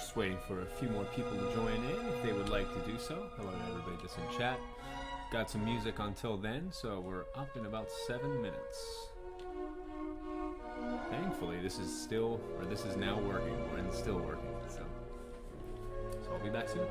Just waiting for a few more people to join in if they would like to do so. Hello to everybody that's in chat. Got some music until then, so we're up in about 7 minutes. Thankfully, this is now working, and still working, so I'll be back soon.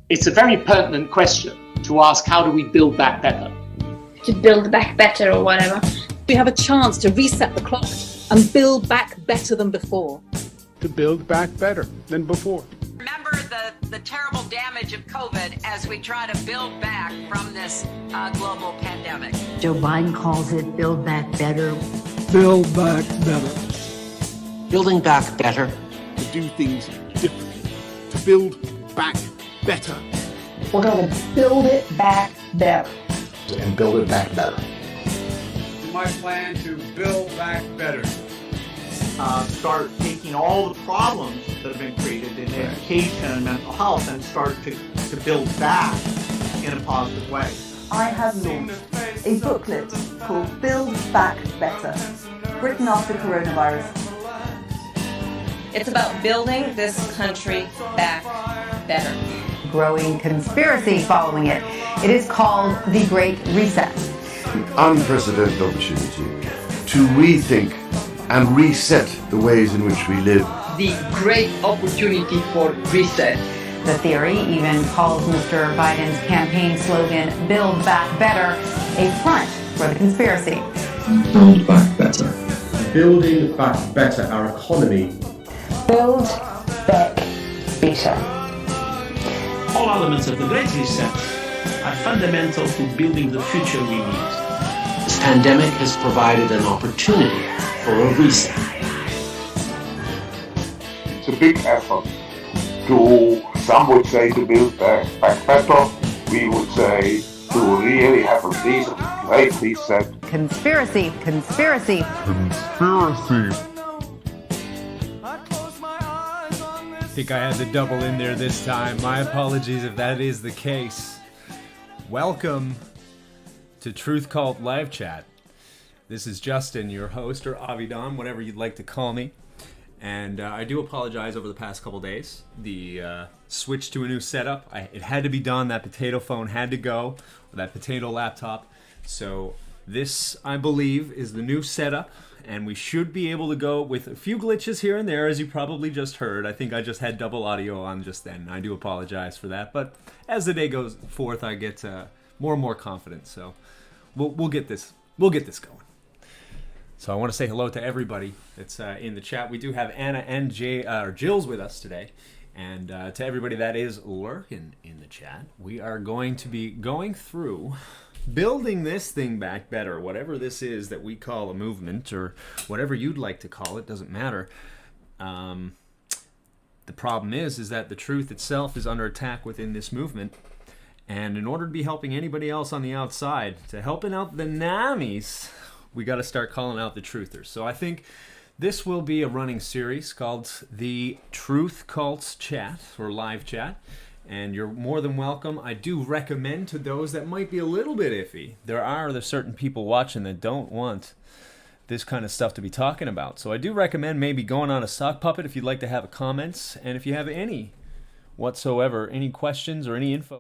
It's a very pertinent question to ask, how do we build back better? To build back better or whatever. We have a chance to reset the clock and build back better than before. To build back better than before. Remember the terrible damage of COVID as we try to build back from this global pandemic. Joe Biden calls it build back better. Build back better. Building back better. To do things differently. To build back better. We're going to build it back better. And build it back better. My plan to build back better. Start taking all the problems that have been created in education and mental health and start to build back in a positive way. I have launched a booklet called Build Back Better, written after coronavirus. It's about building this country back better. Growing conspiracy following it. It is called the Great Reset. An unprecedented opportunity to rethink and reset the ways in which we live. The great opportunity for reset. The theory even calls Mr. Biden's campaign slogan, Build Back Better, a front for the conspiracy. Build back better. Building back better our economy. Build back better. All elements of the Great Reset are fundamental to building the future we need. This pandemic has provided an opportunity for a reset. It's a big effort to, some would say, to build back better. We would say to really have a great reset. Conspiracy, conspiracy. Conspiracy. I think I had the double in there this time. My apologies if that is the case. Welcome to TruthCult LiveChat. This is Justin, your host, or Avidan, whatever you'd like to call me. And I do apologize over the past couple days. The switch to a new setup, it had to be done. That potato phone had to go, or that potato laptop. So this, I believe, is the new setup. And we should be able to go with a few glitches here and there, as you probably just heard. I think I just had double audio on just then. I do apologize for that. But as the day goes forth, I get more and more confident. So we'll get this going. So I want to say hello to everybody that's in the chat. We do have Anna and Jill's with us today. And to everybody that is lurking in the chat, we are going to be going through building this thing back better, whatever this is that we call a movement, or whatever you'd like to call it, doesn't matter. The problem is that the truth itself is under attack within this movement. And in order to be helping anybody else on the outside, to helping out the Namis, we got to start calling out the truthers. So I think this will be a running series called the Truth Cults Chat, or Live Chat. And you're more than welcome. I do recommend to those that might be a little bit iffy. There's certain people watching that don't want this kind of stuff to be talking about. So I do recommend maybe going on a sock puppet if you'd like to have comments. And if you have any whatsoever, any questions or any info.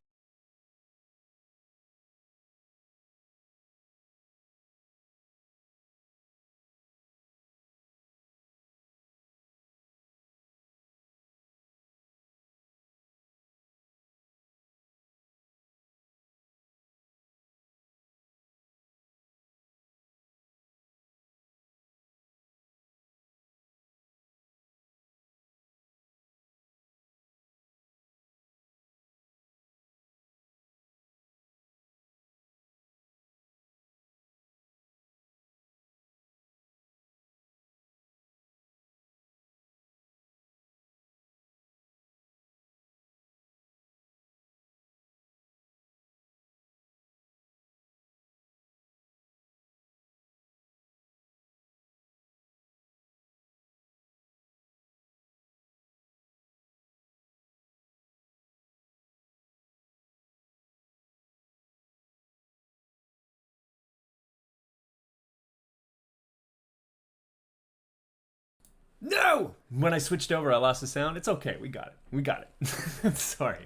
No! When I switched over, I lost the sound. It's okay. We got it. I'm sorry.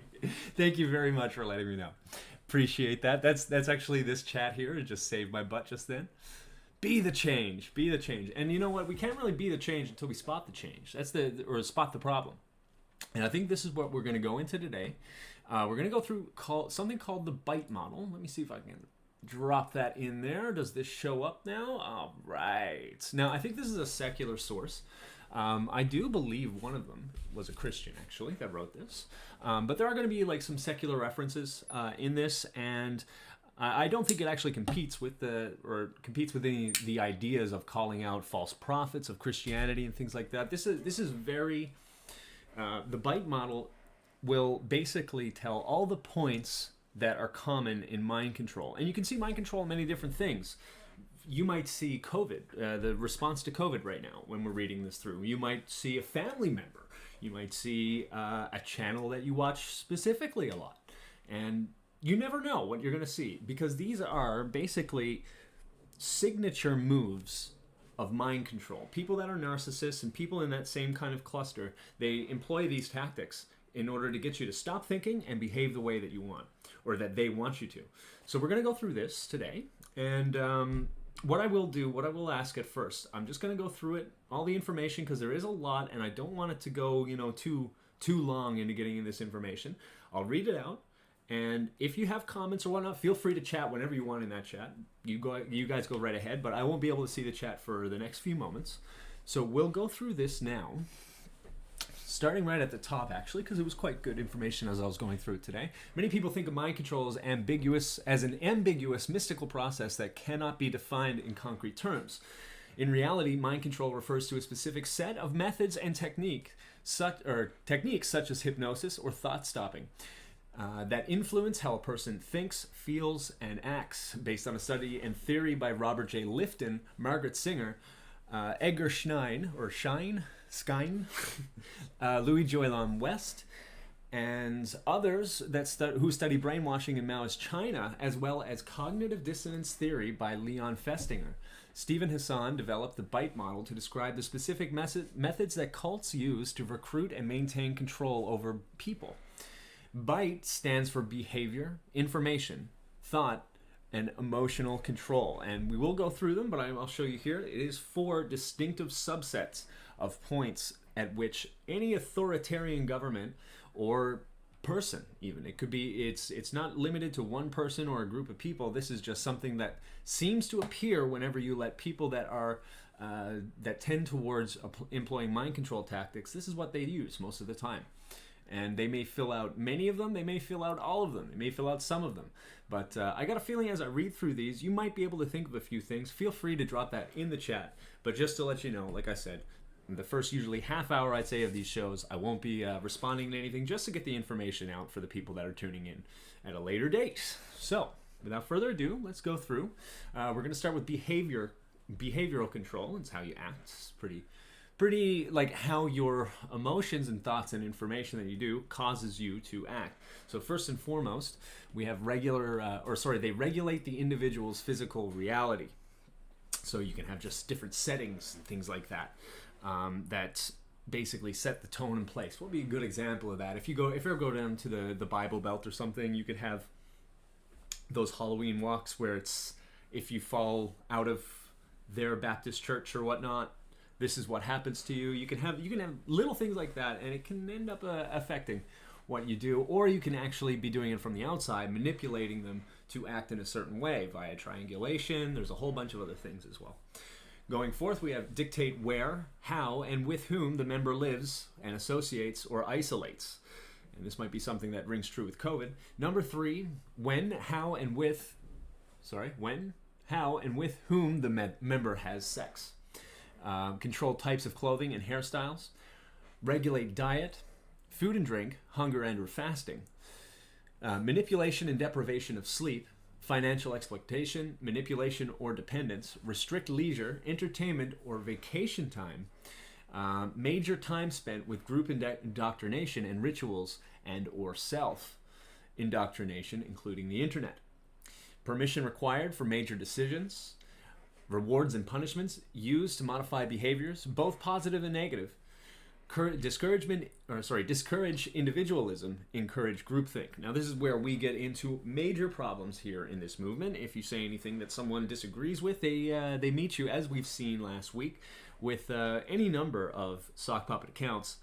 Thank you very much for letting me know. Appreciate that. That's actually this chat here. It just saved my butt just then. Be the change. Be the change. And you know what? We can't really be the change until we spot the change. Or spot the problem. And I think this is what we're going to go into today. We're going to go through something called the BITE model. Let me see if I can drop that in there. Does this show up now? All right. Now, I think this is a secular source. I do believe one of them was a Christian, actually, that wrote this. But there are going to be like some secular references in this, and I don't think it actually competes with the ideas of calling out false prophets of Christianity and things like that. This is very the BITE model will basically tell all the points that are common in mind control. And you can see mind control in many different things. You might see COVID, the response to COVID right now when we're reading this through. You might see a family member. You might see a channel that you watch specifically a lot. And you never know what you're going to see, because these are basically signature moves of mind control. People that are narcissists and people in that same kind of cluster, they employ these tactics in order to get you to stop thinking and behave the way that you want, or that they want you to. So we're going to go through this today, and what I will ask at first, I'm just going to go through it, all the information, because there is a lot, and I don't want it to go, too long into getting in this information. I'll read it out, and if you have comments or whatnot, feel free to chat whenever you want in that chat. You guys go right ahead, but I won't be able to see the chat for the next few moments. So we'll go through this now, starting right at the top, actually, because it was quite good information as I was going through it today. Many people think of mind control as an ambiguous mystical process that cannot be defined in concrete terms. In reality, mind control refers to a specific set of methods and techniques such as hypnosis or thought stopping that influence how a person thinks, feels, and acts, based on a study and theory by Robert J. Lifton, Margaret Singer, Edgar Schein, Louis Joylam West, and others who study brainwashing in Maoist China, as well as cognitive dissonance theory by Leon Festinger. Stephen Hassan developed the BITE model to describe the specific methods that cults use to recruit and maintain control over people. BITE stands for behavior, information, thought, and emotional control. And we will go through them, but I'll show you here. It is 4 distinctive subsets of points at which any authoritarian government or person, even, it could be, it's not limited to one person or a group of people. This is just something that seems to appear whenever you let people that are that tend towards employing mind control tactics. This is what they use most of the time. And they may fill out many of them, they may fill out all of them, they may fill out some of them. But I got a feeling as I read through these, you might be able to think of a few things. Feel free to drop that in the chat. But just to let you know, like I said, the first usually half hour, I'd say, of these shows, I won't be responding to anything, just to get the information out for the people that are tuning in at a later date. So, without further ado, let's go through. We're going to start with behavioral control. It's how you act. It's pretty like how your emotions and thoughts and information that you do causes you to act. So first and foremost, we have they regulate the individual's physical reality. So you can have just different settings and things like that that basically set the tone in place. What would be a good example of that? If you ever go down to the Bible Belt or something, you could have those Halloween walks where it's, if you fall out of their Baptist church or whatnot, this is what happens to you. You can have little things like that, and it can end up affecting what you do, or you can actually be doing it from the outside, manipulating them to act in a certain way via triangulation. There's a whole bunch of other things as well. Going forth, we have dictate where, how, and with whom the member lives and associates or isolates. And this might be something that rings true with COVID. Number 3, when, how, and with whom the member has sex. Control types of clothing and hairstyles, regulate diet, food and drink, hunger and or fasting, manipulation and deprivation of sleep, financial exploitation, manipulation or dependence, restrict leisure, entertainment or vacation time, major time spent with group indoctrination and rituals and or self-indoctrination, including the internet, permission required for major decisions, rewards and punishments used to modify behaviors, both positive and negative, discourage individualism, encourage groupthink. Now, this is where we get into major problems here in this movement. If you say anything that someone disagrees with, they meet you, as we've seen last week, with any number of sock puppet accounts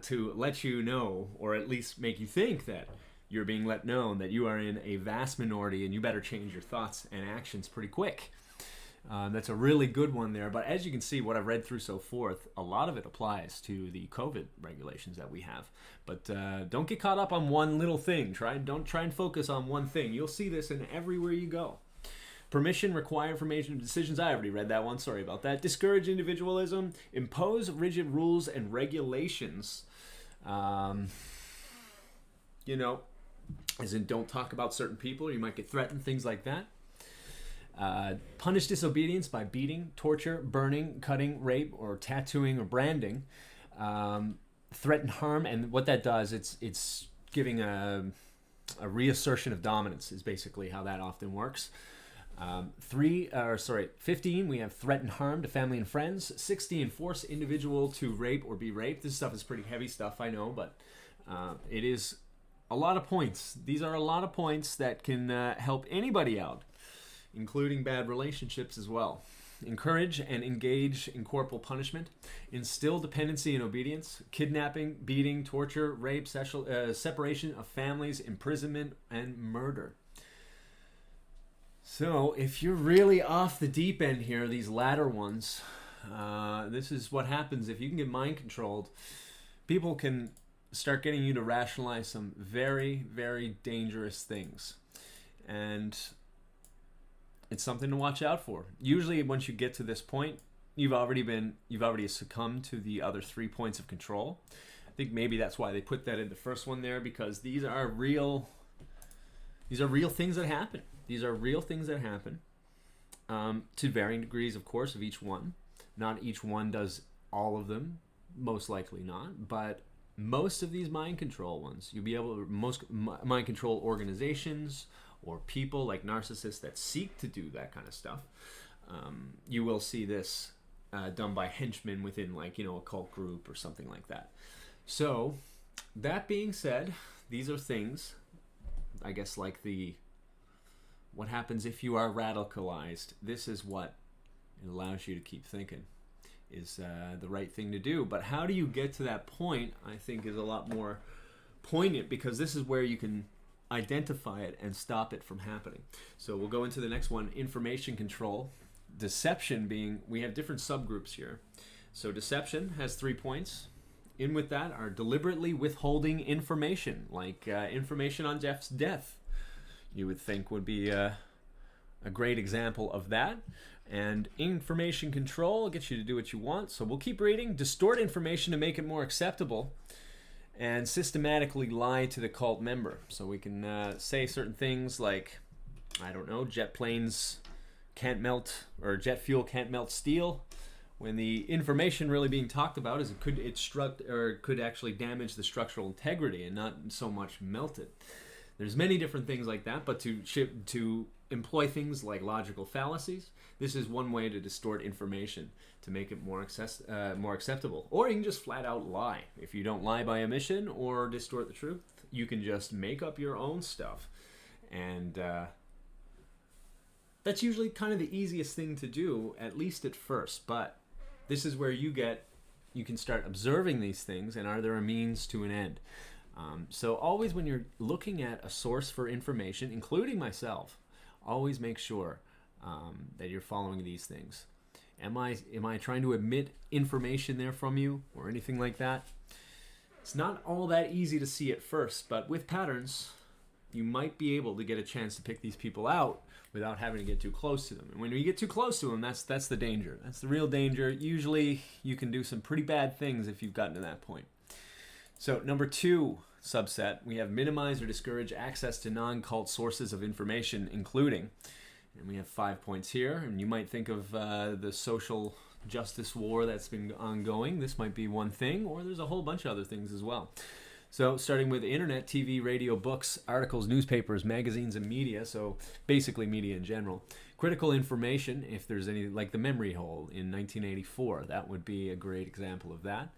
to let you know, or at least make you think that you're being let known that you are in a vast minority and you better change your thoughts and actions pretty quick. That's a really good one there. But as you can see, what I've read through so forth, a lot of it applies to the COVID regulations that we have. But don't get caught up on one little thing. Don't try and focus on one thing. You'll see this in everywhere you go. Permission, require information, decisions. I already read that one. Sorry about that. Discourage individualism. Impose rigid rules and regulations. As in don't talk about certain people or you might get threatened, things like that. Punish disobedience by beating, torture, burning, cutting, rape, or tattooing or branding. Threaten harm, and what that does, it's giving a reassertion of dominance is basically how that often works. 15, we have threaten harm to family and friends. 16, force individual to rape or be raped. This stuff is pretty heavy stuff, I know, but it is a lot of points. These are a lot of points that can help anybody out, including bad relationships as well. Encourage and engage in corporal punishment. Instill dependency and obedience. Kidnapping, beating, torture, rape, separation of families, imprisonment, and murder. So if you're really off the deep end here, these latter ones, this is what happens if you can get mind controlled. People can start getting you to rationalize some very, very dangerous things. And it's something to watch out for. Usually once you get to this point, you've already succumbed to the other 3 points of control. I think maybe that's why they put that in the first one there, because these are real things that happen. These are real things that happen to varying degrees, of course, of each one. Not each one does all of them, most likely not, but most of these mind control ones, you'll be able to, most mind control organizations or people like narcissists that seek to do that kind of stuff, you will see this done by henchmen within a cult group or something like that. So that being said, these are things, I guess, like what happens if you are radicalized. This is what it allows you to keep thinking is the right thing to do. But how do you get to that point, I think, is a lot more poignant, because this is where you can identify it and stop it from happening. So we'll go into the next one, information control. Deception being, we have different subgroups here. So deception has 3 points. In with that are deliberately withholding information, like information on Jeff's death. You would think would be a great example of that. And information control gets you to do what you want. So we'll keep reading. Distort information to make it more acceptable. And systematically lie to the cult member. So we can say certain things like, I don't know, jet planes can't melt, or jet fuel can't melt steel, when the information really being talked about is it could actually damage the structural integrity and not so much melt it. There's many different things like that, but to employ things like logical fallacies, this is one way to distort information to make it more acceptable. Or you can just flat out lie. If you don't lie by omission or distort the truth, you can just make up your own stuff. And that's usually kind of the easiest thing to do, at least at first. But this is where you can start observing these things, and are there a means to an end? So always when you're looking at a source for information, including myself, always make sure that you're following these things. Am I trying to omit information there from you or anything like that? It's not all that easy to see at first, but with patterns, you might be able to get a chance to pick these people out without having to get too close to them. And when you get too close to them, that's the danger. That's the real danger. Usually you can do some pretty bad things if you've gotten to that point. So number 2 subset, we have minimize or discourage access to non-cult sources of information, including, and we have 5 points here, and you might think of the social justice war that's been ongoing. This might be one thing, or there's a whole bunch of other things as well. So starting with internet, TV, radio, books, articles, newspapers, magazines, and media, so basically media in general. Critical information, if there's any, like the memory hole in 1984, that would be a great example of that.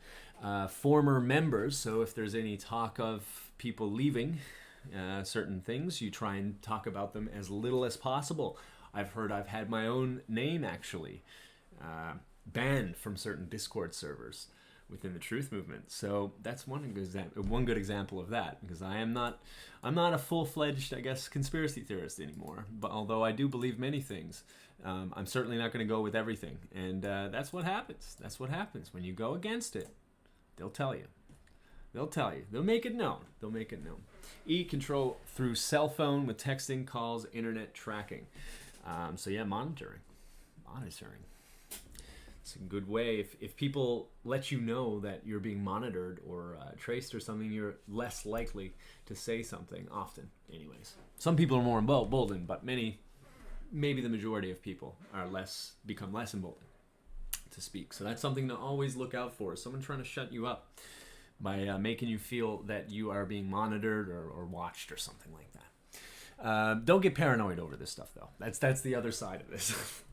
Former members, so if there's any talk of people leaving certain things, you try and talk about them as little as possible. I've had my own name actually banned from certain Discord servers within the Truth movement. So that's one good example of that, because I'm not a full-fledged, I guess, conspiracy theorist anymore. But although I do believe many things, I'm certainly not going to go with everything. And that's what happens. That's what happens when you go against it. They'll tell you. They'll tell you. They'll make it known. They'll make it known. E, control through cell phone with texting, calls, internet tracking. So yeah, monitoring. It's a good way. If people let you know that you're being monitored or traced or something, you're less likely to say something often anyways. Some people are more emboldened, but maybe the majority of people are become less emboldened to speak. So that's something to always look out for. Someone trying to shut you up by making you feel that you are being monitored or watched or something like that. Don't get paranoid over this stuff, though. That's the other side of this.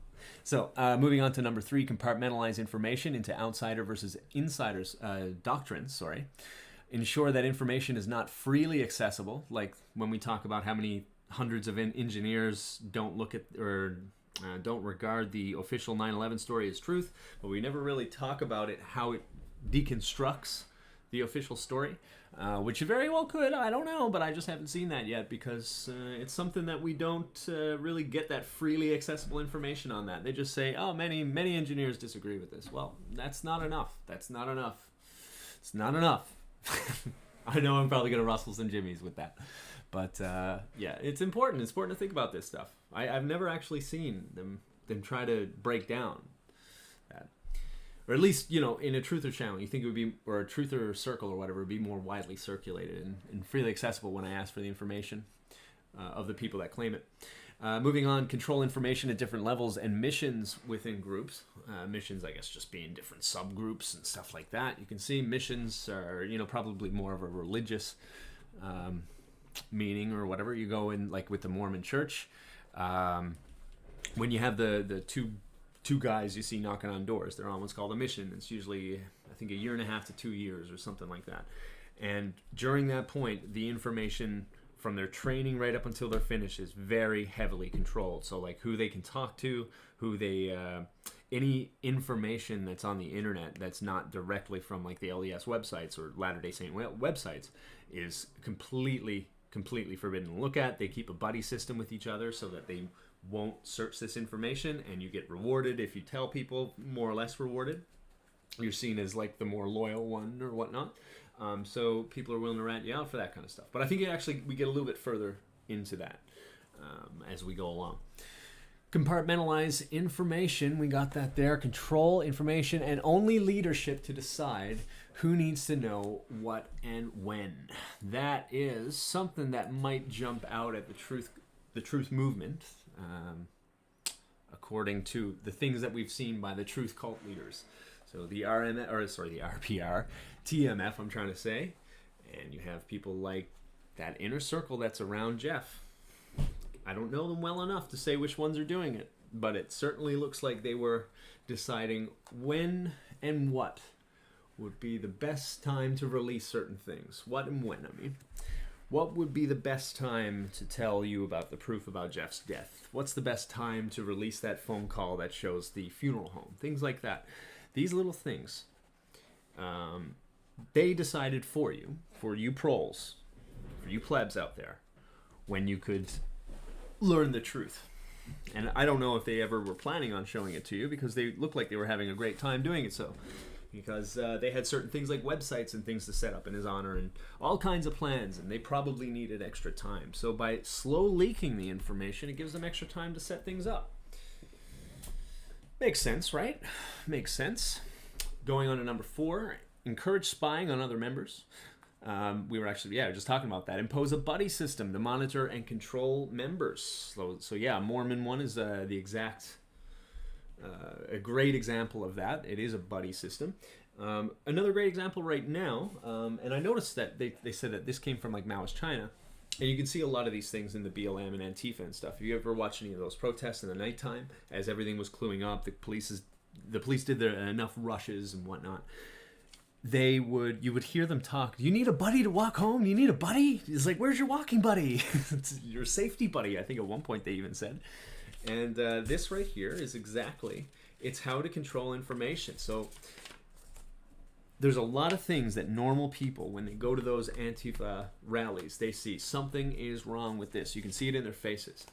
So moving on to number 3, compartmentalize information into outsider versus insiders doctrines. Ensure that information is not freely accessible. Like when we talk about how many hundreds of engineers don't look at or don't regard the official 9/11 story as truth, but we never really talk about it, how it deconstructs the official story, which you very well could. I don't know, but I just haven't seen that yet, because it's something that we don't really get that freely accessible information on that. They just say, oh, many engineers disagree with this. Well, that's not enough. It's not enough. I know I'm probably going to rustle some jimmies with that. But yeah, it's important. It's important to think about this stuff. I've never actually seen them try to break down that. Or at least, in a truther channel, you think it would be, or a truther circle or whatever, would be more widely circulated and freely accessible when I ask for the information of the people that claim it. Moving on, control information at different levels and missions within groups. Missions, I guess, just being different subgroups and stuff like that. You can see missions are, probably more of a religious meaning or whatever. You go in, like with the Mormon church, when you have the two guys you see knocking on doors, they're on what's called a mission. It's usually, I think, 1.5 to 2 years or something like that. And during that point, the information from their training right up until they're finished is very heavily controlled. So like who they can talk to, any information that's on the internet that's not directly from like the LDS websites or Latter-day Saint websites is completely forbidden to look at. They keep a buddy system with each other so that they won't search this information, and you get rewarded if you tell people, more or less rewarded. You're seen as like the more loyal one or whatnot. So people are willing to rat you out for that kind of stuff. But I think we get a little bit further into that as we go along. Compartmentalize information, we got that there. Control information and only leadership to decide who needs to know what and when. That is something that might jump out at the truth movement, according to the things that we've seen by the TruthCult leaders. So the RPR, TMF, I'm trying to say, and you have people like that inner circle that's around Jeff. I don't know them well enough to say which ones are doing it, but it certainly looks like they were deciding when and what would be the best time to release certain things. What and when, I mean. What would be the best time to tell you about the proof about Jeff's death? What's the best time to release that phone call that shows the funeral home? Things like that. These little things, they decided for you proles, for you plebs out there, when you could learn the truth. And I don't know if they ever were planning on showing it to you, because they looked like they were having a great time doing it so. Because they had certain things like websites and things to set up in his honor and all kinds of plans, and they probably needed extra time. So by slow leaking the information, it gives them extra time to set things up. Makes sense, right? Makes sense. Going on to number 4, encourage spying on other members. We were actually, just talking about that. Impose a buddy system to monitor and control members. So yeah, Mormon one is the exact... a great example of that. It is a buddy system. Another great example right now, and I noticed that they said that this came from like Maoist China, and you can see a lot of these things in the BLM and Antifa and stuff. Have you ever watched any of those protests in the nighttime as everything was cluing up? The police did their enough rushes and whatnot. You would hear them talk. You need a buddy to walk home. You need a buddy. It's like, where's your walking buddy? It's your safety buddy. I think at one point they even said. And this right here is exactly. It's how to control information. So there's a lot of things that normal people, when they go to those Antifa rallies, they see something is wrong with this. You can see it in their faces.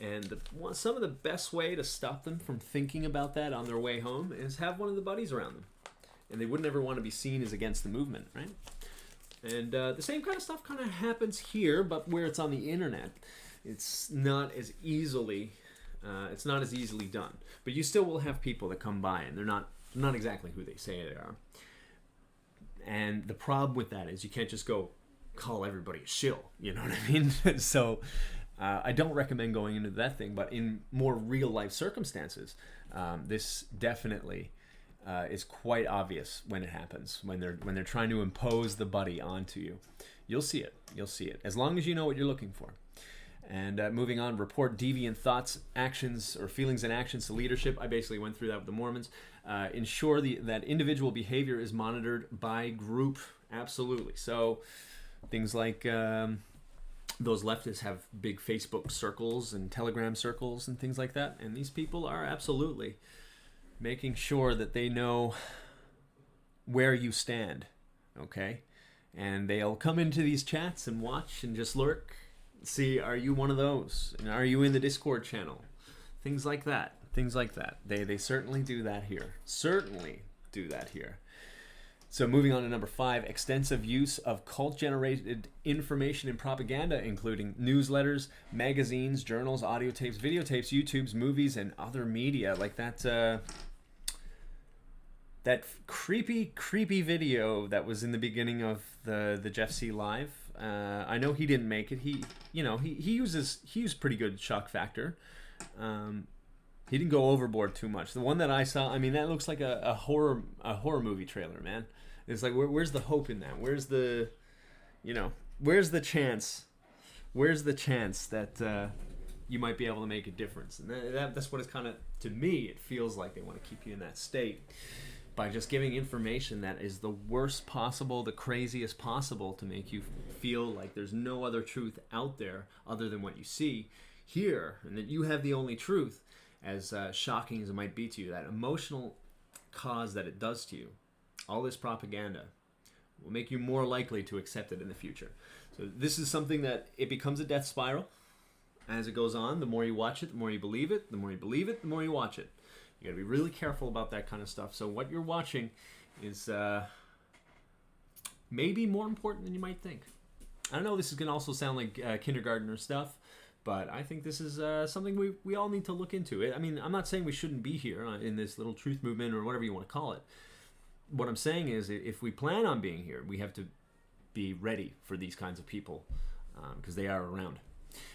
And some of the best way to stop them from thinking about that on their way home is have one of the buddies around them. And they wouldn't ever want to be seen as against the movement, right? And the same kind of stuff kind of happens here, but where it's on the internet, it's not as easily done. But you still will have people that come by, and they're not exactly who they say they are. And the problem with that is you can't just go call everybody a shill, you know what I mean? So I don't recommend going into that thing, but in more real life circumstances, this definitely is quite obvious when it happens, when they're trying to impose the buddy onto you. You'll see it, as long as you know what you're looking for. And moving on, report deviant thoughts, actions, or feelings and actions to leadership. I basically went through that with the Mormons. Ensure that individual behavior is monitored by group. Absolutely. So things like those leftists have big Facebook circles and Telegram circles and things like that. And these people are absolutely making sure that they know where you stand. Okay? And they'll come into these chats and watch and just lurk. See, are you one of those? And are you in the Discord channel? Things like that. They certainly do that here. So moving on to number 5, extensive use of cult-generated information and propaganda, including newsletters, magazines, journals, audio tapes, videotapes, YouTubes, movies, and other media. Like that creepy video that was in the beginning of the Jeff C. Live. I know he didn't make it. He used pretty good shock factor. He didn't go overboard too much. The one that I saw, I mean, that looks like a horror movie trailer, man. It's like, where's the hope in that? Where's the chance? Where's the chance that you might be able to make a difference? And that's what it's kind of, to me, it feels like they want to keep you in that state by just giving information that is the worst possible, the craziest possible, to make you feel like there's no other truth out there other than what you see here, and that you have the only truth, as shocking as it might be to you. That emotional cause that it does to you, all this propaganda, will make you more likely to accept it in the future. So this is something that it becomes a death spiral as it goes on. The more you watch it, the more you believe it. The more you believe it, the more you watch it. You gotta be really careful about that kind of stuff. So what you're watching is maybe more important than you might think. I know this is gonna also sound like kindergartner stuff, but I think this is something we all need to look into. I mean, I'm not saying we shouldn't be here in this little truth movement or whatever you want to call it. What I'm saying is, if we plan on being here, we have to be ready for these kinds of people, because they are around.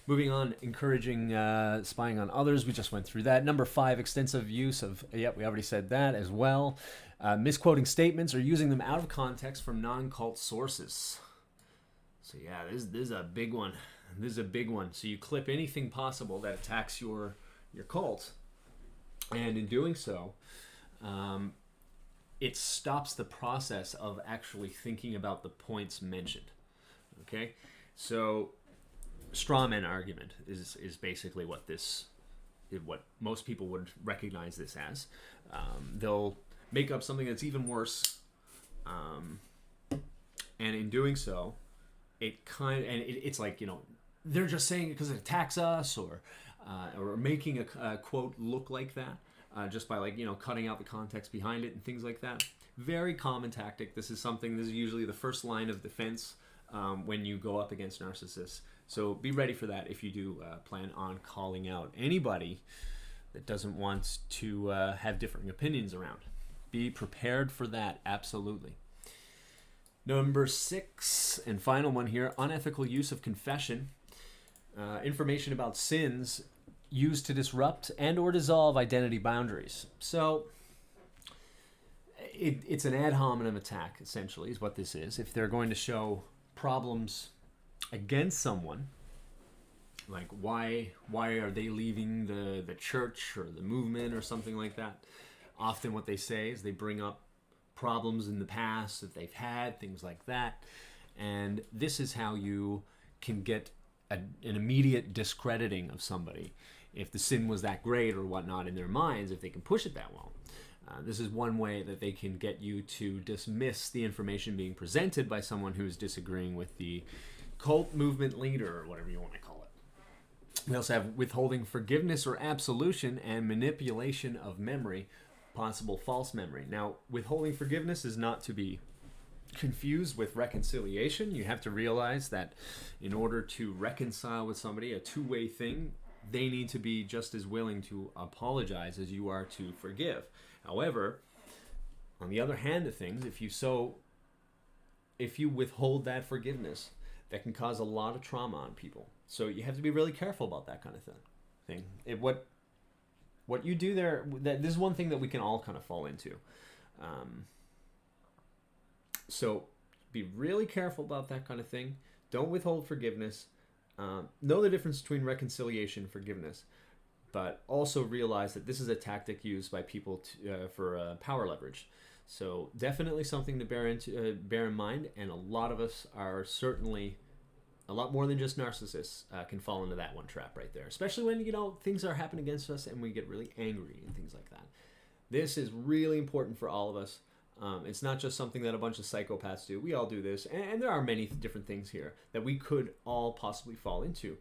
Moving on, encouraging spying on others. We just went through that. Number 5, extensive use of, we already said that as well. Misquoting statements or using them out of context from non-cult sources. So yeah, this is a big one. This is a big one. So you clip anything possible that attacks your cult, and in doing so, it stops the process of actually thinking about the points mentioned. Okay, so straw man argument is basically what most people would recognize this as. They'll make up something that's even worse, and in doing so, it's like, they're just saying it because it attacks us, or making a quote look like that, just by cutting out the context behind it and things like that. Very common tactic. This is usually the first line of defense when you go up against narcissists. So be ready for that if you do plan on calling out anybody that doesn't want to have differing opinions around. Be prepared for that, absolutely. Number 6 and final one here, unethical use of confession. Information about sins used to disrupt and or dissolve identity boundaries. So it's an ad hominem attack, essentially, is what this is. If they're going to show problems against someone, like why are they leaving the church or the movement or something like that, often what they say is they bring up problems in the past that they've had, things like that. And this is how you can get an immediate discrediting of somebody. If the sin was that great or whatnot in their minds, if they can push it that well. This is one way that they can get you to dismiss the information being presented by someone who is disagreeing with the cult movement leader, or whatever you want to call it. We also have withholding forgiveness or absolution and manipulation of memory, possible false memory. Now, withholding forgiveness is not to be confused with reconciliation. You have to realize that in order to reconcile with somebody, a two-way thing, they need to be just as willing to apologize as you are to forgive. However, on the other hand of things, if you withhold that forgiveness, that can cause a lot of trauma on people. So you have to be really careful about that kind of thing. What you do there, this is one thing that we can all kind of fall into. So be really careful about that kind of thing. Don't withhold forgiveness. Know the difference between reconciliation and forgiveness, but also realize that this is a tactic used by people for power leverage. So definitely something to bear in mind, and a lot of us are certainly, a lot more than just narcissists, can fall into that one trap right there, especially when things are happening against us and we get really angry and things like that. This is really important for all of us. It's not just something that a bunch of psychopaths do. We all do this, and there are many different things here that we could all possibly fall into.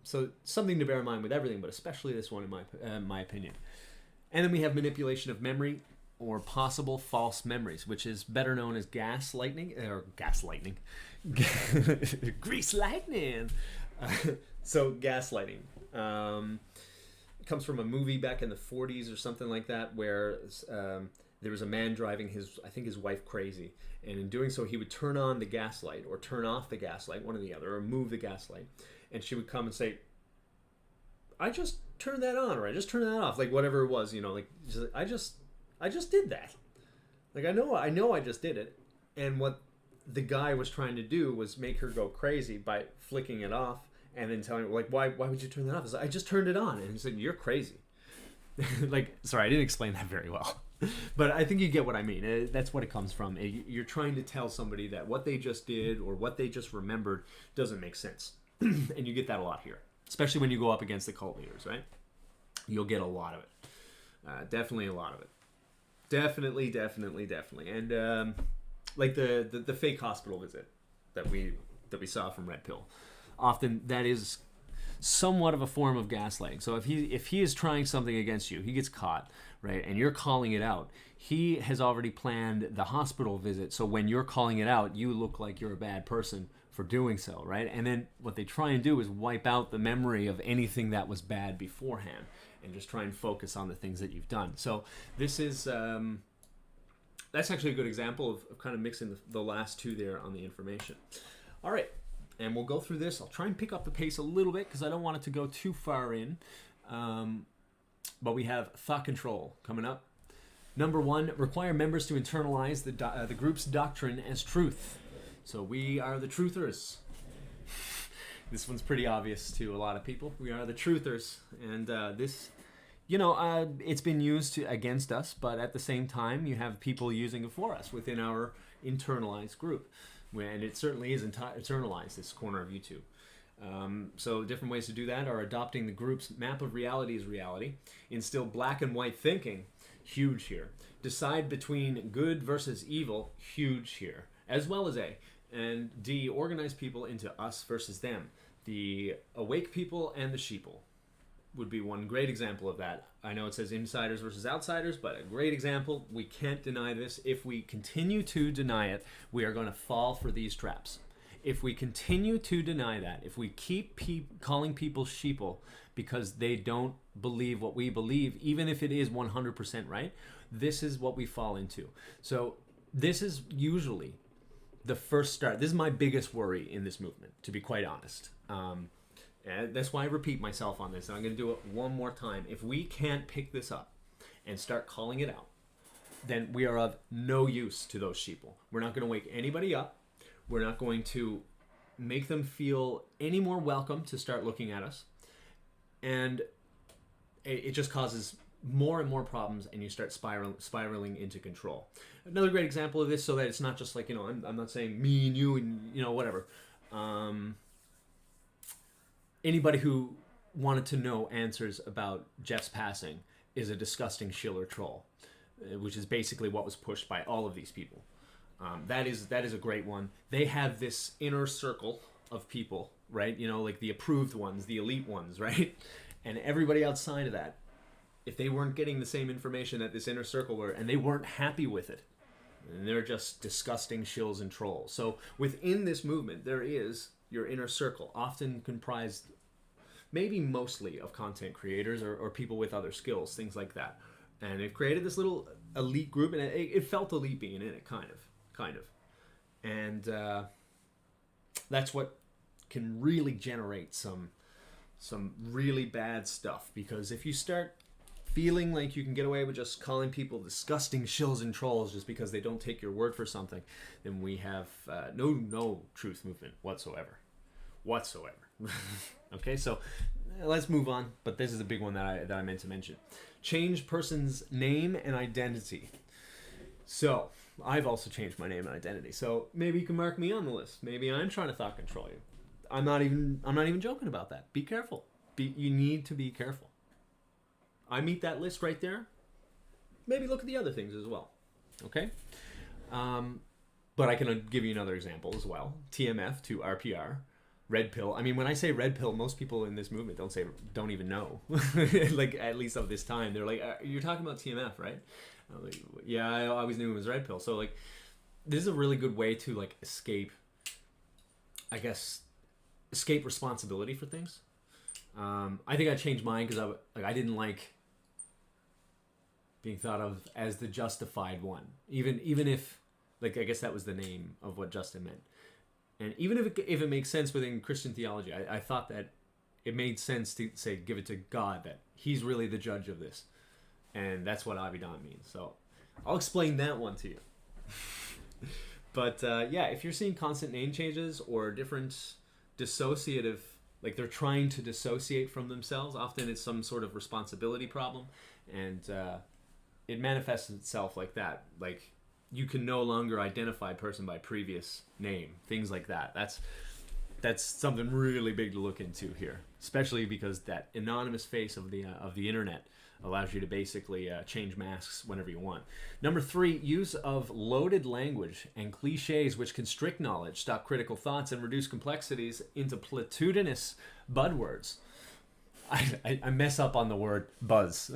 So something to bear in mind with everything, but especially this one in my opinion. And then we have manipulation of memory or possible false memories, which is better known as gaslighting, grease lightning. So gaslighting. It comes from a movie back in the 40s or something like that, where there was a man driving his wife crazy, and in doing so he would turn on the gaslight or turn off the gaslight, one or the other, or move the gaslight, and she would come and say, I just turned that on, or I just turned that off, like whatever it was, like I just did that, like I know I just did it. And what the guy was trying to do was make her go crazy by flicking it off and then telling her, like, why would you turn that off? I was like, I just turned it on. And he said, you're crazy. Like, sorry, I didn't explain that very well. But I think you get what I mean. That's what it comes from. You're trying to tell somebody that what they just did or what they just remembered doesn't make sense. And you get that a lot here, especially when you go up against the cult leaders, right? You'll get a lot of it. Definitely a lot of it. Definitely. And like the fake hospital visit that we saw from Red Pill, often that is somewhat of a form of gaslighting. So if he is trying something against you, he gets caught, right, and you're calling it out, he has already planned the hospital visit, so when you're calling it out, you look like you're a bad person for doing so, right? And then what they try and do is wipe out the memory of anything that was bad beforehand and just try and focus on the things that you've done. So this is that's actually a good example of kind of mixing the last two there on the information. All right. And we'll go through this. I'll try and pick up the pace a little bit because I don't want it to go too far in. But we have thought control coming up. Number 1, require members to internalize the group's doctrine as truth. So we are the truthers. This one's pretty obvious to a lot of people. We are the truthers. And this, it's been used against us, but at the same time, you have people using it for us within our internalized group. And it certainly is internalized, this corner of YouTube. So different ways to do that are adopting the group's map of reality as reality, instill black and white thinking, huge here, decide between good versus evil, huge here, as well as A, and D, organize people into us versus them, the awake people and the sheeple would be one great example of that. I know it says insiders versus outsiders, but a great example. We can't deny this. If we continue to deny it, we are going to fall for these traps. If we continue to deny that, if we keep calling people sheeple because they don't believe what we believe, even if it is 100% right, this is what we fall into. So this is usually the first start. This is my biggest worry in this movement, to be quite honest. And that's why I repeat myself on this, and I'm going to do it one more time. If we can't pick this up and start calling it out, then we are of no use to those sheeple. We're not going to wake anybody up. We're not going to make them feel any more welcome to start looking at us. And it just causes more and more problems, and you start spiraling into control. Another great example of this, so that it's not just like, I'm not saying me and you and, whatever. Anybody who wanted to know answers about Jeff's passing is a disgusting shill or troll, which is basically what was pushed by all of these people. That is a great one. They have this inner circle of people, right? Like the approved ones, the elite ones, right? And everybody outside of that, if they weren't getting the same information that this inner circle were, and they weren't happy with it, and they're just disgusting shills and trolls. So within this movement, there is your inner circle, often comprised, maybe mostly, of content creators or people with other skills, things like that. And they've created this little elite group, and it felt elite being in it, kind of. And that's what can really generate some really bad stuff, because if you start feeling like you can get away with just calling people disgusting shills and trolls just because they don't take your word for something, then we have no truth movement whatsoever. Okay, so let's move on. But this is a big one that I meant to mention. Change person's name and identity. So I've also changed my name and identity. So maybe you can mark me on the list. Maybe I'm trying to thought control you. I'm not even joking about that. Be careful. You need to be careful. I meet that list right there. Maybe look at the other things as well. Okay? But I can give you another example as well. TMF to RPR. Red pill. I mean, when I say red pill, most people in this movement don't even know. Like, at least of this time. They're like, you're talking about TMF, right? I'm like, yeah, I always knew it was red pill. So, like, this is a really good way to, like, escape responsibility for things. I think I changed mine because I didn't like being thought of as the justified one, even if, like, I guess that was the name of what Justin meant, and even if it makes sense within Christian theology, I thought that it made sense to say give it to God, that He's really the judge of this, and that's what Avidan means. So I'll explain that one to you. But yeah, if you're seeing constant name changes or different dissociative, like they're trying to dissociate from themselves, often it's some sort of responsibility problem, and it manifests itself like that. Like, you can no longer identify a person by previous name, things like that. That's something really big to look into here, especially because that anonymous face of the internet allows you to basically change masks whenever you want. Number 3, use of loaded language and cliches which constrict knowledge, stop critical thoughts, and reduce complexities into platitudinous buzzwords. I mess up on the word buzz.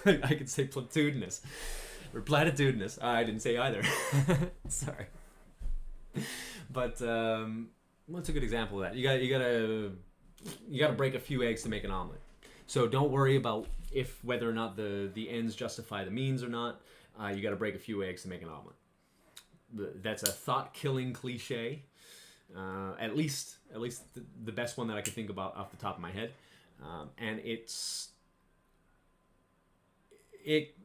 I could say platitudinous or platitudinous. I didn't say either. Sorry. But what's a good example of that? You gotta break a few eggs to make an omelet. So don't worry about whether or not the ends justify the means or not. You got to break a few eggs to make an omelet. That's a thought-killing cliche. At least the best one that I could think about off the top of my head. And it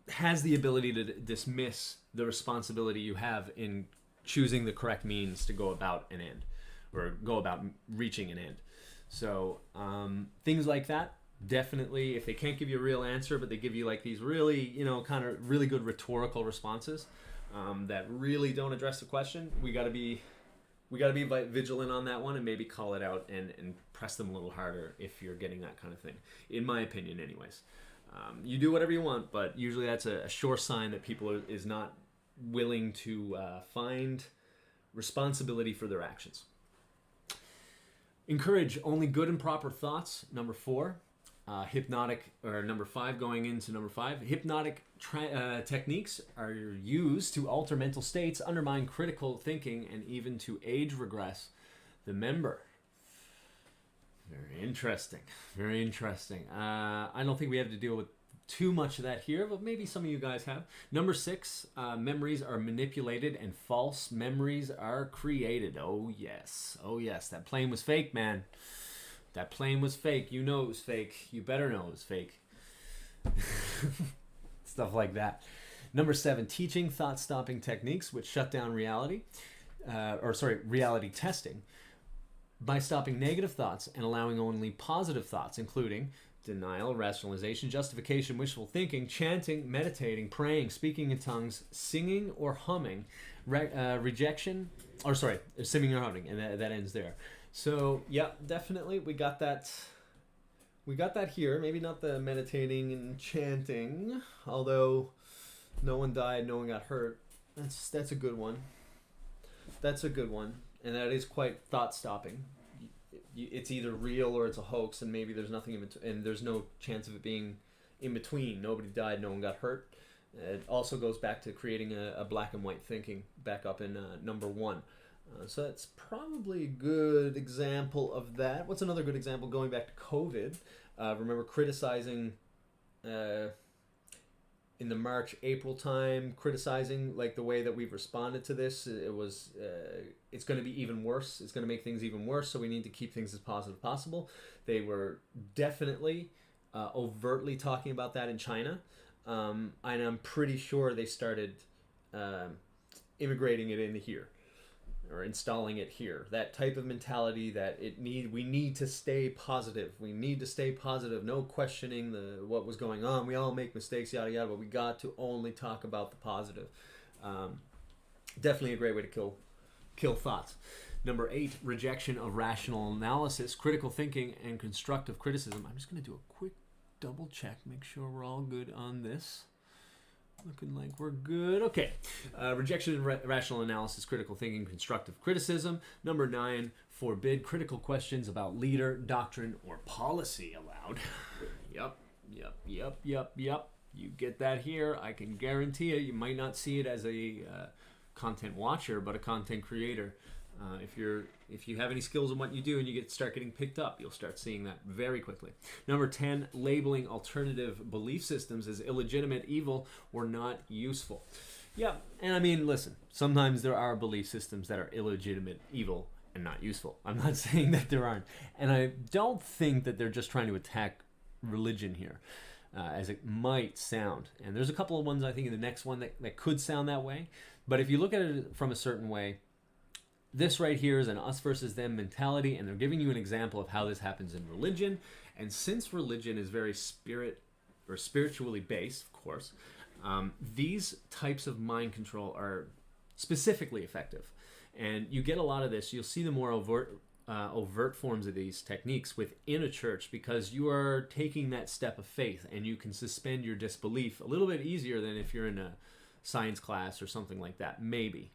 has the ability to dismiss the responsibility you have in choosing the correct means to go about an end, or go about reaching an end. So things like that, definitely, if they can't give you a real answer, but they give you like these really, kind of really good rhetorical responses that really don't address the question, we got to be vigilant on that one, and maybe call it out and press them a little harder if you're getting that kind of thing, in my opinion anyways. You do whatever you want, but usually that's a sure sign that people is not willing to find responsibility for their actions. Encourage only good and proper thoughts. Number 4. Hypnotic, or number 5, going into number 5, hypnotic techniques are used to alter mental states, undermine critical thinking, and even to age regress the member. Very interesting. Very interesting. I don't think we have to deal with too much of that here, but maybe some of you guys have. Number 6, memories are manipulated and false memories are created. Oh yes. Oh yes. That plane was fake, man. That plane was fake. You know it was fake. You better know it was fake. Stuff like that. Number 7, teaching thought-stopping techniques which shut down reality, reality testing, by stopping negative thoughts and allowing only positive thoughts, including denial, rationalization, justification, wishful thinking, chanting, meditating, praying, speaking in tongues, singing or humming, singing or humming, and that ends there. So, yeah, definitely we got that. We got that here. Maybe not the meditating and chanting, although no one died, no one got hurt. That's a good one. That's a good one, and that is quite thought-stopping. It's either real or it's a hoax, and maybe there's nothing in between, and there's no chance of it being in between. Nobody died, no one got hurt. It also goes back to creating a black and white thinking, back up in number 1. So that's probably a good example of that. What's another good example? Going back to COVID, remember criticizing in the March, April time, criticizing like the way that we've responded to this. It was, it's going to be even worse. It's going to make things even worse. So we need to keep things as positive as possible. They were definitely overtly talking about that in China. And I'm pretty sure they started immigrating it into here, or installing it here. That type of mentality that we need to stay positive. We need to stay positive. No questioning what was going on. We all make mistakes, yada yada, but we got to only talk about the positive. Definitely a great way to kill thoughts. Number 8, rejection of rational analysis, critical thinking, and constructive criticism. I'm just going to do a quick double check, make sure we're all good on this. Looking like we're good. Okay. Rejection of rational analysis, critical thinking, constructive criticism. Number 9, forbid critical questions about leader, doctrine, or policy allowed. Yep. You get that here. I can guarantee you might not see it as a content watcher, but a content creator. If you have any skills in what you do and you start getting picked up, you'll start seeing that very quickly. Number 10, labeling alternative belief systems as illegitimate, evil, or not useful. Yeah, and I mean, listen, sometimes there are belief systems that are illegitimate, evil, and not useful. I'm not saying that there aren't. And I don't think that they're just trying to attack religion here, as it might sound. And there's a couple of ones, I think, in the next one that could sound that way. But if you look at it from a certain way, this right here is an us versus them mentality, and they're giving you an example of how this happens in religion. And since religion is very spiritually based, of course, these types of mind control are specifically effective. And you get a lot of this. You'll see the more overt forms of these techniques within a church, because you are taking that step of faith, and you can suspend your disbelief a little bit easier than if you're in a science class or something like that. Maybe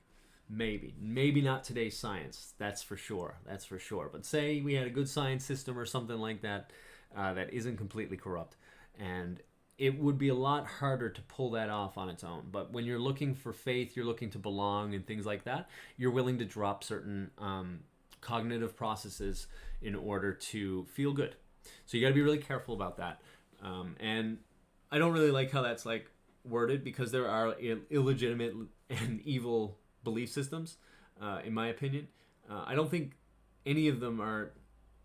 not today's science, that's for sure, but say we had a good science system or something like that that isn't completely corrupt, and it would be a lot harder to pull that off on its own. But when you're looking for faith, you're looking to belong and things like that, you're willing to drop certain cognitive processes in order to feel good. So you got to be really careful about that. And I don't really like how that's like worded, because there are illegitimate and evil belief systems, in my opinion. I don't think any of them are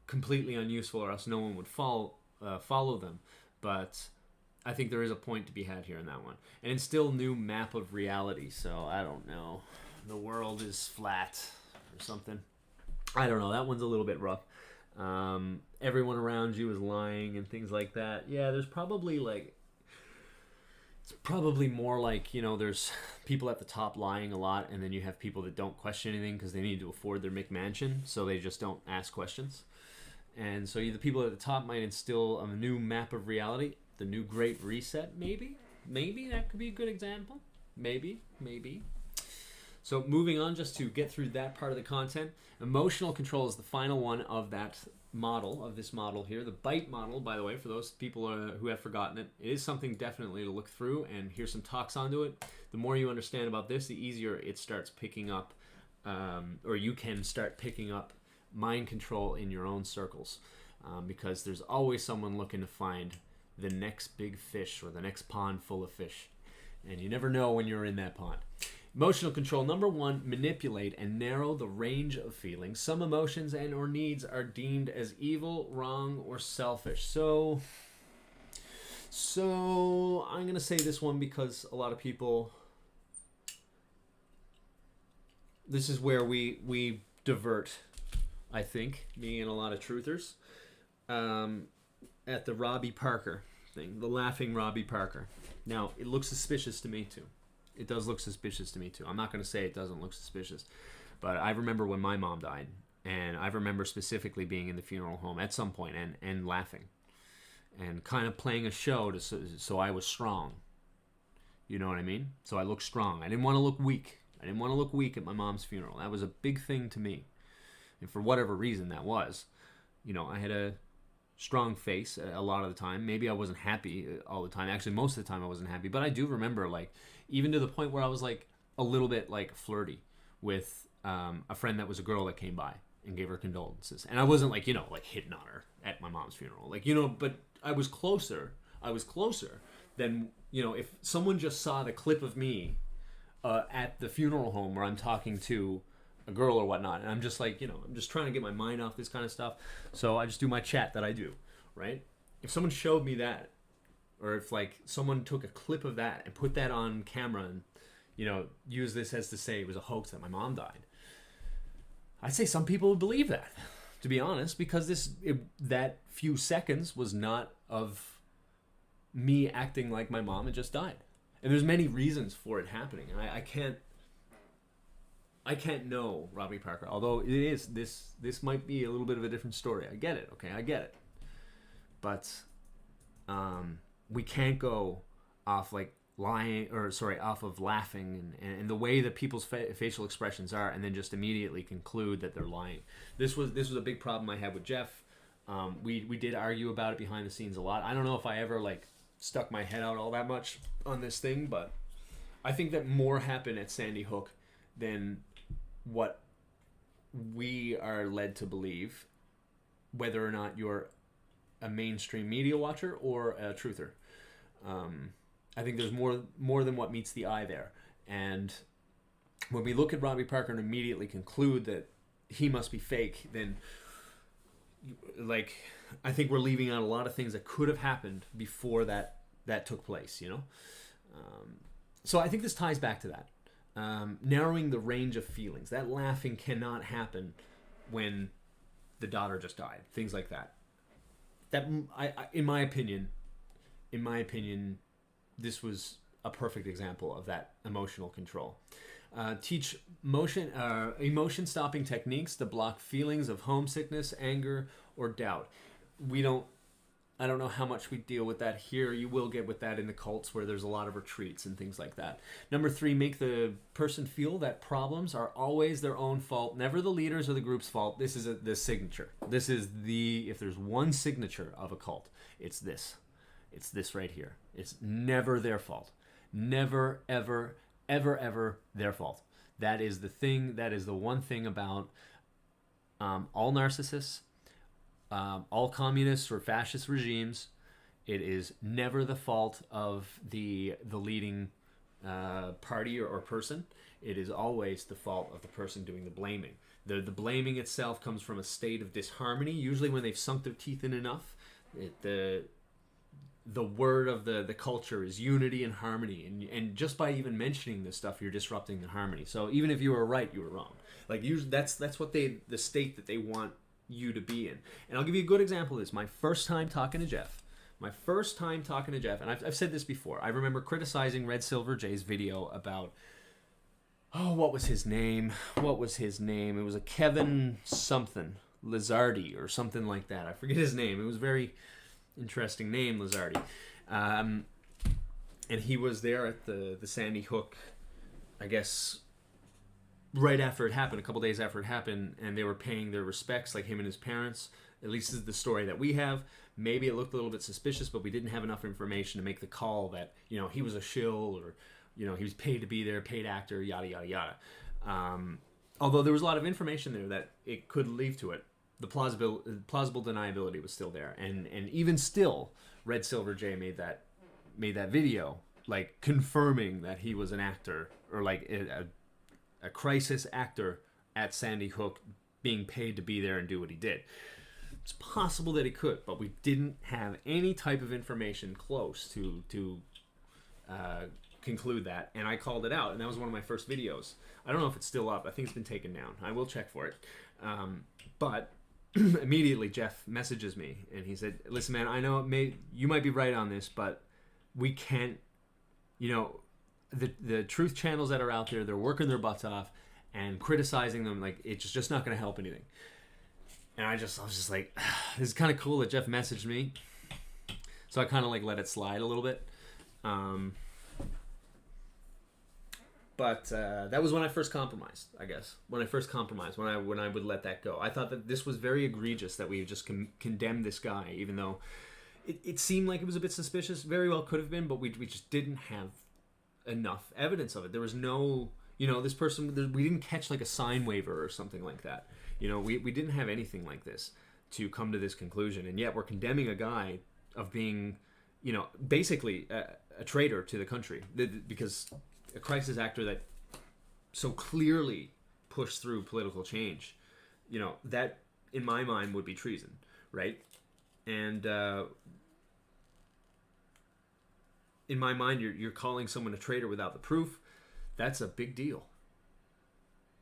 completely unuseful, or else no one would follow them. But I think there is a point to be had here in that one. And it's still new map of reality, so I don't know. The world is flat or something. I don't know. That one's a little bit rough. Everyone around you is lying and things like that. Yeah, there's probably like... It's probably more like, there's people at the top lying a lot, and then you have people that don't question anything because they need to afford their McMansion, so they just don't ask questions. And so the people at the top might instill a new map of reality, the new Great Reset, maybe? Maybe that could be a good example. Maybe. So moving on, just to get through that part of the content, emotional control is the final one of this model here. The BITE model, by the way, for those people who have forgotten it, it is something definitely to look through, and here's some talks onto it. The more you understand about this, the easier it starts picking up, or you can start picking up mind control in your own circles, because there's always someone looking to find the next big fish or the next pond full of fish, and you never know when you're in that pond. Emotional control. Number 1, manipulate and narrow the range of feelings. Some emotions and or needs are deemed as evil, wrong, or selfish. So So I'm going to say this one because a lot of people... This is where we divert, I think, me and a lot of truthers, at the Robbie Parker thing, the laughing Robbie Parker. Now, it looks suspicious to me, too. It does look suspicious to me, too. I'm not going to say it doesn't look suspicious, but I remember when my mom died, and I remember specifically being in the funeral home at some point and laughing and kind of playing a show so I was strong. You know what I mean? So I looked strong. I didn't want to look weak. I didn't want to look weak at my mom's funeral. That was a big thing to me. And for whatever reason that was, you know, I had a strong face a lot of the time. Maybe I wasn't happy all the time. Actually, most of the time I wasn't happy. But I do remember, like, even to the point where I was, like, a little bit, like, flirty with a friend that was a girl that came by and gave her condolences. And I wasn't, like, you know, like, hitting on her at my mom's funeral. Like, you know, but I was closer. I was closer than, you know, if someone just saw the clip of me at the funeral home where I'm talking to a girl or whatnot, and I'm just like, you know, I'm just trying to get my mind off this kind of stuff, so I just do my chat that I do, right? If someone showed me that, or if, like, someone took a clip of that and put that on camera and, you know, use this as to say it was a hoax that my mom died, I'd say some people would believe that, to be honest, because that few seconds was not of me acting like my mom had just died. And there's many reasons for it happening. And I can't know Robbie Parker. Although it is this might be a little bit of a different story. I get it, okay? I get it. But we can't go off like off of laughing and the way that people's facial expressions are, and then just immediately conclude that they're lying. This was a big problem I had with Jeff. We did argue about it behind the scenes a lot. I don't know if I ever like stuck my head out all that much on this thing, but I think that more happened at Sandy Hook than what we are led to believe, whether or not you're a mainstream media watcher or a truther. I think there's more than what meets the eye there. And when we look at Robbie Parker and immediately conclude that he must be fake, then like I think we're leaving out a lot of things that could have happened before that took place, you know? So I think this ties back to that. Narrowing the range of feelings. That laughing cannot happen when the daughter just died. Things like that. That in my opinion, this was a perfect example of that emotional control. Teach emotion stopping techniques to block feelings of homesickness, anger, or doubt. I don't know how much we deal with that here. You will get with that in the cults where there's a lot of retreats and things like that. Number 3, make the person feel that problems are always their own fault, never the leaders or the group's fault. This is the signature. This is if there's one signature of a cult, it's this. It's this right here. It's never their fault. Never, ever, ever, ever their fault. That is the thing. That is the one thing about all narcissists, all communists or fascist regimes. It is never the fault of the leading party or person. It is always the fault of the person doing the blaming. The blaming itself comes from a state of disharmony. Usually when they've sunk their teeth in enough, the word of the culture is unity and harmony, and just by even mentioning this stuff, you're disrupting the harmony. So even if you were right, you were wrong. Like usually, that's what the state that they want you to be in. And I'll give you a good example of this. My first time talking to Jeff, and I've said this before. I remember criticizing Red Silver J's video about what was his name? It was a Kevin something Lizardi or something like that. I forget his name. It was very interesting name, Lizardi. And he was there at the Sandy Hook, I guess, right after it happened, a couple days after it happened, and they were paying their respects, like him and his parents. At least this is the story that we have. Maybe it looked a little bit suspicious, but we didn't have enough information to make the call that, you know, he was a shill, or, you know, he was paid to be there, paid actor, yada, yada, yada. Although there was a lot of information there that it could lead to it. The plausible deniability was still there, and even still, Red Silver J made that video, like confirming that he was an actor, or like a crisis actor at Sandy Hook, being paid to be there and do what he did. It's possible that it could, but we didn't have any type of information close to conclude that, and I called it out, and that was one of my first videos. I don't know if it's still up. I think it's been taken down. I will check for it. But immediately Jeff messages me, and he said, listen, man, I know you might be right on this, but we can't, the truth channels that are out there, they're working their butts off, and criticizing them, like, it's just not going to help anything. And I was just like, this is kind of cool that Jeff messaged me. So I kind of like let it slide a little bit. But that was when I first compromised, I guess. When I would let that go. I thought that this was very egregious that we just condemned this guy, even though it seemed like it was a bit suspicious. Very well could have been, but we just didn't have enough evidence of it. There was no, this person, we didn't catch like a sign waiver or something like that. We didn't have anything like this to come to this conclusion. And yet we're condemning a guy of being, basically a traitor to the country because a crisis actor that so clearly pushed through political change, that in my mind would be treason, right? And in my mind, you're calling someone a traitor without the proof. That's a big deal.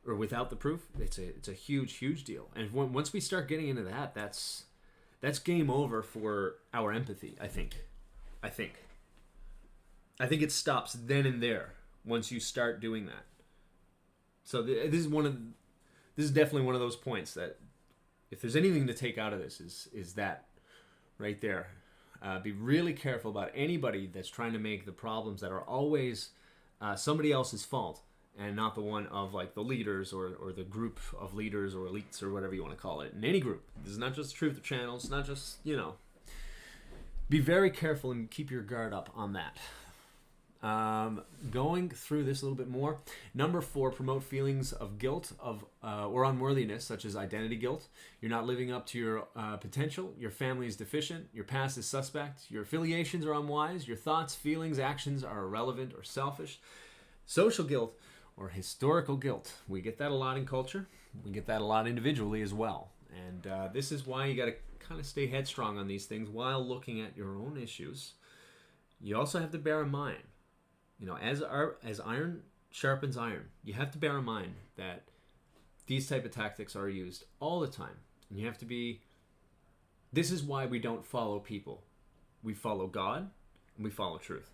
Or without the proof, it's a huge deal. And once we start getting into that, that's game over for our empathy. I think it stops then and there. Once you start doing that. So this is definitely one of those points that if there's anything to take out of this is that right there. Be really careful about anybody that's trying to make the problems that are always somebody else's fault and not the one of like the leaders or the group of leaders or elites or whatever you want to call it. In any group. This is not just Truth Channel. It's not just, Be very careful and keep your guard up on that. Going through this a little bit more. Number 4, promote feelings of guilt or unworthiness, such as identity guilt. You're not living up to your potential. Your family is deficient. Your past is suspect. Your affiliations are unwise. Your thoughts, feelings, actions are irrelevant or selfish. Social guilt or historical guilt. We get that a lot in culture. We get that a lot individually as well. And this is why you got to kind of stay headstrong on these things while looking at your own issues. You also have to bear in mind, as iron sharpens iron, you have to bear in mind that these type of tactics are used all the time. And you have to be... This is why we don't follow people. We follow God, and we follow truth.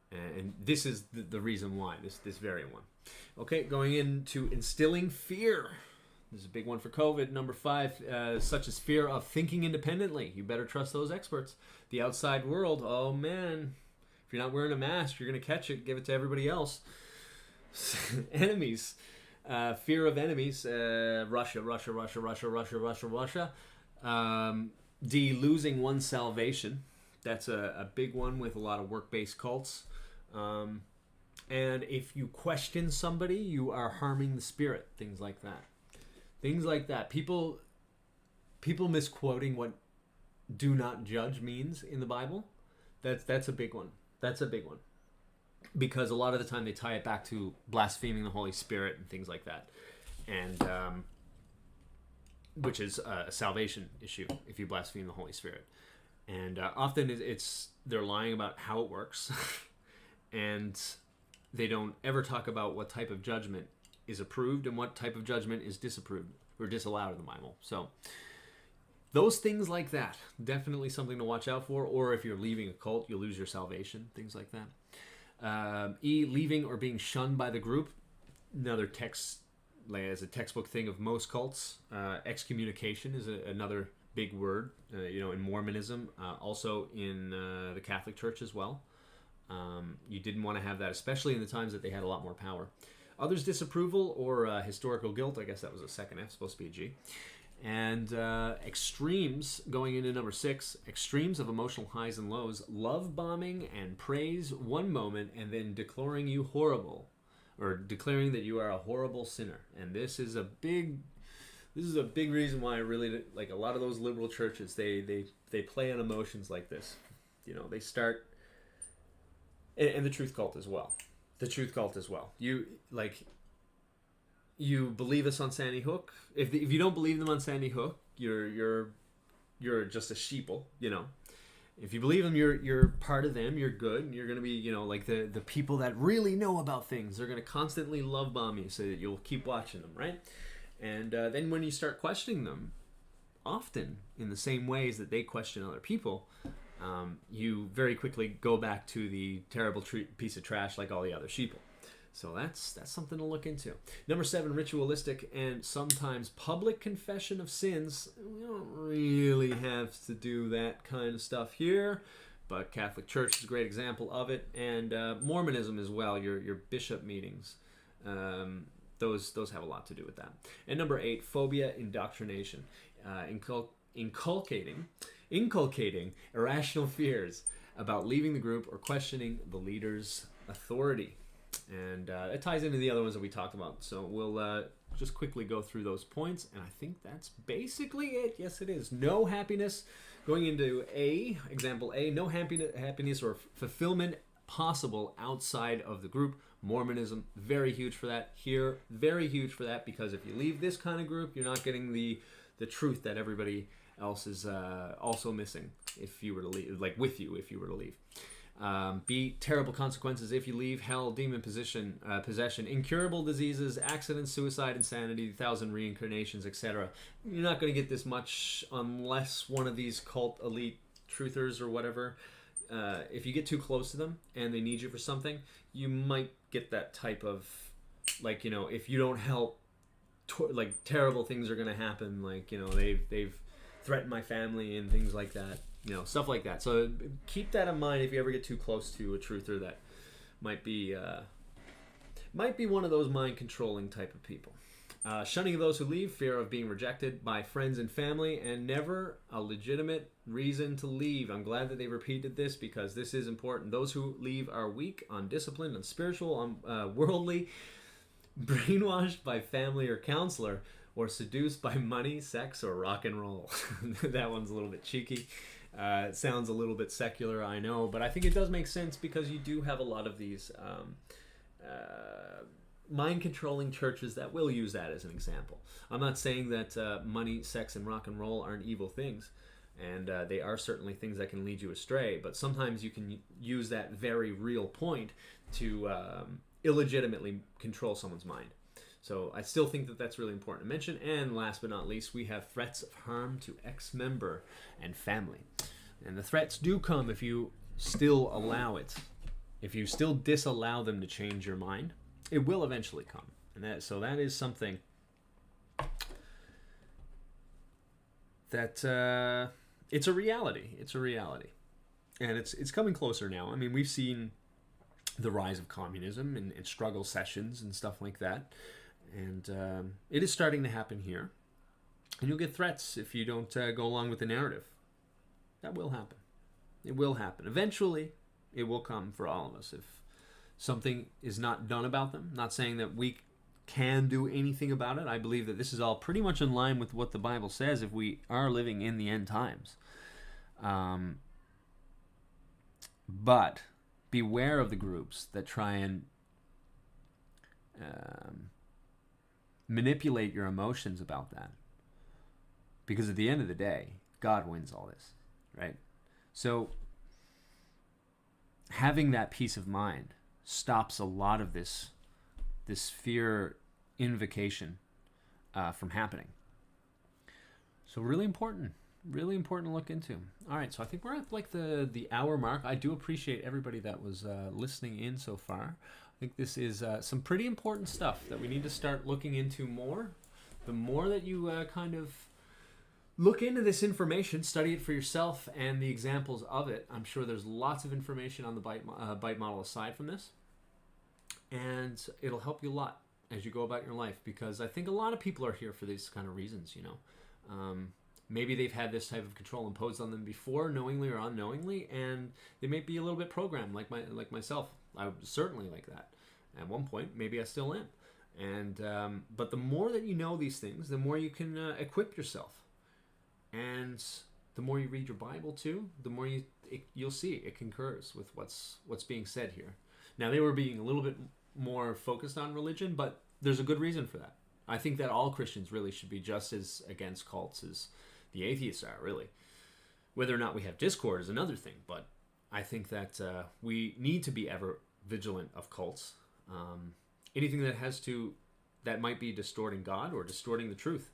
And this is the reason why, this very one. Okay, going into instilling fear. This is a big one for COVID. Number 5, such as fear of thinking independently. You better trust those experts. The outside world, oh man... If you're not wearing a mask, you're going to catch it, give it to everybody else. Enemies. Fear of enemies. Russia. D, losing one's salvation. That's a big one with a lot of work-based cults. And if you question somebody, you are harming the spirit. Things like that. People misquoting what do not judge means in the Bible. That's a big one. Because a lot of the time they tie it back to blaspheming the Holy Spirit and things like that. And which is a salvation issue if you blaspheme the Holy Spirit. And often they're lying about how it works. And they don't ever talk about what type of judgment is approved and what type of judgment is disapproved or disallowed in the Bible. So those things like that, definitely something to watch out for. Or if you're leaving a cult, you'll lose your salvation, things like that. E, leaving or being shunned by the group. Another as a textbook thing of most cults. Excommunication is another big word, in Mormonism, also in the Catholic Church as well. You didn't want to have that, especially in the times that they had a lot more power. Others' disapproval or historical guilt, I guess that was a second F, supposed to be a G. And extremes, going into number 6, extremes of emotional highs and lows, love bombing and praise one moment and then declaring you horrible, or declaring that you are a horrible sinner. And this is a big reason why I really like a lot of those liberal churches. They play on emotions like this. They start, and the TruthCult as well. You believe us on Sandy Hook. If you don't believe them on Sandy Hook, you're just a sheeple, you know. If you believe them, you're part of them. You're good, and you're gonna be, you know, like the people that really know about things. They're gonna constantly love bomb you so that you'll keep watching them, right? And then when you start questioning them, often in the same ways that they question other people, you very quickly go back to the terrible piece of trash like all the other sheeple. So that's something to look into. Number 7, ritualistic and sometimes public confession of sins. We don't really have to do that kind of stuff here, but Catholic Church is a great example of it, and Mormonism as well. Your bishop meetings, those have a lot to do with that. And number 8, phobia indoctrination, inculcating irrational fears about leaving the group or questioning the leader's authority. And it ties into the other ones that we talked about. So we'll just quickly go through those points. And I think that's basically it. Yes, it is. No happiness. Going into A, example A, no happiness or fulfillment possible outside of the group. Mormonism, very huge for that. Here, very huge for that, because if you leave this kind of group, you're not getting the truth that everybody else is also missing if you were to leave, like with you if you were to leave. B, terrible consequences if you leave. Hell, demon possession, incurable diseases, accidents, suicide, insanity, 1,000 reincarnations, etc. You're not going to get this much unless one of these cult elite truthers or whatever, if you get too close to them and they need you for something, you might get that type of, like, you know, if you don't help, like, terrible things are going to happen. Like, you know, they've threatened my family and things like that. You know, stuff like that. So keep that in mind if you ever get too close to a truther that might be one of those mind-controlling type of people. Shunning of those who leave, fear of being rejected by friends and family, and never a legitimate reason to leave. I'm glad that they repeated this because this is important. Those who leave are weak, undisciplined, unspiritual, worldly, brainwashed by family or counselor, or seduced by money, sex, or rock and roll. That one's a little bit cheeky. It sounds a little bit secular, I know, but I think it does make sense because you do have a lot of these mind-controlling churches that will use that as an example. I'm not saying that money, sex, and rock and roll aren't evil things, and they are certainly things that can lead you astray, but sometimes you can use that very real point to illegitimately control someone's mind. So I still think that that's really important to mention. And last but not least, we have threats of harm to ex-member and family. And the threats do come if you still allow it. If you still disallow them to change your mind, it will eventually come. And that is something that it's a reality. It's a reality. And it's coming closer now. I mean, we've seen the rise of communism and struggle sessions and stuff like that. And it is starting to happen here. And you'll get threats if you don't go along with the narrative. That will happen. It will happen. Eventually, it will come for all of us if something is not done about them. Not saying that we can do anything about it. I believe that this is all pretty much in line with what the Bible says if we are living in the end times. But beware of the groups that try and manipulate your emotions about that, because at the end of the day, God wins all this, right? So having that peace of mind stops a lot of this fear invocation from happening. So really important to look into. All right, so I think we're at like the hour mark. I do appreciate everybody that was listening in so far. I think this is some pretty important stuff that we need to start looking into more. The more that you kind of look into this information, study it for yourself and the examples of it. I'm sure there's lots of information on the bite model aside from this. And it'll help you a lot as you go about your life, because I think a lot of people are here for these kind of reasons, you know. Maybe they've had this type of control imposed on them before, knowingly or unknowingly, and they may be a little bit programmed, like myself. I was certainly like that at one point. Maybe I still am. And but the more that you know these things, the more you can equip yourself, and the more you read your Bible too, the more you'll see it concurs with what's being said here. Now, they were being a little bit more focused on religion, but there's a good reason for that. I think that all Christians really should be just as against cults as the atheists are, really. Whether or not we have discord is another thing, but I think that we need to be ever vigilant of cults. Anything that might be distorting God or distorting the truth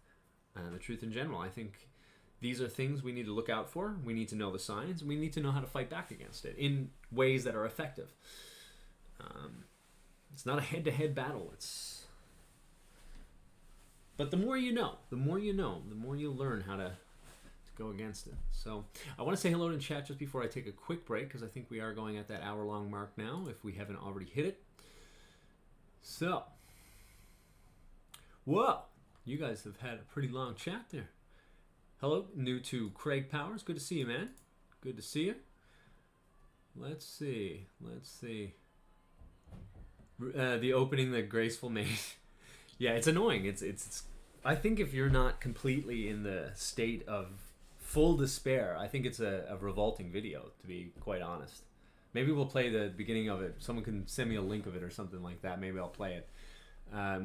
in general. I think these are things we need to look out for. We need to know the signs, and we need to know how to fight back against it in ways that are effective. It's not a head-to-head battle. But the more you know, the more you learn how to go against it. So I want to say hello to chat just before I take a quick break, because I think we are going at that hour-long mark now, if we haven't already hit it. So, whoa, you guys have had a pretty long chat there. Hello, new to Craig Powers. Good to see you, man. Good to see you. Let's see. The opening that Graceful made. Yeah, it's annoying. It's. I think if you're not completely in the state of full despair, I think it's a revolting video, to be quite honest. Maybe we'll play the beginning of it. Someone can send me a link of it or something like that. Maybe I'll play it.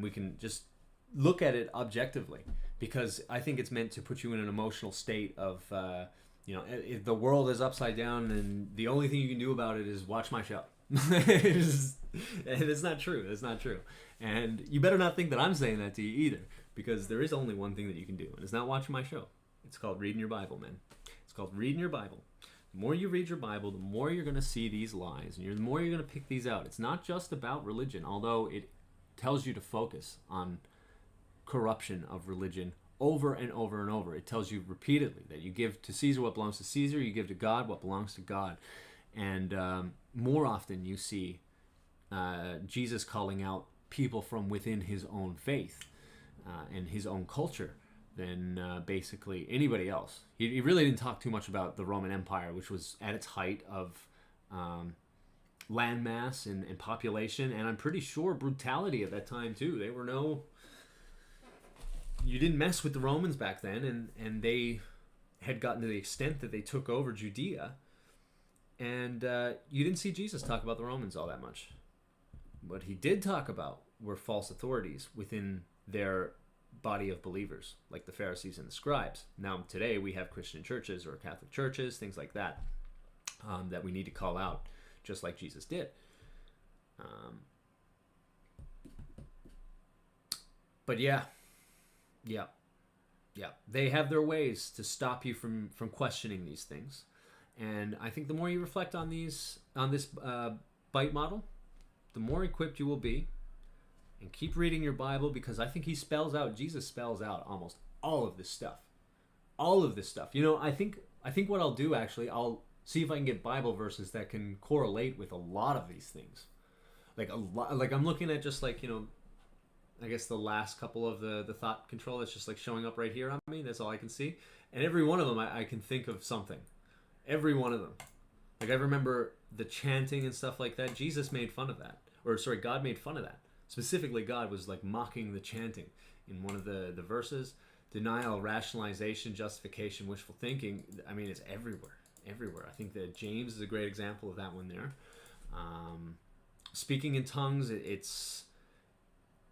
We can just look at it objectively, because I think it's meant to put you in an emotional state of, if the world is upside down and the only thing you can do about it is watch my show. It's not true. It's not true. And you better not think that I'm saying that to you either, because there is only one thing that you can do, and it's not watching my show. It's called reading your Bible, man. It's called reading your Bible. The more you read your Bible, the more you're going to see these lies, and the more you're going to pick these out. It's not just about religion, although it tells you to focus on corruption of religion over and over and over. It tells you repeatedly that you give to Caesar what belongs to Caesar, you give to God what belongs to God. And more often you see Jesus calling out people from within his own faith and his own culture than basically anybody else. He really didn't talk too much about the Roman Empire, which was at its height of landmass and population, and I'm pretty sure brutality at that time too. You didn't mess with the Romans back then, and they had gotten to the extent that they took over Judea, and you didn't see Jesus talk about the Romans all that much. What he did talk about were false authorities within their body of believers, like the Pharisees and the scribes. Now today we have Christian churches or Catholic churches, things like that, that we need to call out, just like Jesus did. But yeah, they have their ways to stop you from questioning these things. And I think the more you reflect on this bite model, the more equipped you will be. And keep reading your Bible, because I think Jesus spells out almost all of this stuff. All of this stuff. I think what I'll do, actually, I'll see if I can get Bible verses that can correlate with a lot of these things. Like I'm looking at just like, I guess the last couple of the thought control that's just like showing up right here on me. That's all I can see. And every one of them, I can think of something. Every one of them. Like I remember the chanting and stuff like that. Jesus made fun of that. God made fun of that. Specifically, God was like mocking the chanting in one of the verses. Denial, rationalization, justification, wishful thinking. I mean, it's everywhere. I think that James is a great example of that one there. Speaking in tongues, it's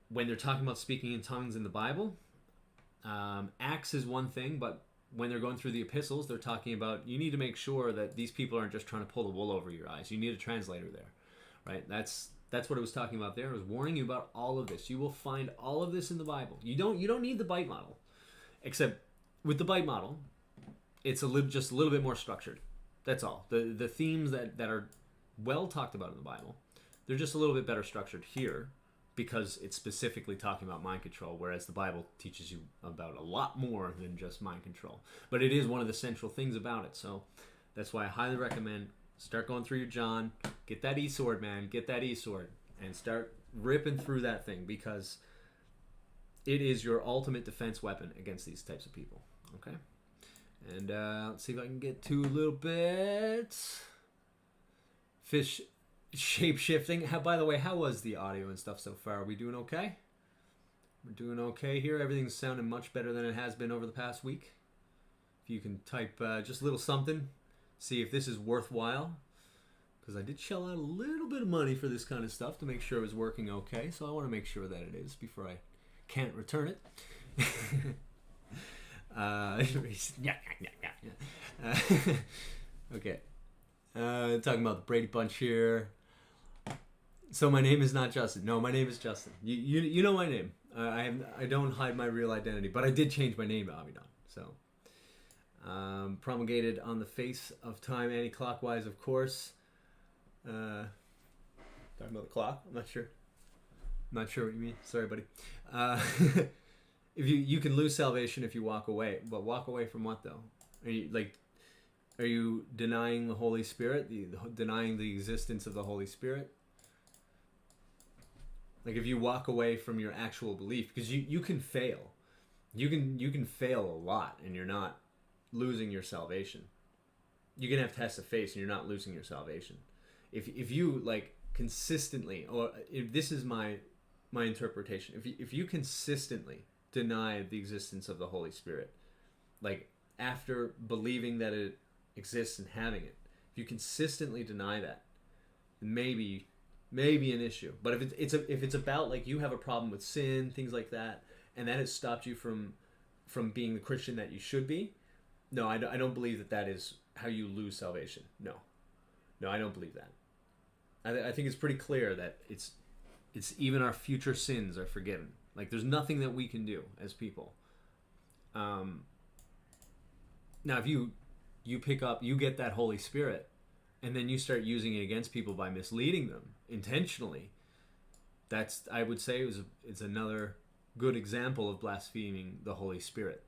when they're talking about speaking in tongues in the Bible. Acts is one thing, but when they're going through the epistles, they're talking about you need to make sure that these people aren't just trying to pull the wool over your eyes. You need a translator there, right? That's what it was talking about there. It was warning you about all of this. You will find all of this in the Bible. You don't need the bite model, except with the bite model, it's just a little bit more structured. That's all. The themes that are well talked about in the Bible, they're just a little bit better structured here, because it's specifically talking about mind control, whereas the Bible teaches you about a lot more than just mind control. But it is one of the central things about it. So that's why I highly recommend start going through your John, get that e-sword, man, get that e-sword, and start ripping through that thing, because it is your ultimate defense weapon against these types of people. Okay? And let's see if I can get to a little bit. Fish shape-shifting. By the way, how was the audio and stuff so far? Are we doing okay? We're doing okay here. Everything's sounding much better than it has been over the past week. If you can type just a little something, see if this is worthwhile, because I did shell out a little bit of money for this kind of stuff to make sure it was working okay, so I want to make sure that it is before I can't return it. Okay. Talking about the Brady Bunch here. So my name is not Justin. No, my name is Justin. You know my name. I don't hide my real identity, but I did change my name to Avidan. So promulgated on the face of time, anti-clockwise, of course. Talking about the clock. I'm not sure. Not sure what you mean. Sorry, buddy. If you can lose salvation if you walk away, but walk away from what though? Are you denying the Holy Spirit? Denying the existence of the Holy Spirit? Like if you walk away from your actual belief, because you can fail, you can fail a lot, and you're not losing your salvation. You can have tests of faith, and you're not losing your salvation. If you like consistently, or if this is my interpretation, if you consistently deny the existence of the Holy Spirit, like after believing that it exists and having it, if you consistently deny that, maybe an issue. But if it's about like you have a problem with sin, things like that, and that has stopped you from being the Christian that you should be, no, I don't believe that is how you lose salvation. No, I don't believe that. I think it's pretty clear that it's even our future sins are forgiven. Like there's nothing that we can do as people. Now if you get that Holy Spirit, and then you start using it against people by misleading them intentionally, that's, I would say, it's another good example of blaspheming the Holy Spirit.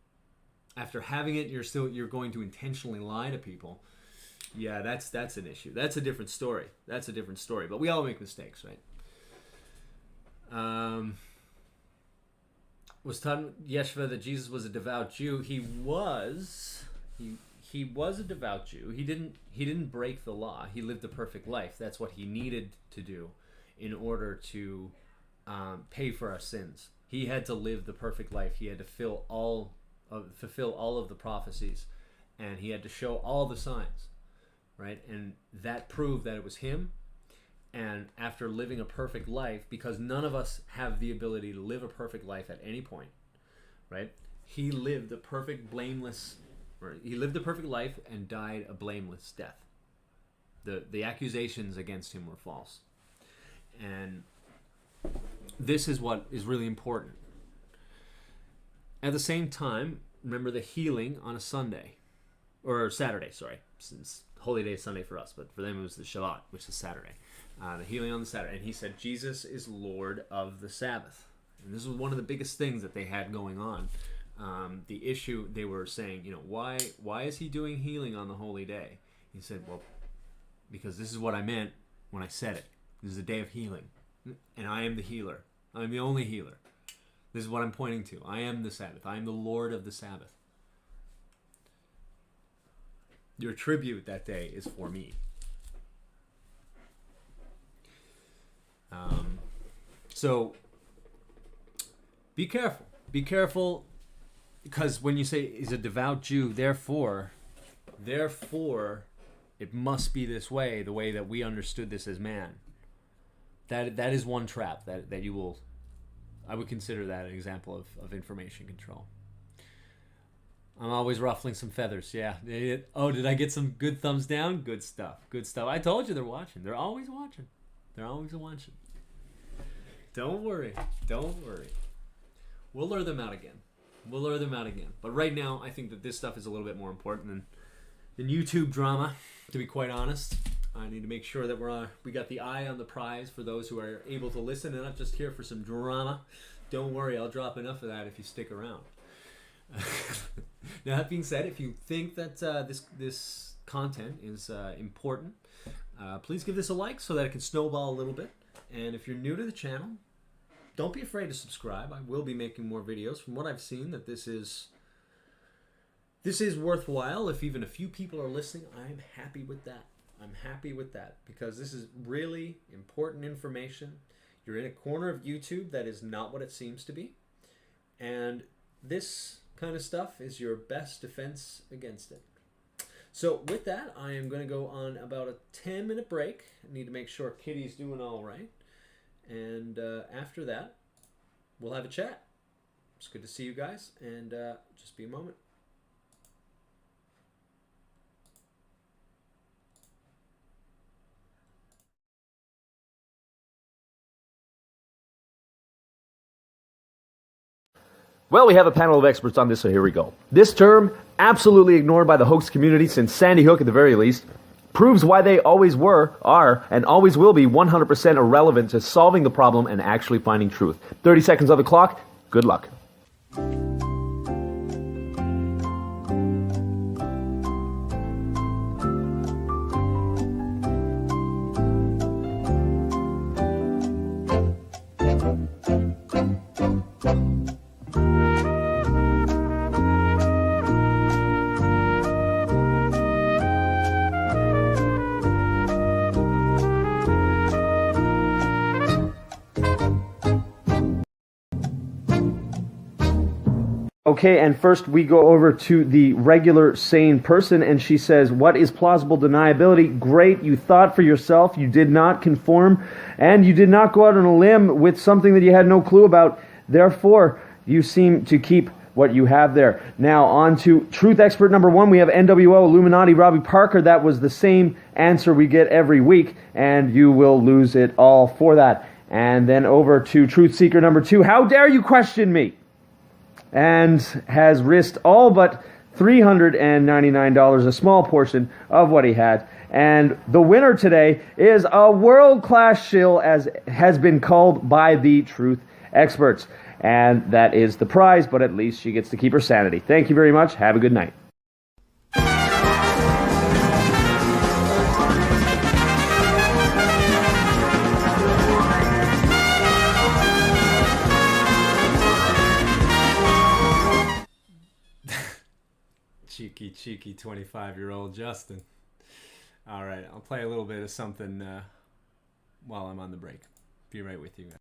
After having it, you're going to intentionally lie to people. Yeah, that's an issue. That's a different story. But we all make mistakes, right? Was taught Yeshua that Jesus was a devout Jew. He was a devout Jew. He didn't break the law. He lived a perfect life. That's what he needed to do in order to pay for our sins. He had to live the perfect life. He had to fulfill all of the prophecies, and he had to show all the signs, right? And that proved that it was him. And after living a perfect life, because none of us have the ability to live a perfect life at any point, right? He lived a perfect, blameless. He lived a perfect life and died a blameless death. The accusations against him were false. And this is what is really important. At the same time, remember the healing on a Sunday. Or Saturday, sorry. Since Holy Day is Sunday for us, but for them it was the Shabbat, which is Saturday. The healing on the Saturday. And he said, Jesus is Lord of the Sabbath. And this was one of the biggest things that they had going on. The issue, they were saying, why is he doing healing on the holy day? He said, well, because this is what I meant when I said it. This is a day of healing, and I am the healer. I am the only healer. This is what I'm pointing to. I am the Sabbath. I am the Lord of the Sabbath. Your tribute that day is for me. So be careful. Be careful. Because when you say he's a devout Jew, therefore, it must be this way, the way that we understood this as man. That is one trap that you will, I would consider that an example of information control. I'm always ruffling some feathers, yeah. Oh, did I get some good thumbs down? Good stuff. I told you they're watching. They're always watching. Don't worry. We'll lure them out again. But right now, I think that this stuff is a little bit more important than YouTube drama, to be quite honest. I need to make sure that we got the eye on the prize for those who are able to listen and not just here for some drama. Don't worry, I'll drop enough of that if you stick around. Now, that being said, if you think that this content is important, please give this a like so that it can snowball a little bit. And if you're new to the channel, don't be afraid to subscribe. I will be making more videos. From what I've seen, that this is worthwhile. If even a few people are listening, I'm happy with that. Because this is really important information. You're in a corner of YouTube that is not what it seems to be. And this kind of stuff is your best defense against it. So with that, I am going to go on about a 10-minute break. I need to make sure Kitty's doing all right. And after that, we'll have a chat. It's good to see you guys, and just be a moment. Well, we have a panel of experts on this, so here we go. This term, absolutely ignored by the hoax community since Sandy Hook at the very least, proves why they always were, are, and always will be 100% irrelevant to solving the problem and actually finding truth. 30 seconds on the clock. Good luck. Okay, and first we go over to the regular sane person, and she says, what is plausible deniability? Great, you thought for yourself, you did not conform, and you did not go out on a limb with something that you had no clue about. Therefore, you seem to keep what you have there. Now, on to truth expert number one. We have NWO Illuminati Robbie Parker. That was the same answer we get every week, and you will lose it all for that. And then over to truth seeker number two. How dare you question me? And has risked all but $399, a small portion of what he had. And the winner today is a world-class shill, as has been called by the truth experts. And that is the prize, but at least she gets to keep her sanity. Thank you very much. Have a good night. Cheeky 25-year-old Justin. All right, I'll play a little bit of something while I'm on the break. Be right with you guys.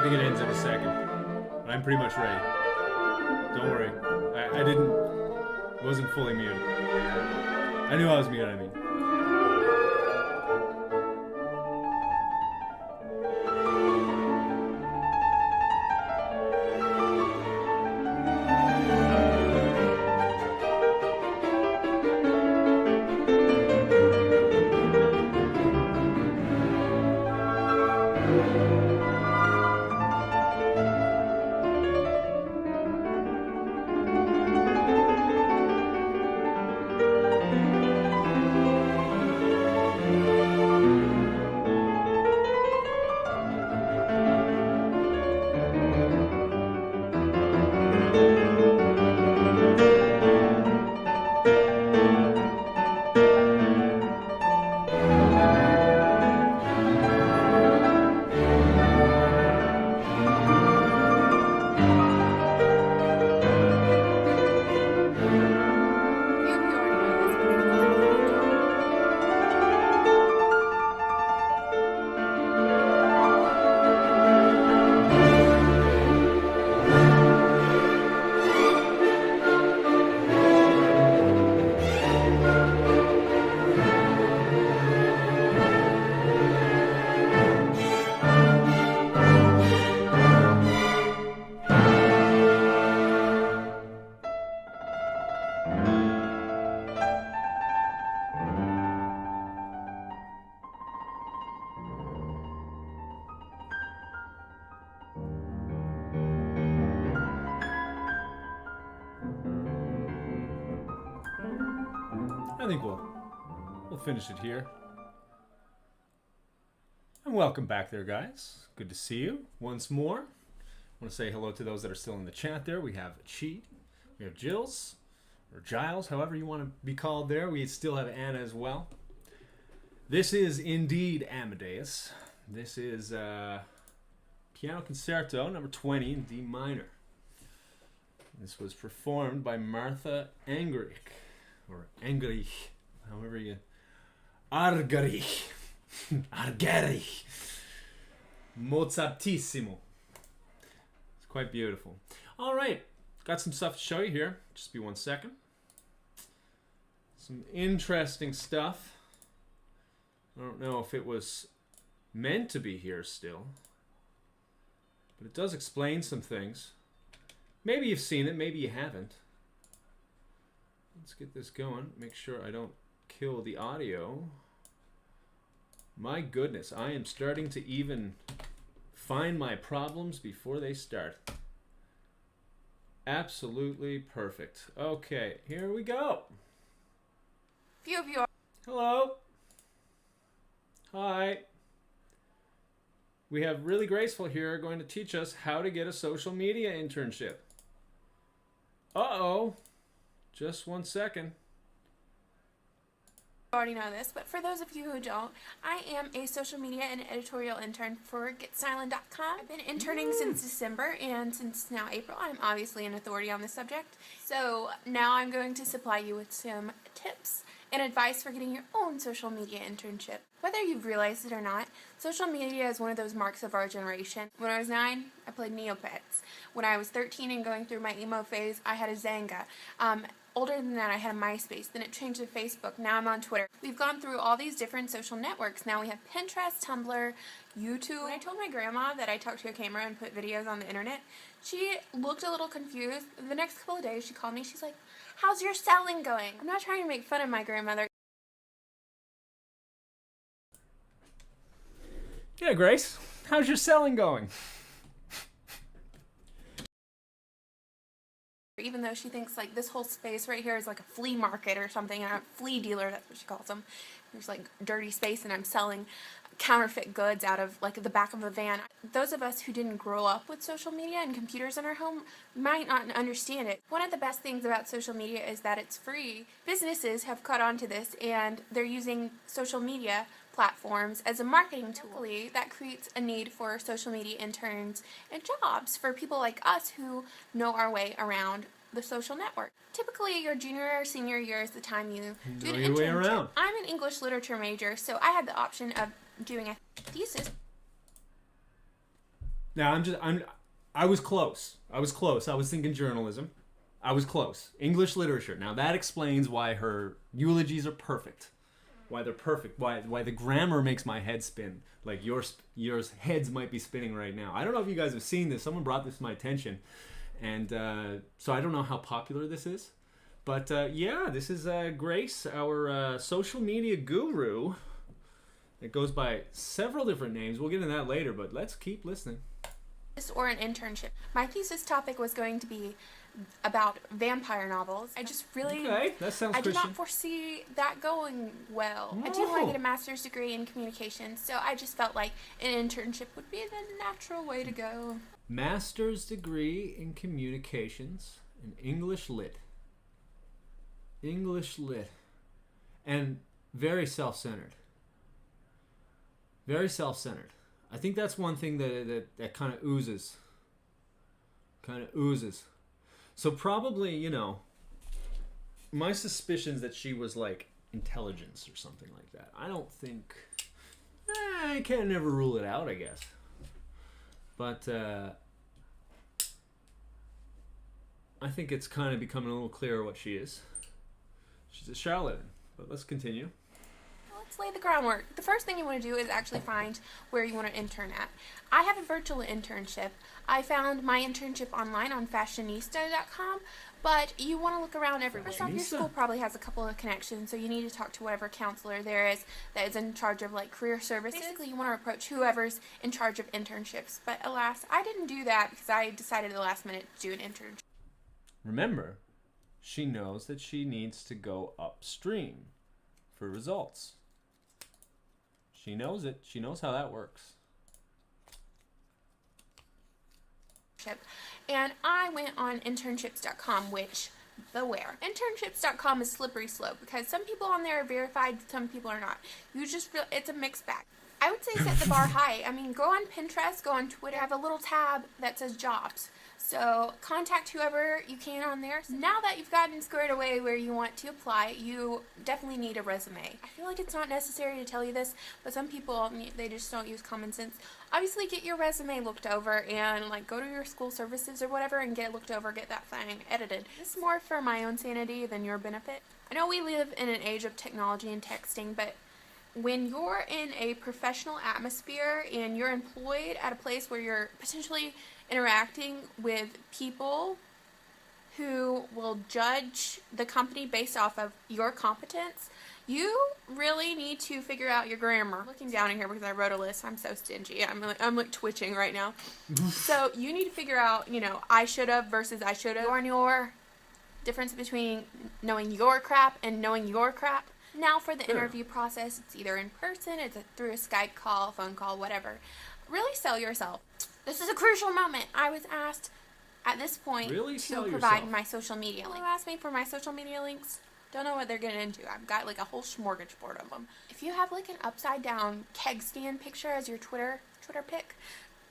I think it ends in a second. I'm pretty much ready. Don't worry. I wasn't fully muted. I knew I was muted, I mean. I think we'll finish it here. And welcome back there, guys. Good to see you once more. I want to say hello to those that are still in the chat there. We have Cheat, we have Jills, or Giles, however you want to be called there. We still have Anna as well. This is indeed Amadeus. This is Piano Concerto number 20 in D minor. This was performed by Martha Angerich, or Angerich, however you... Argerich. Argerich. Mozartissimo. It's quite beautiful. All right, got some stuff to show you here. Just be 1 second. Some interesting stuff. I don't know if it was meant to be here still. But it does explain some things. Maybe you've seen it, maybe you haven't. Let's get this going. Make sure I don't kill the audio. My goodness, I am starting to even find my problems before they start. Absolutely perfect. Okay, here we go. Few of you are. Hello. Hi. We have Really Graceful here going to teach us how to get a social media internship. Uh-oh. Just 1 second. Already know this, but for those of you who don't, I am a social media and editorial intern for GetSilent.com. I've been interning since December, and since now April, I'm obviously an authority on this subject. So now I'm going to supply you with some tips and advice for getting your own social media internship. Whether you've realized it or not, social media is one of those marks of our generation. When I was 9, I played Neopets. When I was 13 and going through my emo phase, I had a Zanga. Older than that, I had a MySpace, then it changed to Facebook, now I'm on Twitter. We've gone through all these different social networks. Now we have Pinterest, Tumblr, YouTube. When I told my grandma that I talked to a camera and put videos on the internet, she looked a little confused. The next couple of days she called me, she's like, "How's your selling going?" I'm not trying to make fun of my grandmother. Yeah, Grace, how's your selling going? Even though she thinks like this whole space right here is like a flea market or something, and a flea dealer, that's what she calls them. There's like dirty space and I'm selling counterfeit goods out of like the back of a van. Those of us who didn't grow up with social media and computers in our home might not understand it. One of the best things about social media is that it's free. Businesses have caught on to this and they're using social media platforms as a marketing tool. That creates a need for social media interns and jobs for people like us who know our way around the social network. Typically, your junior or senior year is the time you do an internship. I'm an English literature major, so I had the option of doing a thesis. Now I was close. I was thinking journalism. I was close. English literature. Now that explains why her eulogies are perfect. Why they're perfect. Why the grammar makes my head spin. Like yours heads might be spinning right now. I don't know if you guys have seen this. Someone brought this to my attention. And so I don't know how popular this is. But yeah, this is Grace, our social media guru. It goes by several different names. We'll get into that later, but let's keep listening. Or an internship. My thesis topic was going to be about vampire novels. I just really, that sounds I did Christian. not foresee that going well. I do want to get a master's degree in communications, so I just felt like an internship would be the natural way to go. Master's degree in communications and English lit. English lit. And very self-centered. Very self-centered. I think that's one thing that kind of oozes. So probably, you know, my suspicions that she was like intelligence or something like that. I don't think... I can't never rule it out, I guess. But I think it's kind of becoming a little clearer what she is. She's a charlatan. But let's continue. Let's lay the groundwork. The first thing you want to do is actually find where you want to intern at. I have a virtual internship. I found my internship online on fashionista.com, but you want to look around everywhere. First off, your school probably has a couple of connections, so you need to talk to whatever counselor there is that is in charge of like career services. Basically, you want to approach whoever's in charge of internships, but alas, I didn't do that because I decided at the last minute to do an internship. Remember, she knows that she needs to go upstream for results. She knows it. She knows how that works. And I went on internships.com, which, beware. Internships.com is slippery slope because some people on there are verified, some people are not. You just feel it's a mixed bag. I would say set the bar high. I mean, go on Pinterest, go on Twitter, have a little tab that says jobs. So contact whoever you can on there. So now that you've gotten squared away where you want to apply, you definitely need a resume. I feel like it's not necessary to tell you this, but some people, they just don't use common sense. Obviously, get your resume looked over and like go to your school services or whatever and get it looked over, get that thing edited. This is more for my own sanity than your benefit. I know we live in an age of technology and texting, but when you're in a professional atmosphere and you're employed at a place where you're potentially interacting with people who will judge the company based off of your competence, you really need to figure out your grammar. I'm looking down in here because I wrote a list. I'm so stingy. I'm like twitching right now. So you need to figure out, I should have versus I should have. Your difference between knowing your crap and knowing your crap. Now for the interview process, it's either in person, it's through a Skype call, phone call, whatever. Really sell yourself. This is a crucial moment. I was asked at this point to provide my social media links. Asked me for my social media links. Don't know what they're getting into. I've got like a whole smorgasbord of them. If you have like an upside down keg stand picture as your Twitter pic,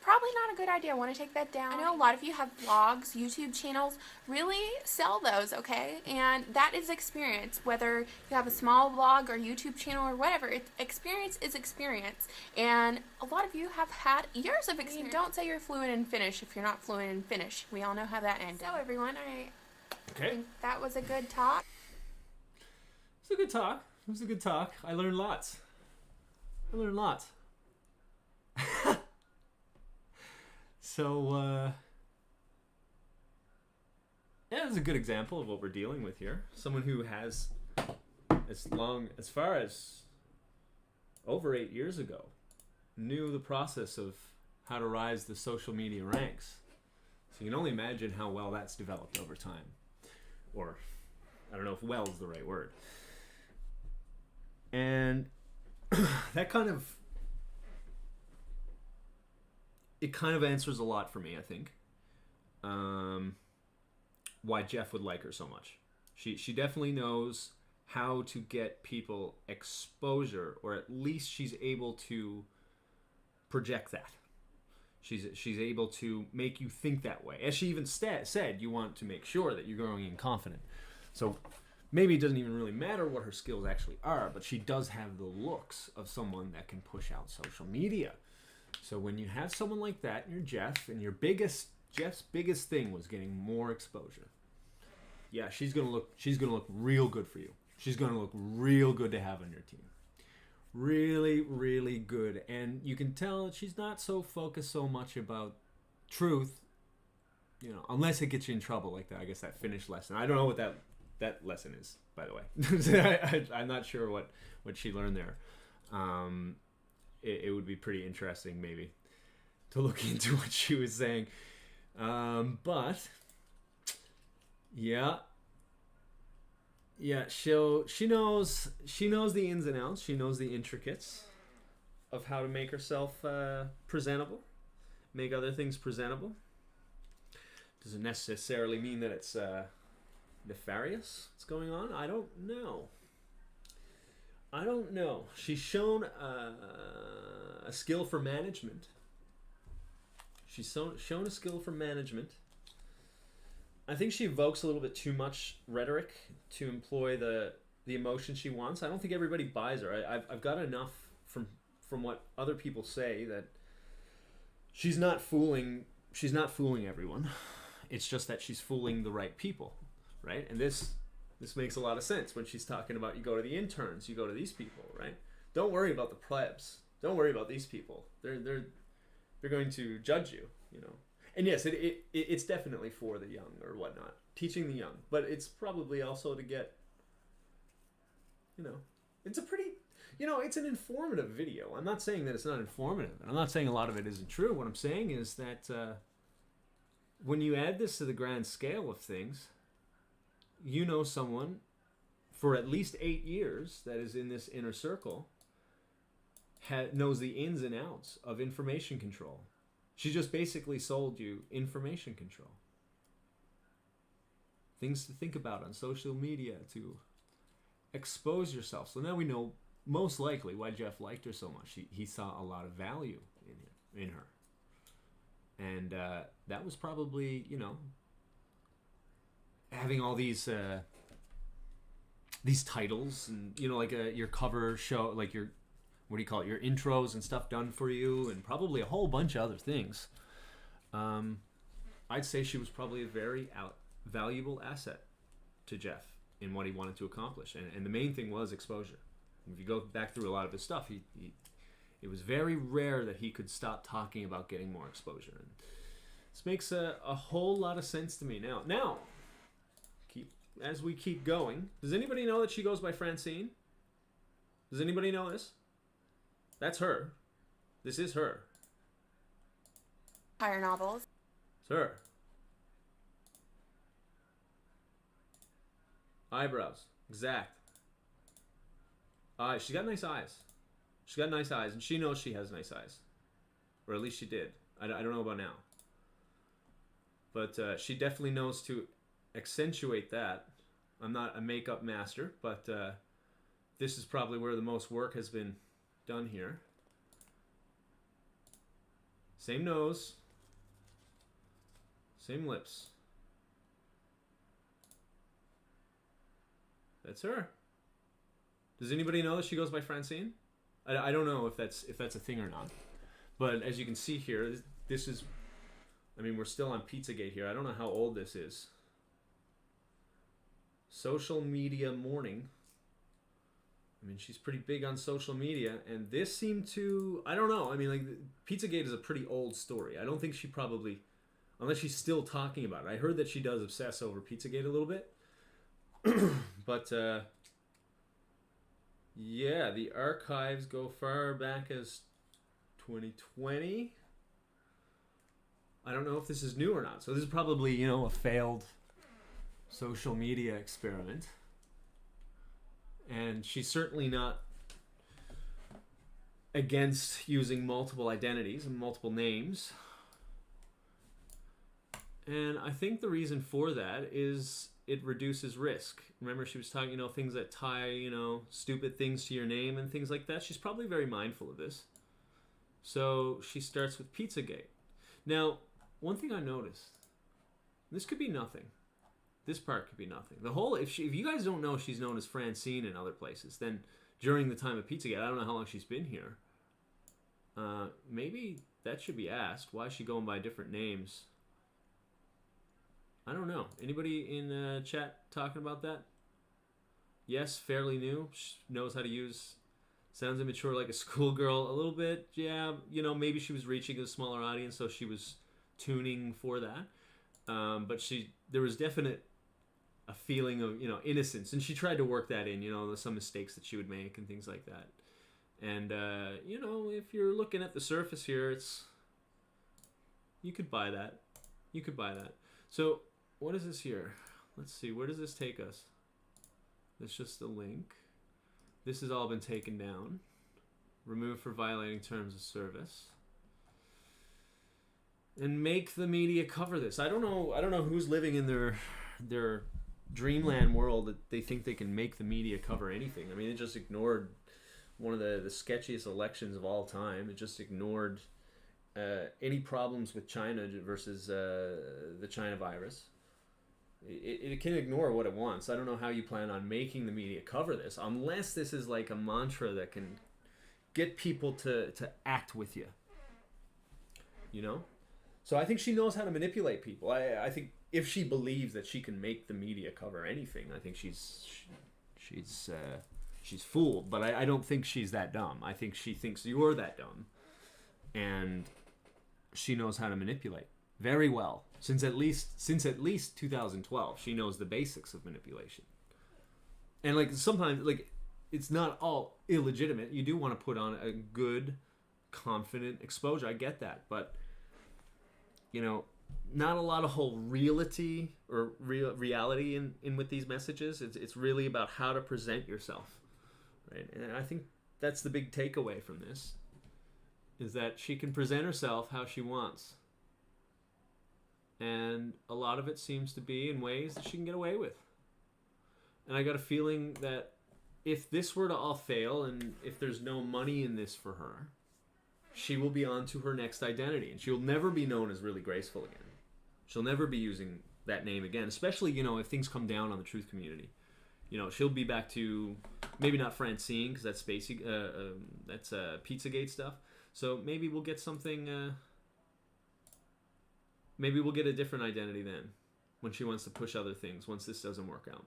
probably not a good idea. I want to take that down. I know a lot of you have blogs, YouTube channels. Really sell those, okay? And that is experience. Whether you have a small blog or YouTube channel or whatever, experience is experience. And a lot of you have had years of experience. Don't say you're fluent in Finnish if you're not fluent in Finnish. We all know how that ended. So everyone, I think that was a good talk. It was a good talk. I learned lots. So, yeah, it's a good example of what we're dealing with here. Someone who has, as far as over 8 years ago, knew the process of how to rise the social media ranks. So you can only imagine how well that's developed over time. Or, I don't know if well is the right word. And that kind of answers a lot for me, I think. Why Jeff would like her so much. She definitely knows how to get people exposure, or at least she's able to project that. She's able to make you think that way. As she even said, you want to make sure that you're growing in confident. So maybe it doesn't even really matter what her skills actually are, but she does have the looks of someone that can push out social media. So when you have someone like that, you're Jeff, and Jeff's biggest thing was getting more exposure. Yeah, she's gonna look real good for you. She's gonna look real good to have on your team. Really, really good. And you can tell that she's not so focused so much about truth, unless it gets you in trouble like that. I guess that Finnish lesson. I don't know what that lesson is, by the way. I'm not sure what she learned there. It would be pretty interesting maybe to look into what she was saying. But yeah, she knows the ins and outs. She knows the intricacies of how to make herself presentable, make other things presentable. Doesn't necessarily mean that it's nefarious what's going on. I don't know. She's shown a skill for management. She's shown a skill for management. I think she evokes a little bit too much rhetoric to employ the emotion she wants. I don't think everybody buys her. I've got enough from what other people say that she's not fooling everyone. It's just that she's fooling the right people, right? And this makes a lot of sense when she's talking about, you go to the interns, you go to these people, right? Don't worry about the plebs. Don't worry about these people. They're going to judge you, And yes, it's definitely for the young or whatnot, teaching the young. But it's probably also to get, it's a pretty, it's an informative video. I'm not saying that it's not informative, and I'm not saying a lot of it isn't true. What I'm saying is that when you add this to the grand scale of things, someone for at least 8 years that is in this inner circle knows the ins and outs of information control. She just basically sold you information control. Things to think about on social media to expose yourself. So now we know most likely why Jeff liked her so much. He saw a lot of value in her. And that was probably, having all these titles and your cover show, like your your intros and stuff done for you, and probably a whole bunch of other things. I'd say she was probably a very valuable asset to Jeff in what he wanted to accomplish, and the main thing was exposure. If you go back through a lot of his stuff, it was very rare that he could stop talking about getting more exposure. And this makes a whole lot of sense to me now. Now, as we keep going, does anybody know that she goes by Francine? Does anybody know this? That's her. This is her. Higher novels. It's her. Eyebrows. Exact. She's got nice eyes. She's got nice eyes, and she knows she has nice eyes. Or at least she did. I don't know about now. But she definitely knows to accentuate that. I'm not a makeup master, but this is probably where the most work has been done here. Same nose. Same lips. That's her. Does anybody know that she goes by Francine? I don't know if that's a thing or not. But as you can see here, this is... I mean, we're still on Pizzagate here. I don't know how old this is. Social media morning. I mean, she's pretty big on social media, and this seemed to... I don't know. I mean, like, Pizzagate is a pretty old story. I don't think she probably... Unless she's still talking about it. I heard that she does obsess over Pizzagate a little bit. But, yeah, the archives go far back as 2020. I don't know if this is new or not. So this is probably, you know, a failed social media experiment. And she's certainly not against using multiple identities and multiple names. And I think the reason for that is it reduces risk. Remember, she was talking, you know, things that tie, you know, stupid things to your name and things like that. She's probably very mindful of this. So she starts with Pizzagate. Now, one thing I noticed, this could be nothing. This part could be nothing. The whole, if you guys don't know she's known as Francine in other places, then during the time of Pizzagate, I don't know how long she's been here. Maybe that should be asked. Why is she going by different names? I don't know. Anybody in chat talking about that? Yes, fairly new. She knows how to use... Sounds immature like a schoolgirl a little bit. Yeah, you know, maybe she was reaching a smaller audience, so she was tuning for that. But there was definite a feeling of, you know, innocence. And she tried to work that in, you know, some mistakes that she would make and things like that. And, you know, if you're looking at the surface here, you could buy that. You could buy that. So... what is this here? Let's see. Where does this take us? That's just a link. This has all been taken down. Removed for violating terms of service. And make the media cover this. I don't know who's living in their dreamland world that they think they can make the media cover anything. I mean, it just ignored one of the sketchiest elections of all time. It just ignored any problems with China versus the China virus. It can ignore what it wants. I don't know how you plan on making the media cover this, unless this is like a mantra that can get people to act with you. You know? So I think she knows how to manipulate people. I think if she believes that she can make the media cover anything, I think she's fooled. But I don't think she's that dumb. I think she thinks you're that dumb. And she knows how to manipulate. Very well. Since at least 2012, she knows the basics of manipulation. And like sometimes, like, it's not all illegitimate. You do want to put on a good, confident exposure. I get that, but you know, not a lot of whole reality or reality in with these messages. It's really about how to present yourself, right? And I think that's the big takeaway from this, is that she can present herself how she wants. And a lot of it seems to be in ways that she can get away with. And I got a feeling that if this were to all fail and if there's no money in this for her, she will be on to her next identity. And she'll never be known as Really Graceful again. She'll never be using that name again, especially, you know, if things come down on the truth community. You know, she'll be back to, maybe not Francine, because that's that's Pizzagate stuff. So maybe we'll get something... maybe we'll get a different identity then, when she wants to push other things, once this doesn't work out.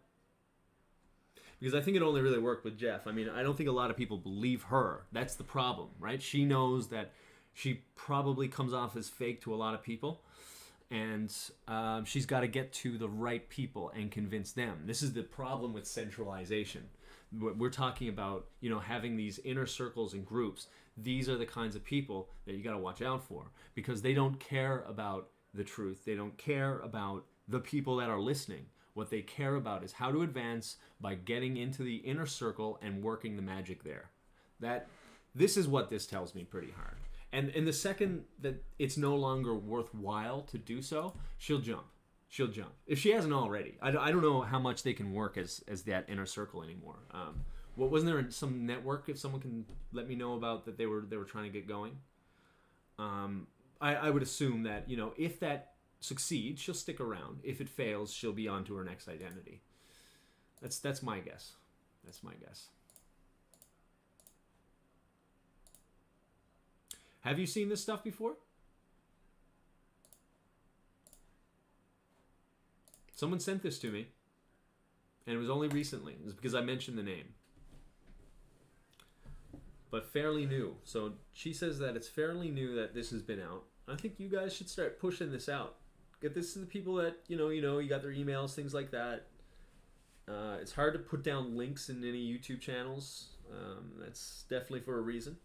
Because I think it only really worked with Jeff. I mean, I don't think a lot of people believe her. That's the problem, right? She knows that she probably comes off as fake to a lot of people, and she's got to get to the right people and convince them. This is the problem with centralization. We're talking about, you know, having these inner circles and groups. These are the kinds of people that you got to watch out for, because they don't care about the truth. They don't care about the people that are listening. What they care about is how to advance by getting into the inner circle and working the magic there. This is what this tells me pretty hard. And in the second that it's no longer worthwhile to do so, she'll jump. She'll jump. If she hasn't already. I don't know how much they can work as that inner circle anymore. Wasn't there some network, if someone can let me know about, that they were trying to get going? I would assume that, you know, if that succeeds, she'll stick around. If it fails, she'll be on to her next identity. That's my guess. That's my guess. Have you seen this stuff before? Someone sent this to me, and it was only recently. It was because I mentioned the name. But fairly new. So she says that it's fairly new that this has been out. I think you guys should start pushing this out. Get this to the people that, you got their emails, things like that. It's hard to put down links in any YouTube channels. That's definitely for a reason.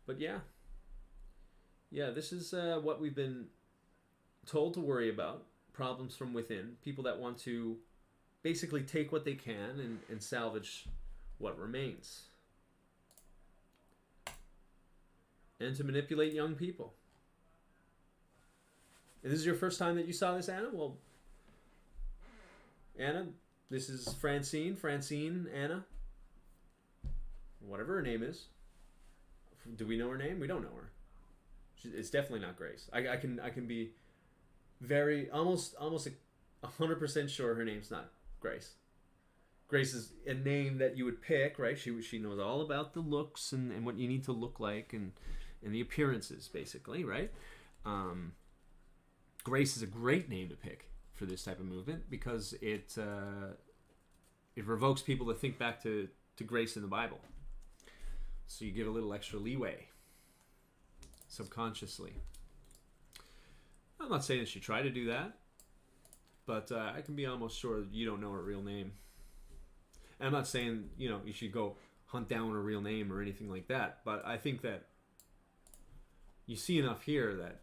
But yeah, this is what we've been told to worry about. Problems from within. People that want to basically take what they can and salvage what remains. And to manipulate young people. And this is your first time that you saw this, Anna? Well, Anna, this is Francine, Anna. Whatever her name is. Do we know her name? We don't know her. It's definitely not Grace. I can be very almost 100% sure her name's not Grace. Grace is a name that you would pick, right? She knows all about the looks and what you need to look like and the appearances, basically, right? Grace is a great name to pick for this type of movement because it revokes people to think back to grace in the Bible. So you give a little extra leeway subconsciously. I'm not saying that she tried to do that, but I can be almost sure that you don't know her real name. And I'm not saying, you should go hunt down her real name or anything like that, but I think that you see enough here that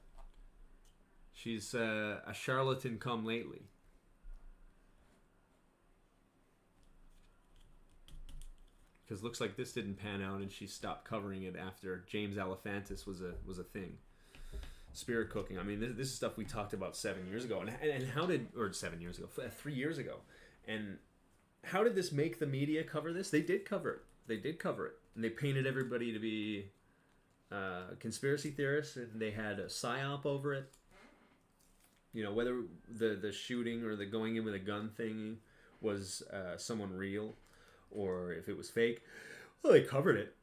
she's a charlatan come lately. Because it looks like this didn't pan out and she stopped covering it after James Alefantis was a thing. Spirit cooking. I mean, this is stuff we talked about 7 years ago. And how did, or 7 years ago, 3 years ago. And how did this make the media cover this? They did cover it. And they painted everybody to be conspiracy theorists, and they had a psyop over it. Whether the shooting or the going in with a gun thing was someone real or if it was fake. Well, they covered it.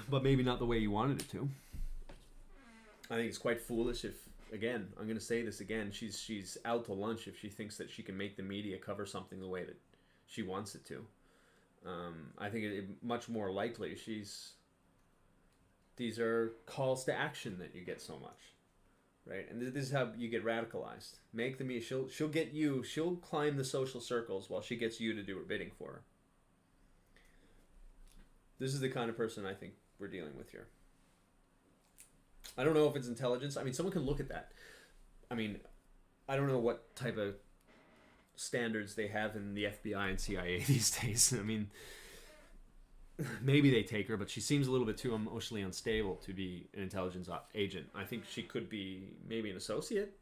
But maybe not the way you wanted it to. I think it's quite foolish if, again, I'm going to say this again, she's out to lunch if she thinks that she can make the media cover something the way that she wants it to. I think it much more likely these are calls to action that you get so much, right? And this is how you get radicalized. Make the media, she'll get you, she'll climb the social circles while she gets you to do her bidding for her. This is the kind of person I think we're dealing with here. I don't know if it's intelligence. I mean, someone can look at that. I mean, I don't know what type of standards they have in the FBI and CIA these days. I mean, maybe they take her, but she seems a little bit too emotionally unstable to be an intelligence agent. I think she could be maybe an associate.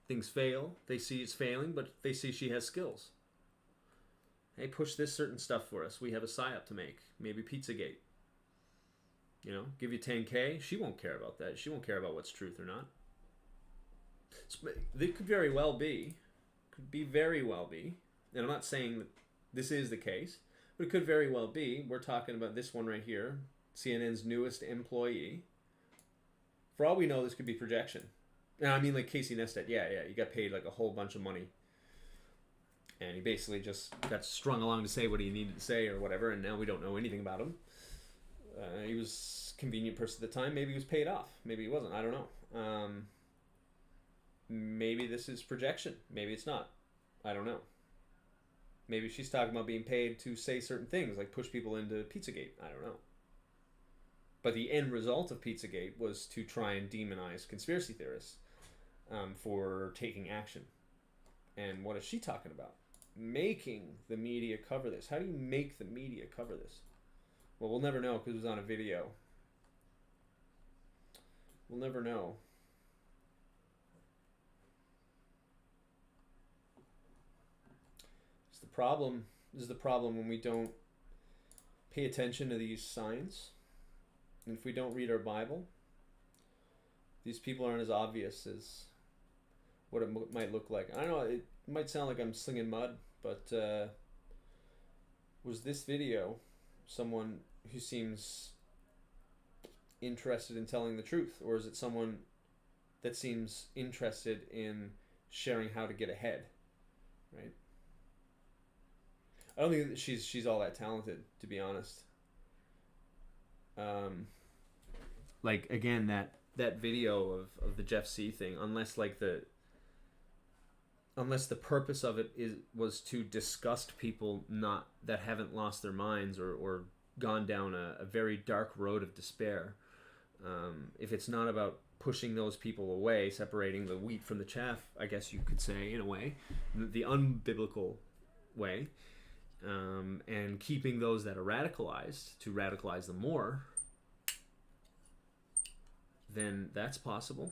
Things fail. They see it's failing, but they see she has skills. Hey, push this certain stuff for us. We have a psyop to make. Maybe Pizzagate. Give you 10K. She won't care about that. She won't care about what's truth or not. It could very well be. And I'm not saying that this is the case, but it could very well be. We're talking about this one right here, CNN's newest employee. For all we know, this could be projection. And I mean, like Casey Neistat. Yeah, you got paid like a whole bunch of money. And he basically just got strung along to say what he needed to say or whatever, and now we don't know anything about him. He was a convenient person at the time. Maybe he was paid off. Maybe he wasn't. I don't know. Maybe this is projection. Maybe it's not. I don't know. Maybe she's talking about being paid to say certain things, like push people into Pizzagate. I don't know. But the end result of Pizzagate was to try and demonize conspiracy theorists for taking action. And what is she talking about? Making the media cover this. How do you make the media cover this? Well, we'll never know because it was on a video. We'll never know. It's the problem. This is the problem when we don't pay attention to these signs. And if we don't read our Bible, these people aren't as obvious as what it might look like. I don't know, it might sound like I'm slinging mud, but was this video someone who seems interested in telling the truth, or is it someone that seems interested in sharing how to get ahead, right? I don't think that she's all that talented, to be honest. Like again, that video of the Jeff C thing, unless the purpose of it was to disgust people that haven't lost their minds or gone down a very dark road of despair. If it's not about pushing those people away, separating the wheat from the chaff, I guess you could say, in a way, the unbiblical way, and keeping those that are radicalized to radicalize them more, then that's possible.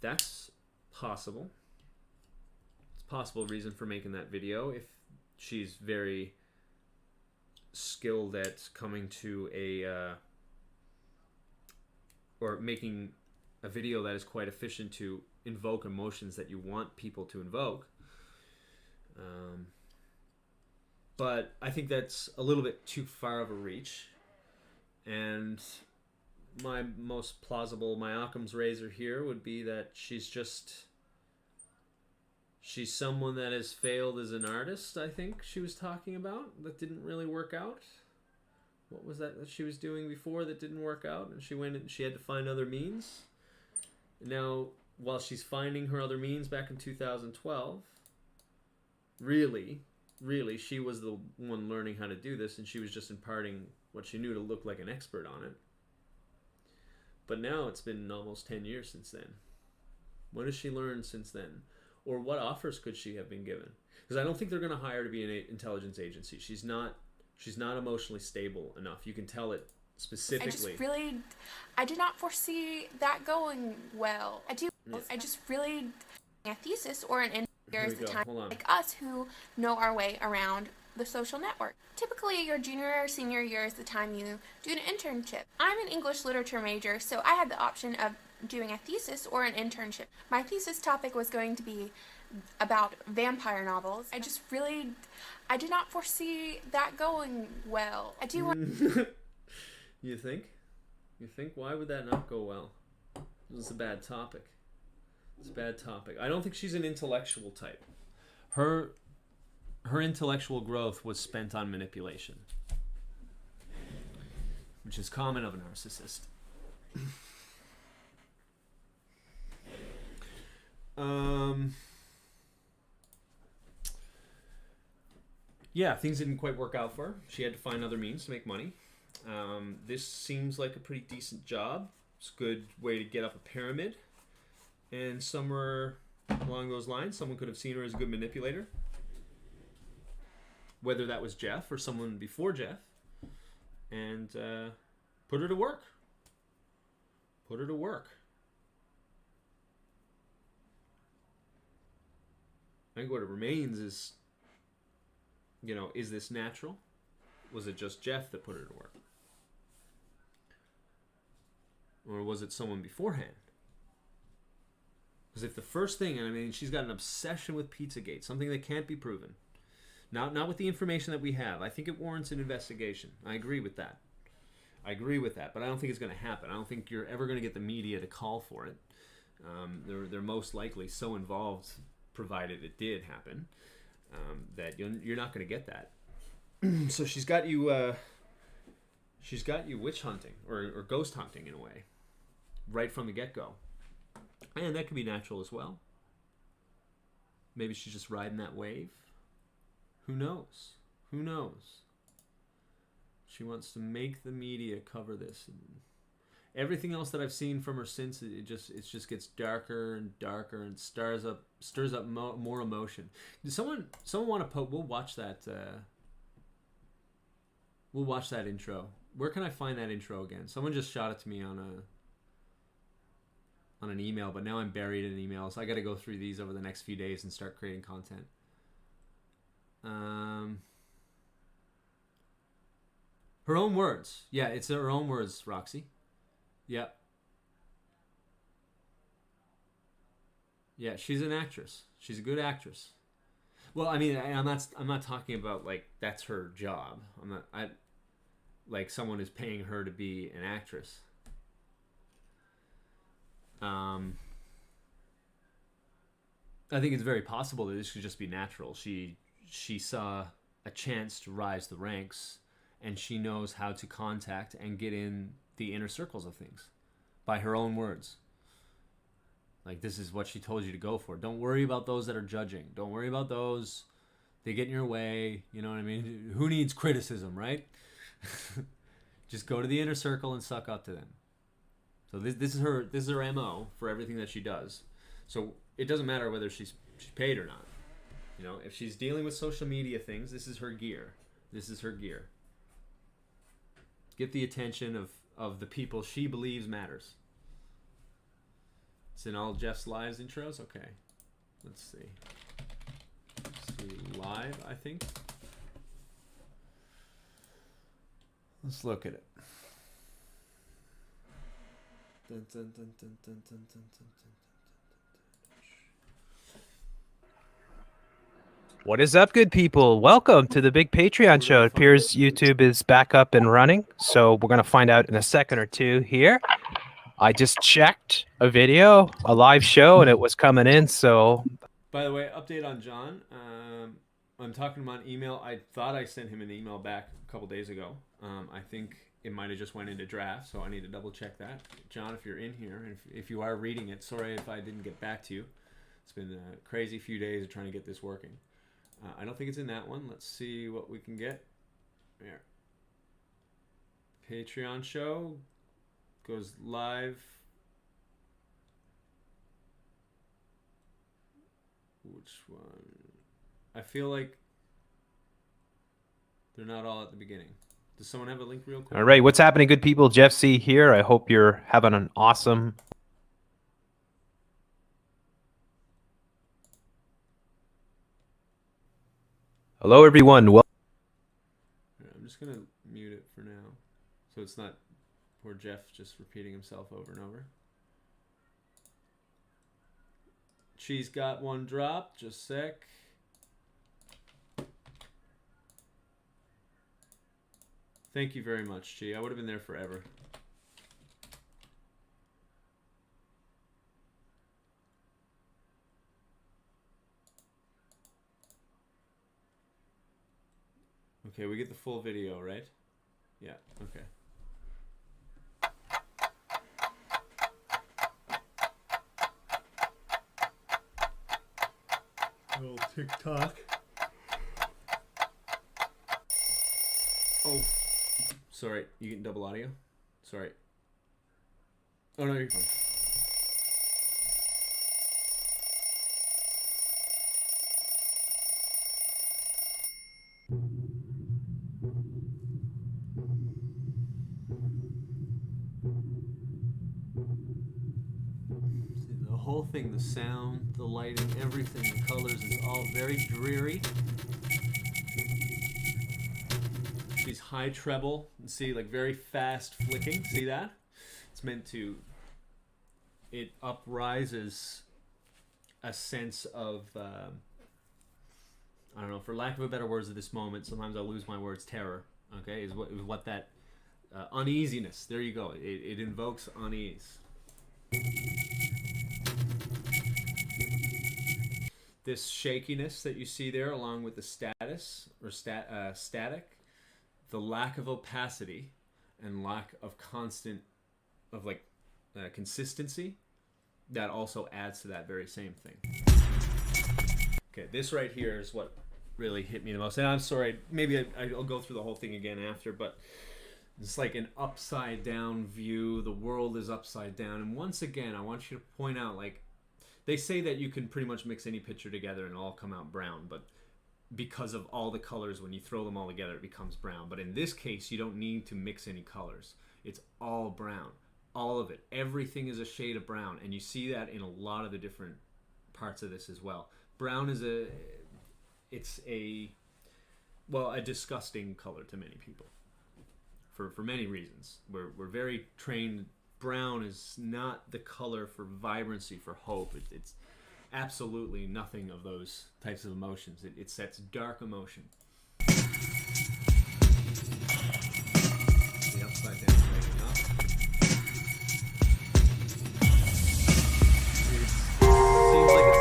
That's possible. It's a possible reason for making that video if she's very skilled at coming to or making a video that is quite efficient to invoke emotions that you want people to invoke. But I think that's a little bit too far of a reach. And my most plausible, my Occam's razor here would be that she's someone that has failed as an artist, I think she was talking about, that didn't really work out. What was that she was doing before that didn't work out? And she went and she had to find other means. Now, while she's finding her other means back in 2012, really, she was the one learning how to do this, and she was just imparting what she knew to look like an expert on it. But now it's been almost 10 years since then. What has she learned since then? Or what offers could she have been given? Because I don't think they're going to hire her to be an intelligence agency. She's not emotionally stable enough. You can tell it specifically. I did not foresee that going well. I just really a thesis or an intern is the time like us who know our way around the social network. Typically, your junior or senior year is the time you do an internship. I'm an English literature major, so I had the option of doing a thesis or an internship. My thesis topic was going to be about vampire novels. I did not foresee that going well. I do want... You think? Why would that not go well? This is a bad topic. It's a bad topic. I don't think she's an intellectual type. Her intellectual growth was spent on manipulation, which is common of a narcissist. Yeah, things didn't quite work out for her. She had to find other means to make money. This seems like a pretty decent job. It's a good way to get up a pyramid. And somewhere along those lines, someone could have seen her as a good manipulator. Whether that was Jeff or someone before Jeff. And put her to work. Put her to work. I think what it remains is, is this natural? Was it just Jeff that put her to work? Or was it someone beforehand? Because if the first thing, she's got an obsession with Pizzagate, something that can't be proven. Not with the information that we have. I think it warrants an investigation. I agree with that. But I don't think it's going to happen. I don't think you're ever going to get the media to call for it. They're most likely so involved, provided it did happen. that you're not going to get that. So she's got you witch hunting or ghost hunting in a way, right from the get-go. And that could be natural as well. Maybe she's just riding that wave. Who knows? Who knows? She wants to make the media cover this. And everything else that I've seen from her since, it just gets darker and darker and stirs up more emotion. Does someone want to post? We'll watch that. We'll watch that intro. Where can I find that intro again? Someone just shot it to me on an email, but now I'm buried in emails. I got to go through these over the next few days and start creating content. Her own words. Yeah, it's her own words, Roxy. Yeah. Yeah, she's an actress. She's a good actress. Well, I mean, I'm not talking about like that's her job. Like someone is paying her to be an actress. I think it's very possible that this could just be natural. She saw a chance to rise the ranks, and she knows how to contact and get in the inner circles of things by her own words. Like, this is what she told you to go for. Don't worry about those that are judging. Don't worry about those. They get in your way. You know what I mean? Who needs criticism, right? Just go to the inner circle and suck up to them. So this is her MO for everything that she does. So it doesn't matter whether she's paid or not. You know, if she's dealing with social media things, this is her gear. This is her gear. Get the attention of the people she believes matters. It's in all Jeff's Lives intros? Okay. Let's see. Live, I think. Let's look at it. Dun, dun, dun, dun, dun, dun, dun, dun, dun. What is up, good people? Welcome to the big Patreon show. It appears YouTube is back up and running, so we're going to find out in a second or two here. I just checked a video, a live show, and it was coming in, so... By the way, update on John. I'm talking to him on email. I thought I sent him an email back a couple days ago. I think it might have just went into draft, so I need to double check that. John, if you're in here, and if you are reading it, sorry if I didn't get back to you. It's been a crazy few days of trying to get this working. I don't think it's in that one. Let's see what we can get. There. Patreon show goes live. Which one? I feel like they're not all at the beginning. Does someone have a link real quick? All right, what's happening, good people? Jeff C. here. I hope you're having an awesome... Hello, everyone. Well, I'm just going to mute it for now, so it's not poor Jeff just repeating himself over and over. She's got one drop. Just a sec. Thank you very much, Chi. I would have been there forever. Okay, we get the full video, right? Yeah, okay. Little TikTok. Oh, sorry. You getting double audio? Sorry. Oh, no, you're fine. The whole thing, the sound, the lighting, everything, the colors is all very dreary. She's high treble, and see, like very fast flicking. See that? It's meant to. It uprises a sense of. I don't know, for lack of a better words at this moment. Sometimes I lose my words. Terror. Okay, is what that uneasiness. There you go. It invokes unease. This shakiness that you see there, along with the status or static, the lack of opacity, and lack of consistency, that also adds to that very same thing. Okay, this right here is what really hit me the most. And I'm sorry, maybe I'll go through the whole thing again after, but it's like an upside down view. The world is upside down. And once again, I want you to point out, like, they say that you can pretty much mix any picture together and it'll all come out brown, but because of all the colors, when you throw them all together, it becomes brown. But in this case, you don't need to mix any colors. It's all brown. All of it. Everything is a shade of brown. And you see that in a lot of the different parts of this as well. Brown is a disgusting color to many people. For many reasons. We're very trained. Brown is not the color for vibrancy, for hope. It's absolutely nothing of those types of emotions. It sets dark emotion. The upside down waking up. It seems like it's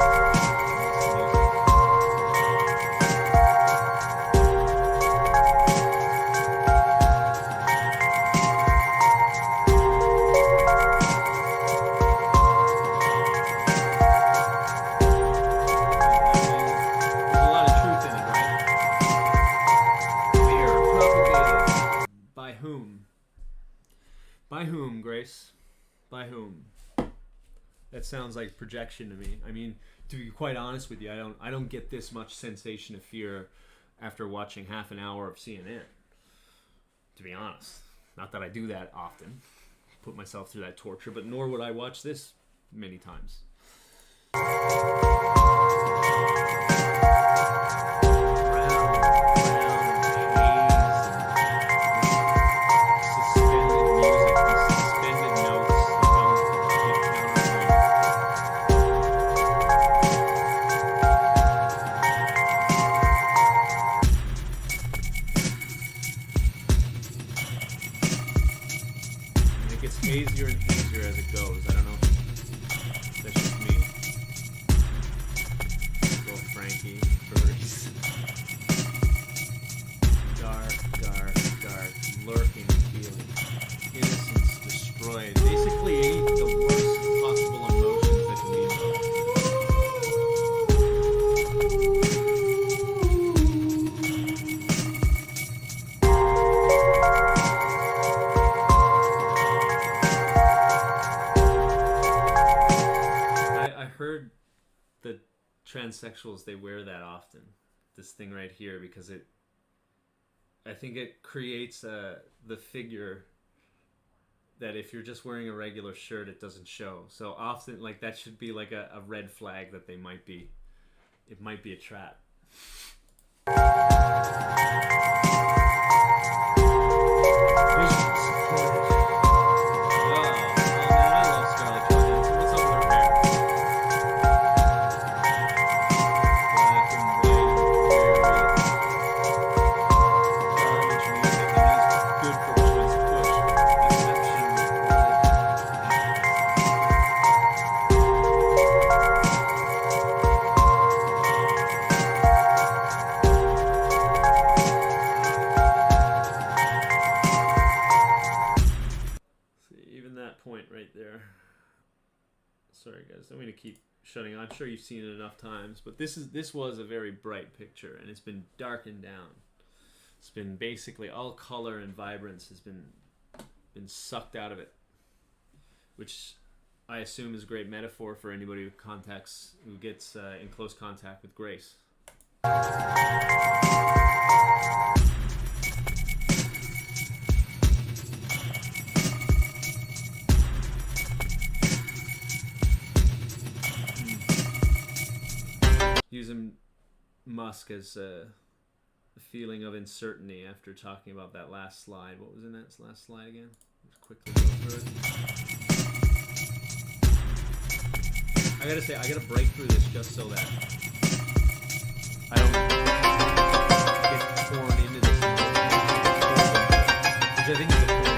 Grace? By whom? That sounds like projection to me. I mean, to be quite honest with you, I don't get this much sensation of fear after watching half an hour of CNN. To be honest. Not that I do that often. Put myself through that torture, but nor would I watch this many times. Hazier and hazier as it goes. I don't know if that's just me. Little Frankie, furries. Dark, lurking feeling. Innocence destroyed. Basically, the worst possible emotions that can be invoked. Heard that transsexuals, they wear that often, this thing right here, because I think it creates the figure that if you're just wearing a regular shirt, it doesn't show. So often, like, that should be like a red flag that it might be a trap. Sorry guys, I'm going to keep shutting. I'm sure you've seen it enough times, but this was a very bright picture, and it's been darkened down. It's been basically all color and vibrance has been sucked out of it, which I assume is a great metaphor for anybody who gets in close contact with grace. Using Musk as a feeling of uncertainty after talking about that last slide. What was in that last slide again? Let's quickly go through it. I gotta say, I gotta break through this just so that I don't get torn into this, which I think is a point.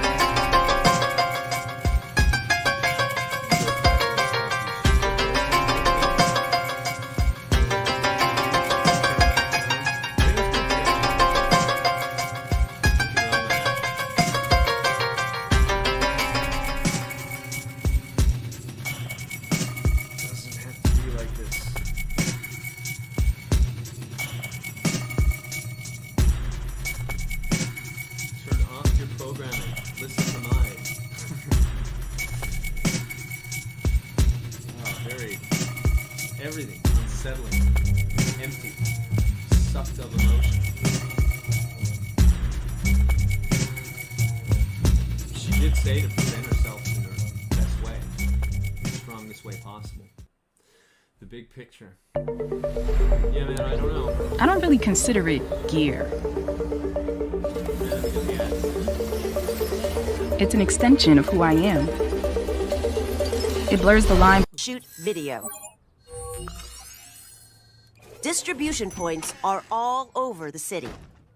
everything unsettling, empty, sucked of emotion. She did say to present herself in her best way, the strongest way possible. The big picture. Yeah, man, I don't know. I don't really consider it gear. It's an extension of who I am. It blurs the line. Shoot video. Distribution points are all over the city.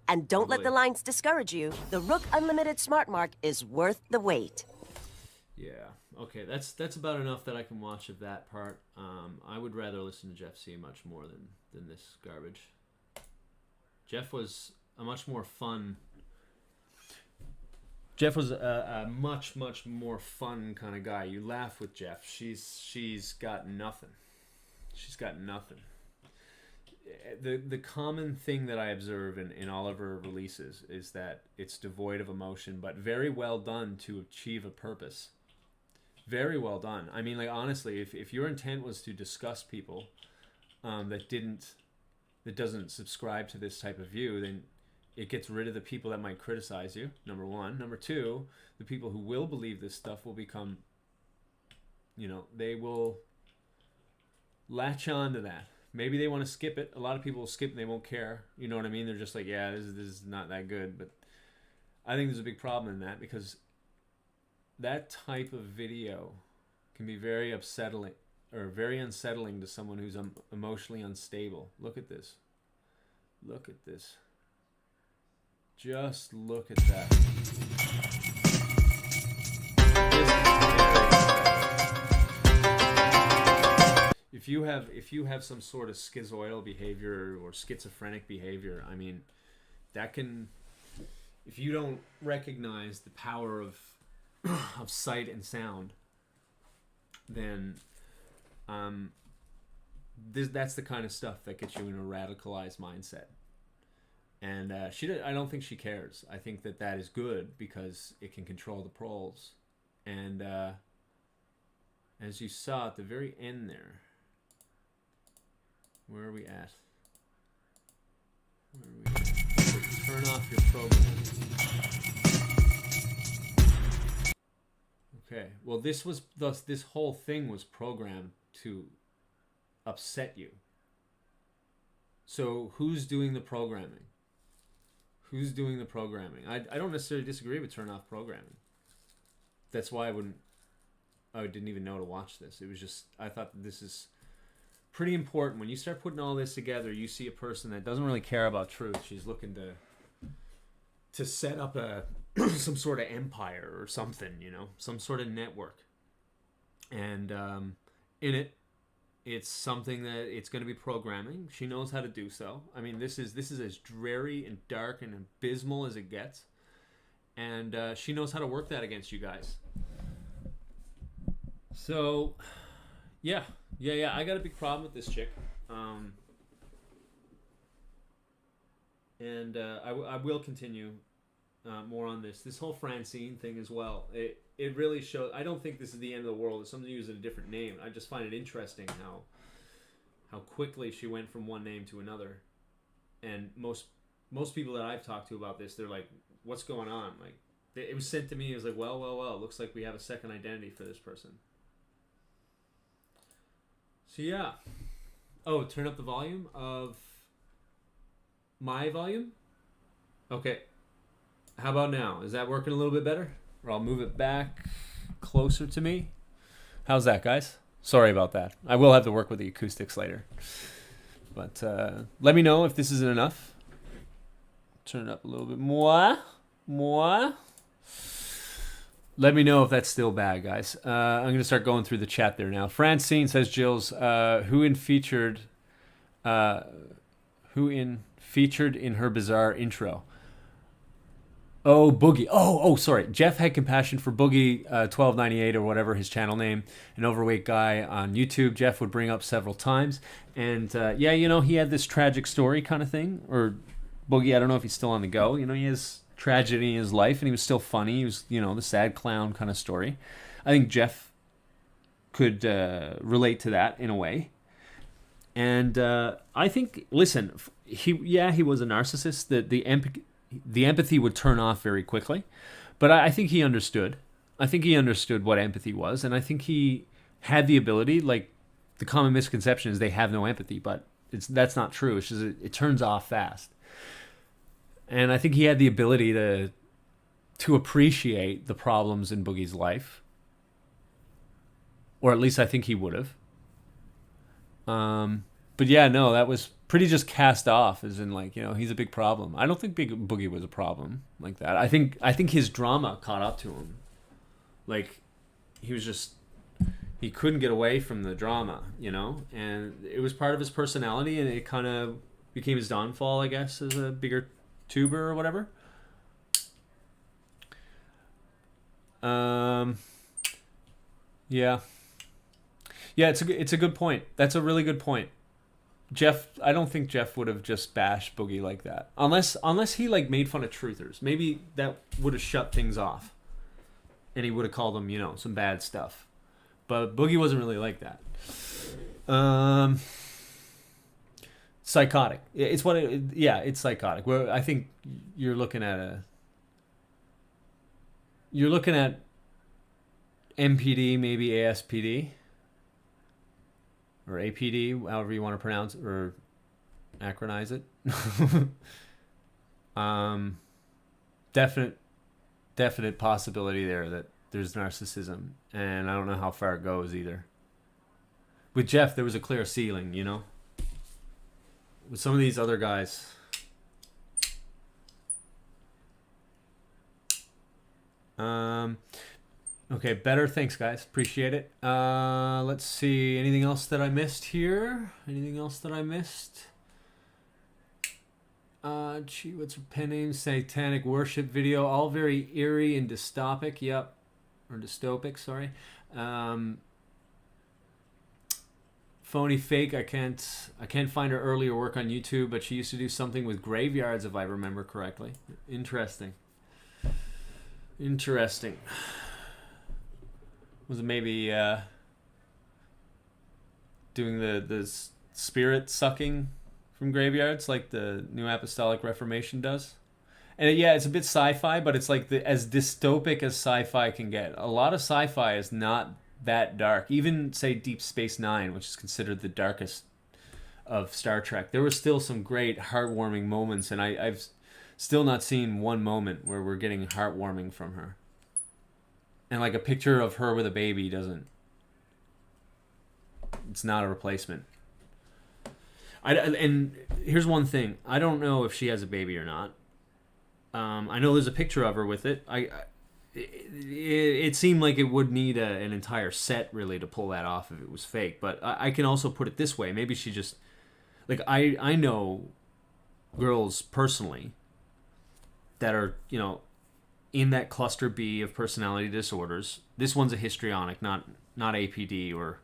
And don't let the lines discourage you. The Rook Unlimited Smart Mark is worth the wait. Yeah. Okay, that's about enough that I can watch of that part. I would rather listen to Jeff C much more than this garbage. Jeff was a much more fun. Jeff was a much more fun kind of guy. You laugh with Jeff. She's got nothing. She's got nothing. The common thing that I observe in all of her releases is that it's devoid of emotion, but very well done to achieve a purpose. Very well done. I mean, like, honestly, if your intent was to disgust people that doesn't subscribe to this type of view, then it gets rid of the people that might criticize you, number one. Number two, the people who will believe this stuff will become, they will latch on to that. Maybe they want to skip it. A lot of people will skip and they won't care. You know what I mean? They're just like, yeah, this is not that good. But I think there's a big problem in that, because that type of video can be very upsetting or very unsettling to someone who's emotionally unstable. Look at this. Look at this. Just look at that. If you have some sort of schizoidal behavior or schizophrenic behavior, I mean, that can, if you don't recognize the power of sight and sound, then that's the kind of stuff that gets you in a radicalized mindset. And I don't think she cares. I think that is good because it can control the proles. And as you saw at the very end there, where are we at? Turn off your program. Okay. Well, this whole thing was programmed to upset you. So who's doing the programming? Who's doing the programming? I don't necessarily disagree with turn off programming. That's why I didn't even know to watch this. It was just, I thought this is pretty important. When you start putting all this together, you see a person that doesn't really care about truth. She's looking to set up some sort of empire or something, some sort of network. And in it's something that it's going to be programming. She knows how to do so. I mean, this is as dreary and dark and abysmal as it gets. And she knows how to work that against you guys. So, yeah. I got a big problem with this chick. And I will continue more on this whole Francine thing as well. It really shows. I don't think this is the end of the world. If somebody uses a different name, I just find it interesting how quickly she went from one name to another. And most people that I've talked to about this, they're like, "What's going on?" Like, it was sent to me. It was like, well. Looks like we have a second identity for this person. So yeah. Oh, turn up the volume of my volume. Okay. How about now? Is that working a little bit better? Or I'll move it back closer to me. How's that, guys? Sorry about that. I will have to work with the acoustics later. But let me know if this isn't enough. Turn it up a little bit more. Let me know if that's still bad, guys. I'm going to start going through the chat there now. Francine says, Jills, who featured in her bizarre intro? Oh, Boogie. Oh, sorry. Jeff had compassion for Boogie 1298 or whatever his channel name, an overweight guy on YouTube. Jeff would bring up several times. And he had this tragic story kind of thing. Or Boogie, I don't know if he's still on the go. He has tragedy in his life and he was still funny. He was, the sad clown kind of story. I think Jeff could relate to that in a way. And I think, listen, he was a narcissist. The empathy would turn off very quickly, but I think he understood. I think he understood what empathy was, and I think he had the ability. Like, the common misconception is they have no empathy, but that's not true. It's just it turns off fast. And I think he had the ability to appreciate the problems in Boogie's life, or at least I think he would have. But yeah, no, that was pretty just cast off, as in, like, you know, he's a big problem. I don't think Big Boogie was a problem like that. I think his drama caught up to him. Like, he couldn't get away from the drama, you know, and it was part of his personality, and it kind of became his downfall, I guess, as a bigger tuber or whatever. Yeah, it's a good point. That's a really good point. Jeff, I don't think Jeff would have just bashed Boogie like that, unless he, like, made fun of truthers. Maybe that would have shut things off, and he would have called them, you know, some bad stuff. But Boogie wasn't really like that. Psychotic. It's psychotic. Well, I think you're looking at MPD, maybe ASPD, or APD, however you want to pronounce it or acronize it. Definite possibility there that there's narcissism, and I don't know how far it goes either. With Jeff, there was a clear ceiling, you know? With some of these other guys, okay, better. Thanks, guys. Appreciate it. Let's see. Anything else that I missed here? What's her pen name? Satanic worship video. All very eerie and dystopic. Yep. Or dystopic, sorry. Phony fake. I can't find her earlier work on YouTube, but she used to do something with graveyards, if I remember correctly. Interesting. Was it maybe doing the spirit sucking from graveyards like the New Apostolic Reformation does? And yeah, it's a bit sci-fi, but it's like as dystopic as sci-fi can get. A lot of sci-fi is not that dark. Even, say, Deep Space Nine, which is considered the darkest of Star Trek, there were still some great heartwarming moments, and I've still not seen one moment where we're getting heartwarming from her. And, like, a picture of her with a baby it's not a replacement. And here's one thing. I don't know if she has a baby or not. I know there's a picture of her with it. It seemed like it would need an entire set, really, to pull that off if it was fake. But I can also put it this way. Maybe she just... Like, I know girls personally that are, you know, in that cluster B of personality disorders. This one's a histrionic, not APD or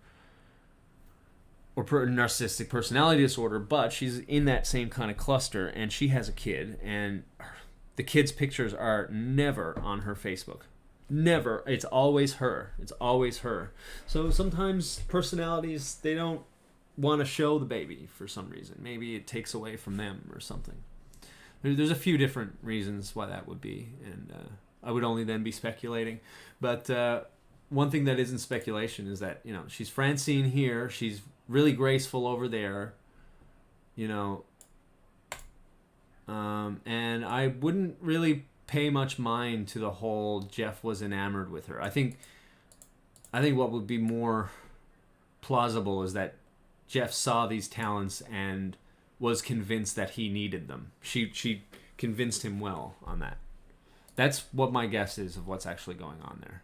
narcissistic personality disorder, but she's in that same kind of cluster, and she has a kid, and the kid's pictures are never on her Facebook. Never. It's always her. So sometimes personalities, they don't want to show the baby for some reason. Maybe it takes away from them or something. There's a few different reasons why that would be, and I would only then be speculating. But one thing that isn't speculation is that, you know, she's Francine here, she's really graceful over there, you know, and I wouldn't really pay much mind to the whole Jeff was enamored with her. I think what would be more plausible is that Jeff saw these talents and was convinced that he needed them. She convinced him well on that. That's what my guess is of what's actually going on there.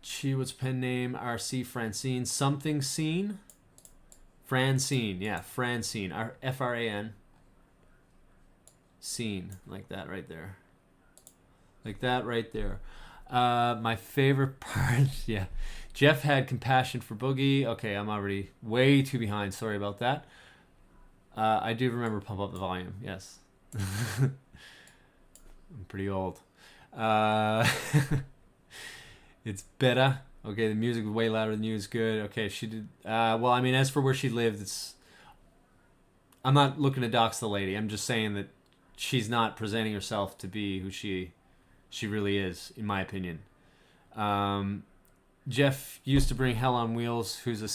She was pen name RC Francine something scene. Francine, yeah, Francine, F-R-A-N. Scene, like that right there. My favorite part, yeah. Jeff had compassion for Boogie. Okay, I'm already way too behind. Sorry about that. I do remember Pump Up the Volume, yes. I'm pretty old. It's better. Okay, the music was way louder than you. It's good. Okay, she did. Well, I mean, as for where she lived, it's. I'm not looking to dox the lady. I'm just saying that she's not presenting herself to be who she really is, in my opinion. Jeff used to bring Hell on Wheels, who's a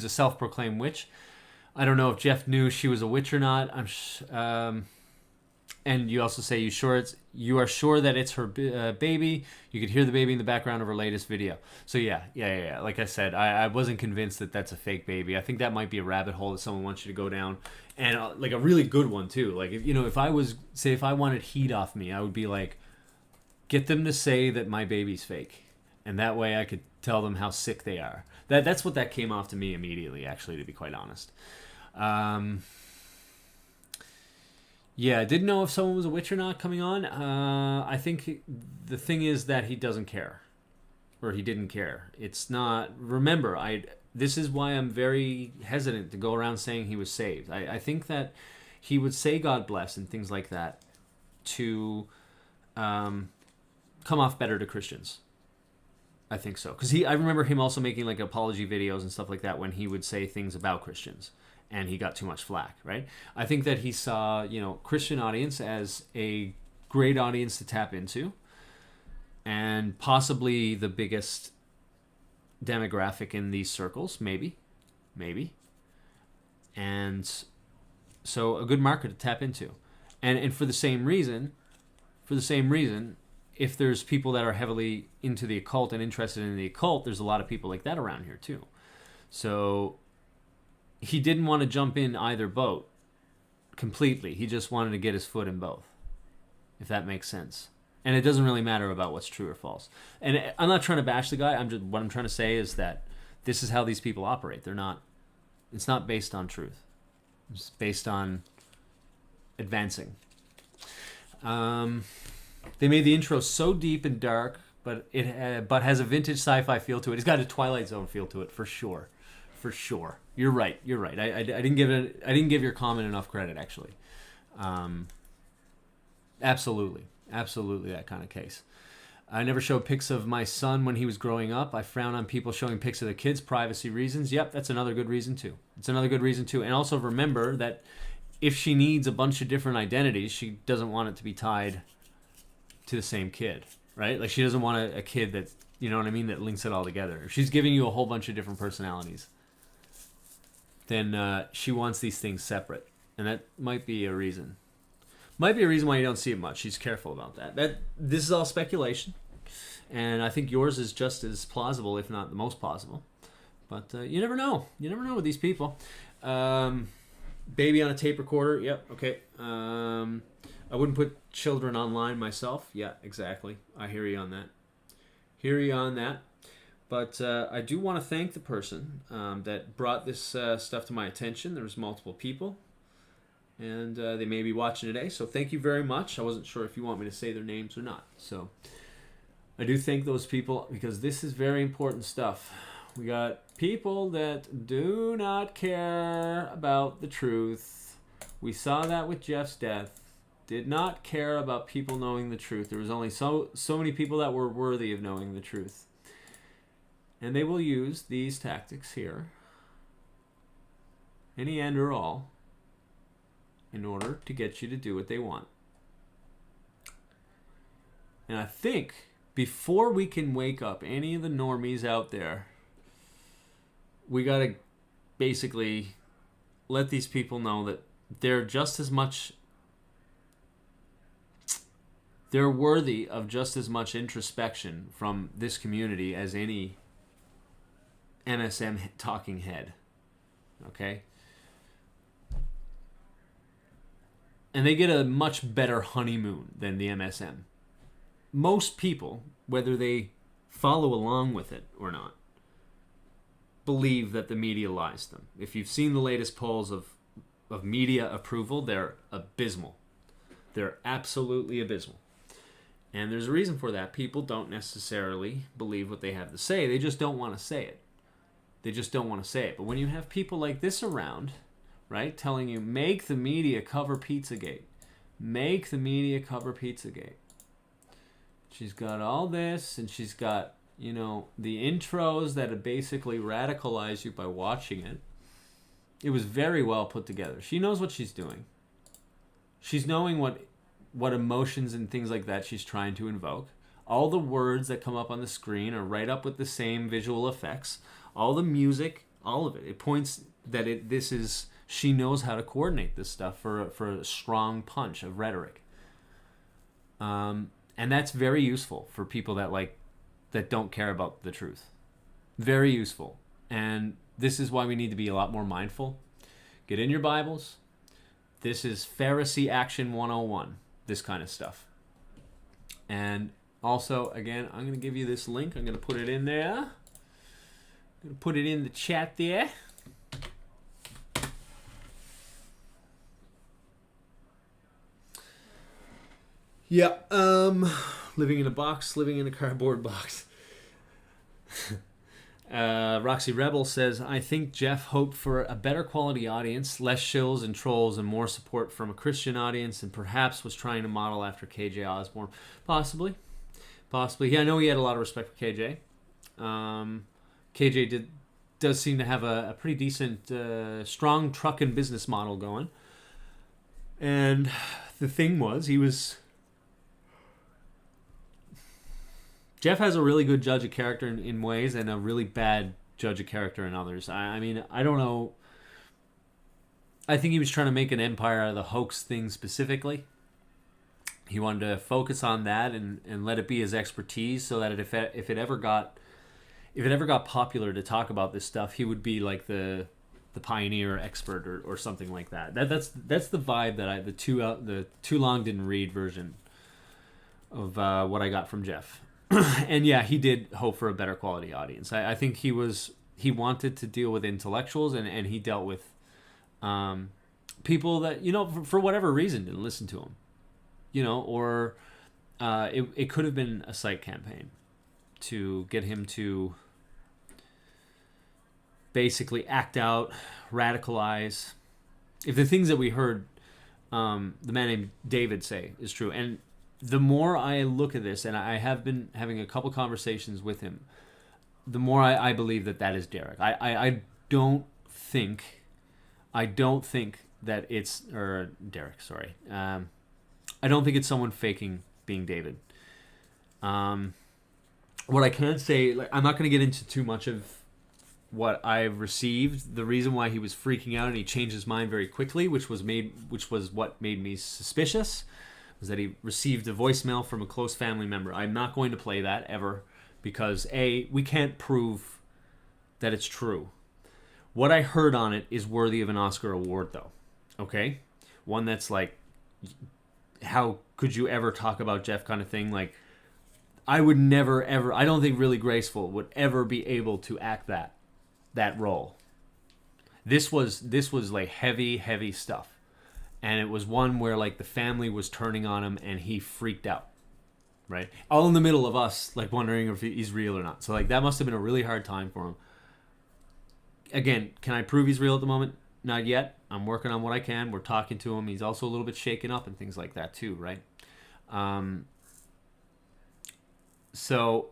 self-proclaimed witch. I don't know if Jeff knew she was a witch or not. And you also say you are sure that it's her baby. You could hear the baby in the background of her latest video. So yeah. Like I said, I wasn't convinced that that's a fake baby. I think that might be a rabbit hole that someone wants you to go down, and like a really good one too. Like if I wanted heat off me, I would be like, get them to say that my baby's fake, and that way I could tell them how sick they are. That's what that came off to me immediately, actually, to be quite honest. Yeah, I didn't know if someone was a witch or not coming on. I think the thing is that he doesn't care, or he didn't care. It's not. Remember, this is why I'm very hesitant to go around saying he was saved. I think that he would say God bless and things like that to come off better to Christians. I think so, because I remember him also making like apology videos and stuff like that when he would say things about Christians. And he got too much flack, right? I think that he saw, Christian audience as a great audience to tap into, and possibly the biggest demographic in these circles, maybe, and so a good market to tap into, and for the same reason, if there's people that are heavily into the occult and interested in the occult, there's a lot of people like that around here too, so. He didn't want to jump in either boat completely. He just wanted to get his foot in both, if that makes sense. And it doesn't really matter about what's true or false. And I'm not trying to bash the guy. What I'm trying to say is that this is how these people operate. It's not based on truth. It's based on advancing. They made the intro so deep and dark, but has a vintage sci-fi feel to it. It's got a Twilight Zone feel to it, for sure. For sure. You're right. I didn't give your comment enough credit, actually. Absolutely that kind of case. I never showed pics of my son when he was growing up. I frown on people showing pics of their kids, privacy reasons. Yep, that's another good reason too. And also remember that if she needs a bunch of different identities, she doesn't want it to be tied to the same kid, right? Like she doesn't want a kid that, you know what I mean, that links it all together. If she's giving you a whole bunch of different personalities, then she wants these things separate. And that might be a reason. Might be a reason why you don't see it much. She's careful about that. This is all speculation. And I think yours is just as plausible, if not the most plausible. But you never know. You never know with these people. Baby on a tape recorder. Yep, okay. I wouldn't put children online myself. Yeah, exactly. I hear you on that. But I do want to thank the person that brought this stuff to my attention. There was multiple people, and they may be watching today. So thank you very much. I wasn't sure if you want me to say their names or not. So I do thank those people because this is very important stuff. We got people that do not care about the truth. We saw that with Jeff's death. Did not care about people knowing the truth. There was only so many people that were worthy of knowing the truth. And they will use these tactics here, any and or all, in order to get you to do what they want. And I think before we can wake up any of the normies out there, we got to basically let these people know that they're worthy of just as much introspection from this community as any MSM talking head. Okay? And they get a much better honeymoon than the MSM. Most people, whether they follow along with it or not, believe that the media lies to them. If you've seen the latest polls of media approval, they're abysmal. They're absolutely abysmal. And there's a reason for that. People don't necessarily believe what they have to say. They just don't want to say it. But when you have people like this around, right, telling you, make the media cover Pizzagate. She's got all this, and she's got you know, the intros that basically radicalize you by watching it. It was very well put together. She knows what she's doing. She's knowing what emotions and things like that she's trying to invoke. All the words that come up on the screen are right up with the same visual effects. All the music, all of it. It points that she knows how to coordinate this stuff for a strong punch of rhetoric. And that's very useful for people that don't care about the truth. Very useful. And this is why we need to be a lot more mindful. Get in your Bibles. This is Pharisee Action 101, this kind of stuff. And also, again, I'm going to give you this link. I'm going to put it in there. I'm going to put it in the chat there. Yeah, living in a box, living in a cardboard box. Roxy Rebel says, I think Jeff hoped for a better quality audience, less shills and trolls, and more support from a Christian audience, and perhaps was trying to model after KJ Osborne. Possibly. Yeah, I know he had a lot of respect for KJ. KJ does seem to have a pretty decent, strong truck and business model going. And the thing was, Jeff has a really good judge of character in ways and a really bad judge of character in others. I mean, I don't know. I think he was trying to make an empire out of the hoax thing specifically. He wanted to focus on that and let it be his expertise, so that if it ever got popular to talk about this stuff, he would be like the pioneer expert or something like that. That's the vibe that the too long didn't read version of what I got from Jeff. And yeah, he did hope for a better quality audience. I think he wanted to deal with intellectuals, and he dealt with people that, you know, for whatever reason didn't listen to him, you know, or it could have been a psych campaign to get him to basically act out, radicalize. If the things that we heard the man named David say is true, and the more I look at this, and I have been having a couple conversations with him, the more I believe that is Derek. I don't think that it's Derek. Sorry, I don't think it's someone faking being David. What I can say, I'm not going to get into too much of what I've received. The reason why he was freaking out and he changed his mind very quickly, which was what made me suspicious, was that he received a voicemail from a close family member. I'm not going to play that ever, because we can't prove that it's true. What I heard on it is worthy of an Oscar award, though. Okay? One that's like, how could you ever talk about Jeff kind of thing? Like, I would never, ever, I don't think Really Graceful would ever be able to act that role. This was like heavy stuff. And it was one where like the family was turning on him and he freaked out, right? All in the middle of us like wondering if he's real or not. So like that must have been a really hard time for him. Again, can I prove he's real at the moment? Not yet. I'm working on what I can. We're talking to him. He's also a little bit shaken up and things like that too, right? So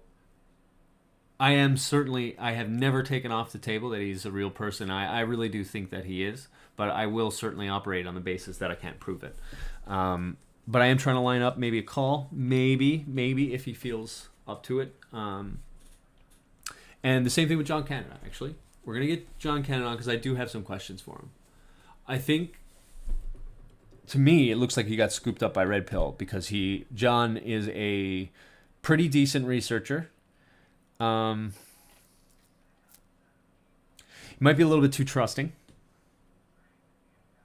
I have never taken off the table that he's a real person. I really do think that he is. But I will certainly operate on the basis that I can't prove it. But I am trying to line up maybe a call, maybe if he feels up to it. And the same thing with John Canada, actually. We're going to get John Canada on because I do have some questions for him. I think, to me, it looks like he got scooped up by Red Pill because John is a pretty decent researcher. He might be a little bit too trusting.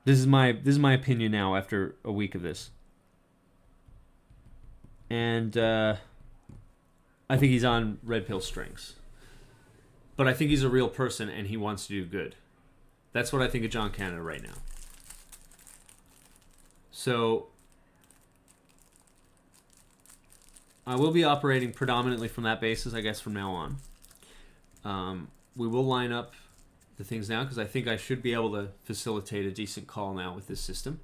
This is my opinion now after a week of this. And I think he's on Red Pill strings. But I think he's a real person and he wants to do good. That's what I think of John Canada right now. So I will be operating predominantly from that basis, I guess, from now on. We will line up the things now because I think I should be able to facilitate a decent call now with this system,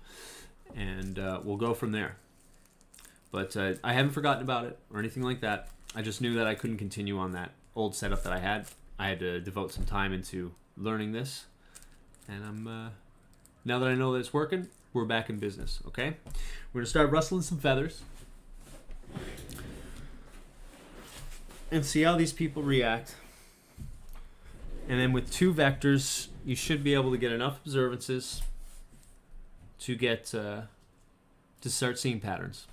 and we'll go from there. But I haven't forgotten about it or anything like that. I just knew that I couldn't continue on that old setup that I had. I had to devote some time into learning this. And I'm now that I know that it's working, we're back in business, okay? We're gonna start rustling some feathers and see how these people react. And then with 2 vectors, you should be able to get enough observances to get to start seeing patterns,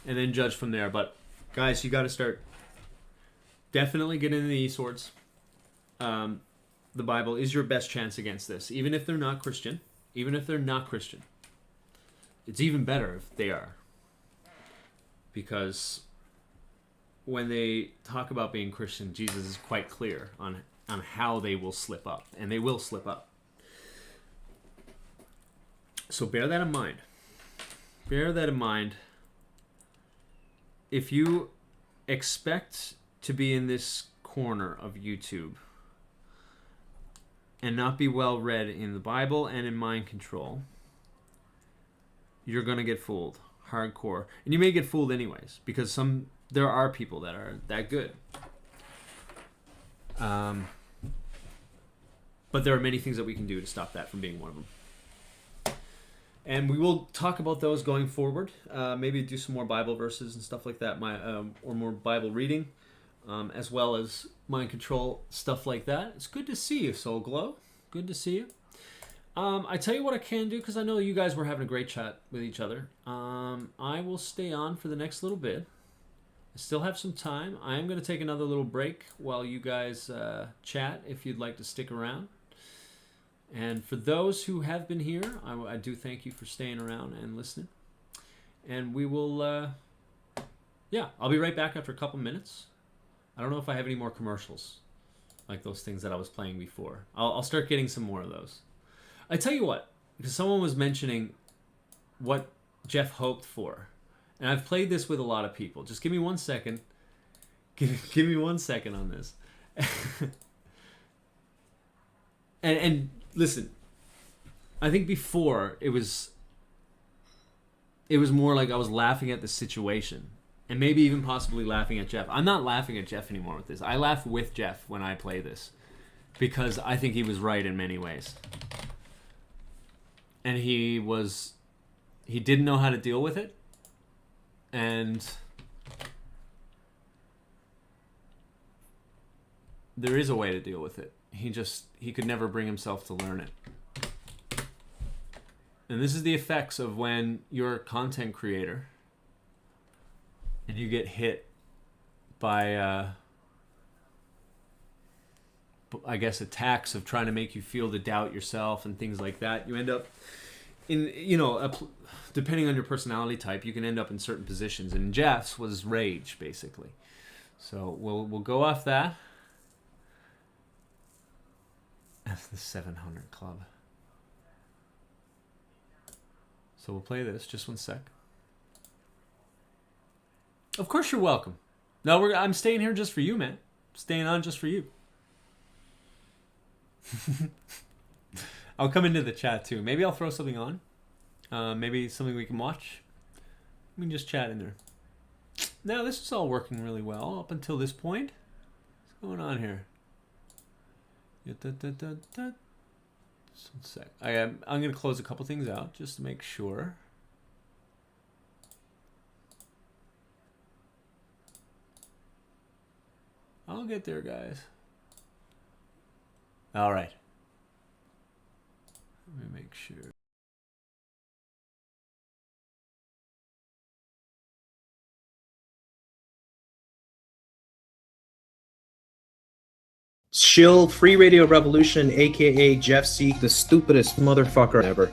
and then judge from there. But guys, you got to start definitely get into the e-swords. The Bible is your best chance against this, even if they're not Christian. Even if they're not Christian, it's even better if they are, because when they talk about being Christian, Jesus is quite clear on how they will slip up, and they will slip up. So bear that in mind. Bear that in mind. If you expect to be in this corner of YouTube and not be well read in the Bible and in mind control, you're going to get fooled hardcore. And you may get fooled anyways, because there are people that are that good. But there are many things that we can do to stop that from being one of them. And we will talk about those going forward. Maybe do some more Bible verses and stuff like that, or more Bible reading, as well as mind control, stuff like that. It's good to see you, Soul Glow. Good to see you. I tell you what I can do, because I know you guys were having a great chat with each other. I will stay on for the next little bit. I still have some time. I am going to take another little break while you guys chat, if you'd like to stick around. And for those who have been here, I do thank you for staying around and listening. And we will, I'll be right back after a couple minutes. I don't know if I have any more commercials, like those things that I was playing before. I'll start getting some more of those. I tell you what, because someone was mentioning what Jeff hoped for. And I've played this with a lot of people. Just give me 1 second. Give me 1 second on this. and listen, I think before it was more like I was laughing at the situation, and maybe even possibly laughing at Jeff. I'm not laughing at Jeff anymore with this. I laugh with Jeff when I play this, because I think he was right in many ways. And he didn't know how to deal with it, and there is a way to deal with it. He could never bring himself to learn it. And this is the effects of when you're a content creator and you get hit by, I guess, attacks of trying to make you feel to doubt yourself and things like that. You end up in, depending on your personality type, you can end up in certain positions. And Jeff's was rage, basically. So we'll go off that. That's the 700 Club. So we'll play this. Just 1 sec. Of course you're welcome. No, I'm staying here just for you, man. Staying on just for you. I'll come into the chat too. Maybe I'll throw something on. Maybe something we can watch. We can just chat in there. Now this is all working really well up until this point. What's going on here? Just 1 sec. I'm going to close a couple things out just to make sure. I'll get there, guys. All right. Let me make sure. Shill, Free Radio Revolution, aka Jeff C, the stupidest motherfucker ever.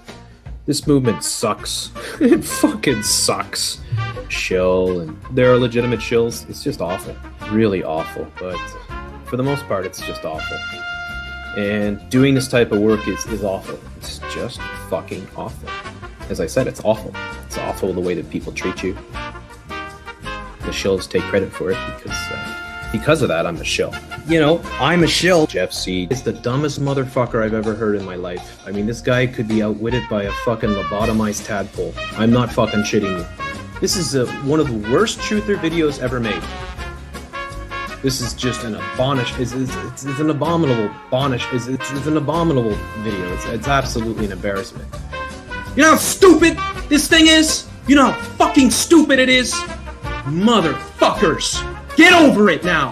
This movement sucks. It fucking sucks. Shill, and there are legitimate shills. It's just awful. Really awful. But for the most part, it's just awful. And doing this type of work is awful. It's just fucking awful. As I said, it's awful. It's awful the way that people treat you. The shills take credit for it because of that, I'm a shill. I'm a shill. Jeff C is the dumbest motherfucker I've ever heard in my life. I mean, this guy could be outwitted by a fucking lobotomized tadpole. I'm not fucking shitting you. This is one of the worst truther videos ever made. This is just an it's an abominable it's an abominable video. It's absolutely an embarrassment. You know how stupid this thing is? You know how fucking stupid it is? Motherfuckers! Get over it now!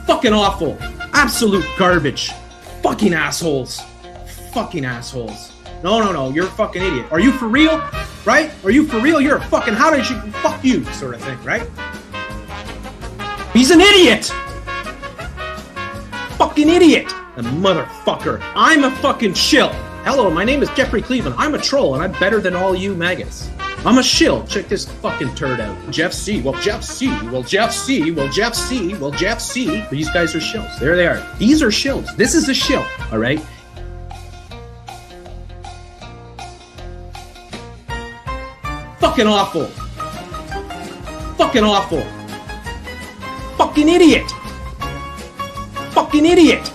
Fucking awful. Absolute garbage. Fucking assholes. Fucking assholes. No, you're a fucking idiot. Are you for real? Right? Are you for real? You're a fucking how did you fuck you sort of thing, right? He's an idiot! Fucking idiot! A motherfucker. I'm a fucking shill. Hello, my name is Jeffrey Cleveland. I'm a troll and I'm better than all you maggots. I'm a shill. Check this fucking turd out. Jeff C. Well, Jeff C. Well, Jeff C. Well, Jeff C. Well, Jeff C. These guys are shills. There they are. These are shills. This is a shill, all right? Fucking awful. Fucking awful. Fucking idiot. Fucking idiot.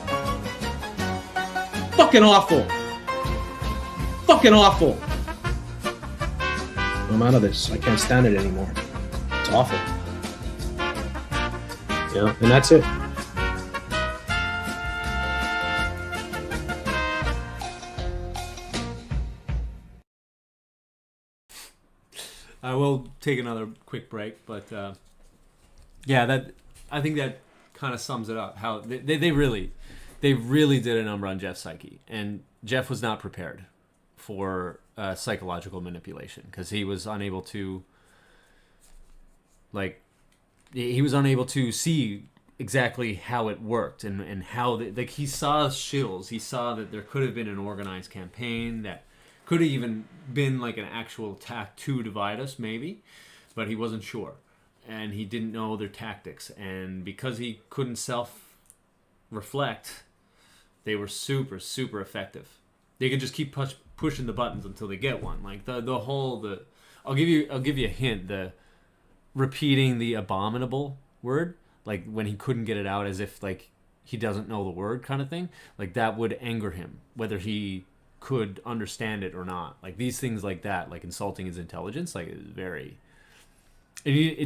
Fucking awful. Fucking awful. I'm out of this. I can't stand it anymore. It's awful. Yeah, and that's it. I will take another quick break, but yeah, I think that kind of sums it up. How they really did a number on Jeff's psyche, and Jeff was not prepared for psychological manipulation because he was unable to see exactly how it worked and how he saw shills. He saw that there could have been an organized campaign that could have even been like an actual attack to divide us, maybe, but he wasn't sure, and he didn't know their tactics, and because he couldn't self-reflect, they were super effective. They can just keep pushing the buttons until they get one. Like I'll give you a hint. The repeating the abominable word, like when he couldn't get it out, as if like he doesn't know the word, kind of thing. Like that would anger him, whether he could understand it or not. Like these things like that, like insulting his intelligence, like it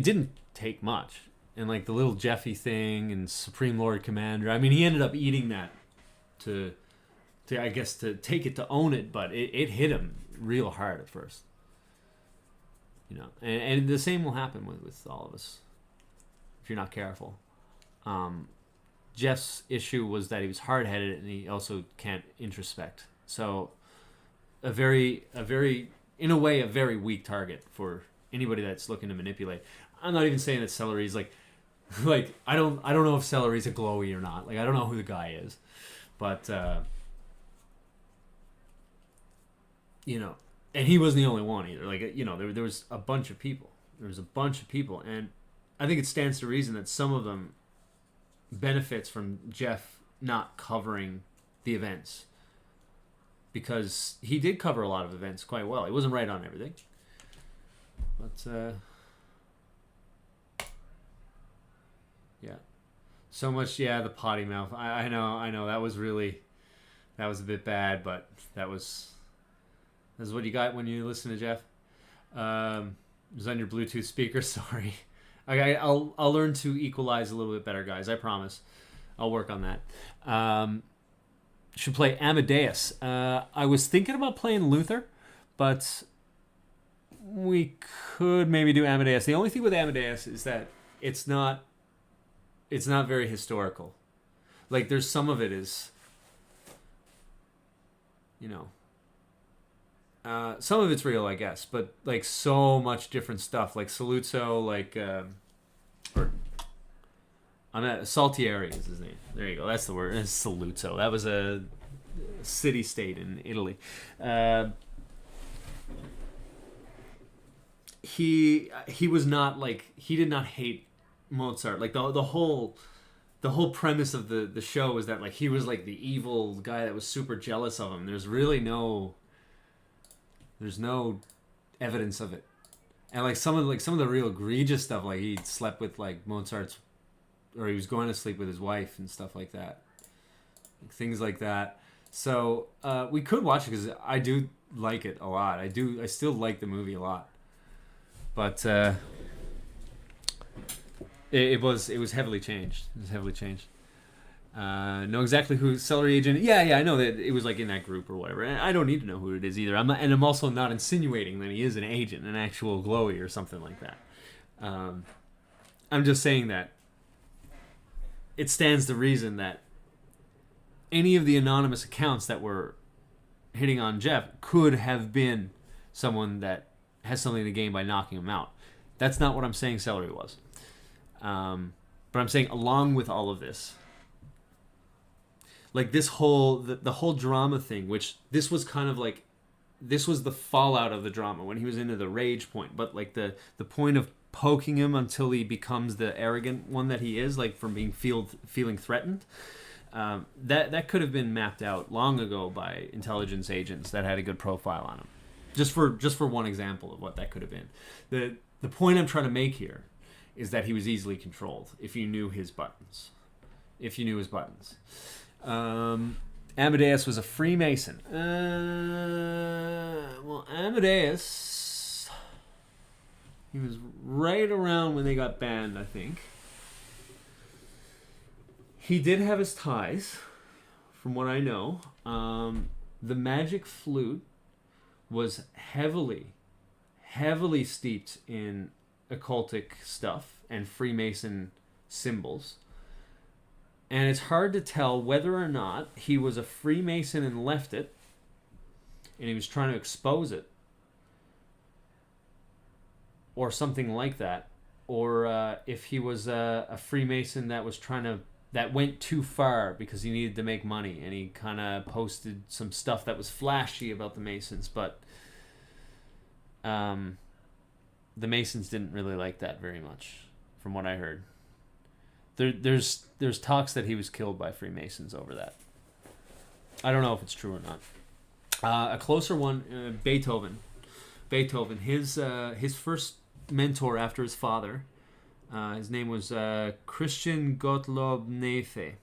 didn't take much. And like the little Jeffy thing and Supreme Lord Commander. I mean, he ended up eating that to I guess to take it, to own it, but it hit him real hard at first. You know, and the same will happen with all of us if you're not careful. Jeff's issue was that he was hard-headed and he also can't introspect. So a very in a way a very weak target for anybody that's looking to manipulate. I'm not even saying that Celery is like I don't know if Celery's a glowy or not. Like I don't know who the guy is, but you know, and he wasn't the only one either. Like, you know, there was a bunch of people. And I think it stands to reason that some of them benefits from Jeff not covering the events, because he did cover a lot of events quite well. He wasn't right on everything, but yeah, so much. Yeah, the potty mouth. I know that was a bit bad, but that's what you got when you listen to Jeff. It was on your Bluetooth speaker. Sorry. Okay, I'll learn to equalize a little bit better, guys. I promise. I'll work on that. Should play Amadeus. I was thinking about playing Luther, but we could maybe do Amadeus. The only thing with Amadeus is that it's not very historical. Like there's some of it is, you know. Some of it's real, I guess, but like so much different stuff, like Saluzzo, Saltieri is his name. There you go. That's the word. It's Saluzzo. That was a city-state in Italy. He was not like, he did not hate Mozart. Like the whole premise of the show was that like he was like the evil guy that was super jealous of him. There's no evidence of it. And like some of the real egregious stuff, like he slept with like Mozart's, or he was going to sleep with his wife and stuff like that, like, things like that. So we could watch it because I do like it a lot. I still like the movie a lot. But It was heavily changed. It was heavily changed. Know exactly who Celery Agent. Yeah, I know that it was like in that group or whatever. And I don't need to know who it is either. I'm also not insinuating that he is an agent, an actual glowy or something like that. I'm just saying that it stands to reason that any of the anonymous accounts that were hitting on Jeff could have been someone that has something to gain by knocking him out. That's not what I'm saying Celery was. But I'm saying along with all of this, like this whole the whole drama thing, which this was kind of like, this was the fallout of the drama when he was into the rage point, but like the point of poking him until he becomes the arrogant one that he is, like from being feeling threatened. That could have been mapped out long ago by intelligence agents that had a good profile on him. Just for one example of what that could have been. The point I'm trying to make here is that he was easily controlled if you knew his buttons. Amadeus was a Freemason. Well, Amadeus, he was right around when they got banned, I think. He did have his ties, from what I know. The magic flute was heavily steeped in occultic stuff and Freemason symbols. And it's hard to tell whether or not he was a Freemason and left it, and he was trying to expose it, or something like that, or if he was a Freemason that went too far because he needed to make money, and he kind of posted some stuff that was flashy about the Masons, but the Masons didn't really like that very much, from what I heard. There's talks that he was killed by Freemasons over that. I don't know if it's true or not. A closer one, Beethoven. His first mentor after his father, his name was Christian Gottlob Neefe.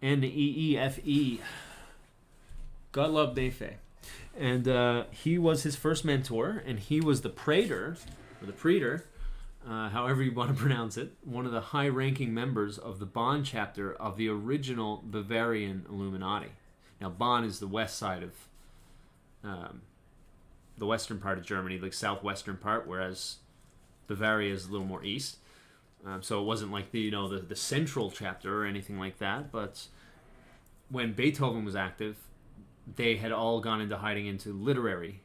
Neefe. Gottlob Neefe. And he was his first mentor, and he was the praetor, however you want to pronounce it, one of the high-ranking members of the Bonn chapter of the original Bavarian Illuminati. Now, Bonn is the west side of the western part of Germany, like southwestern part, whereas Bavaria is a little more east. So it wasn't like the central chapter or anything like that. But when Beethoven was active, they had all gone into hiding into literary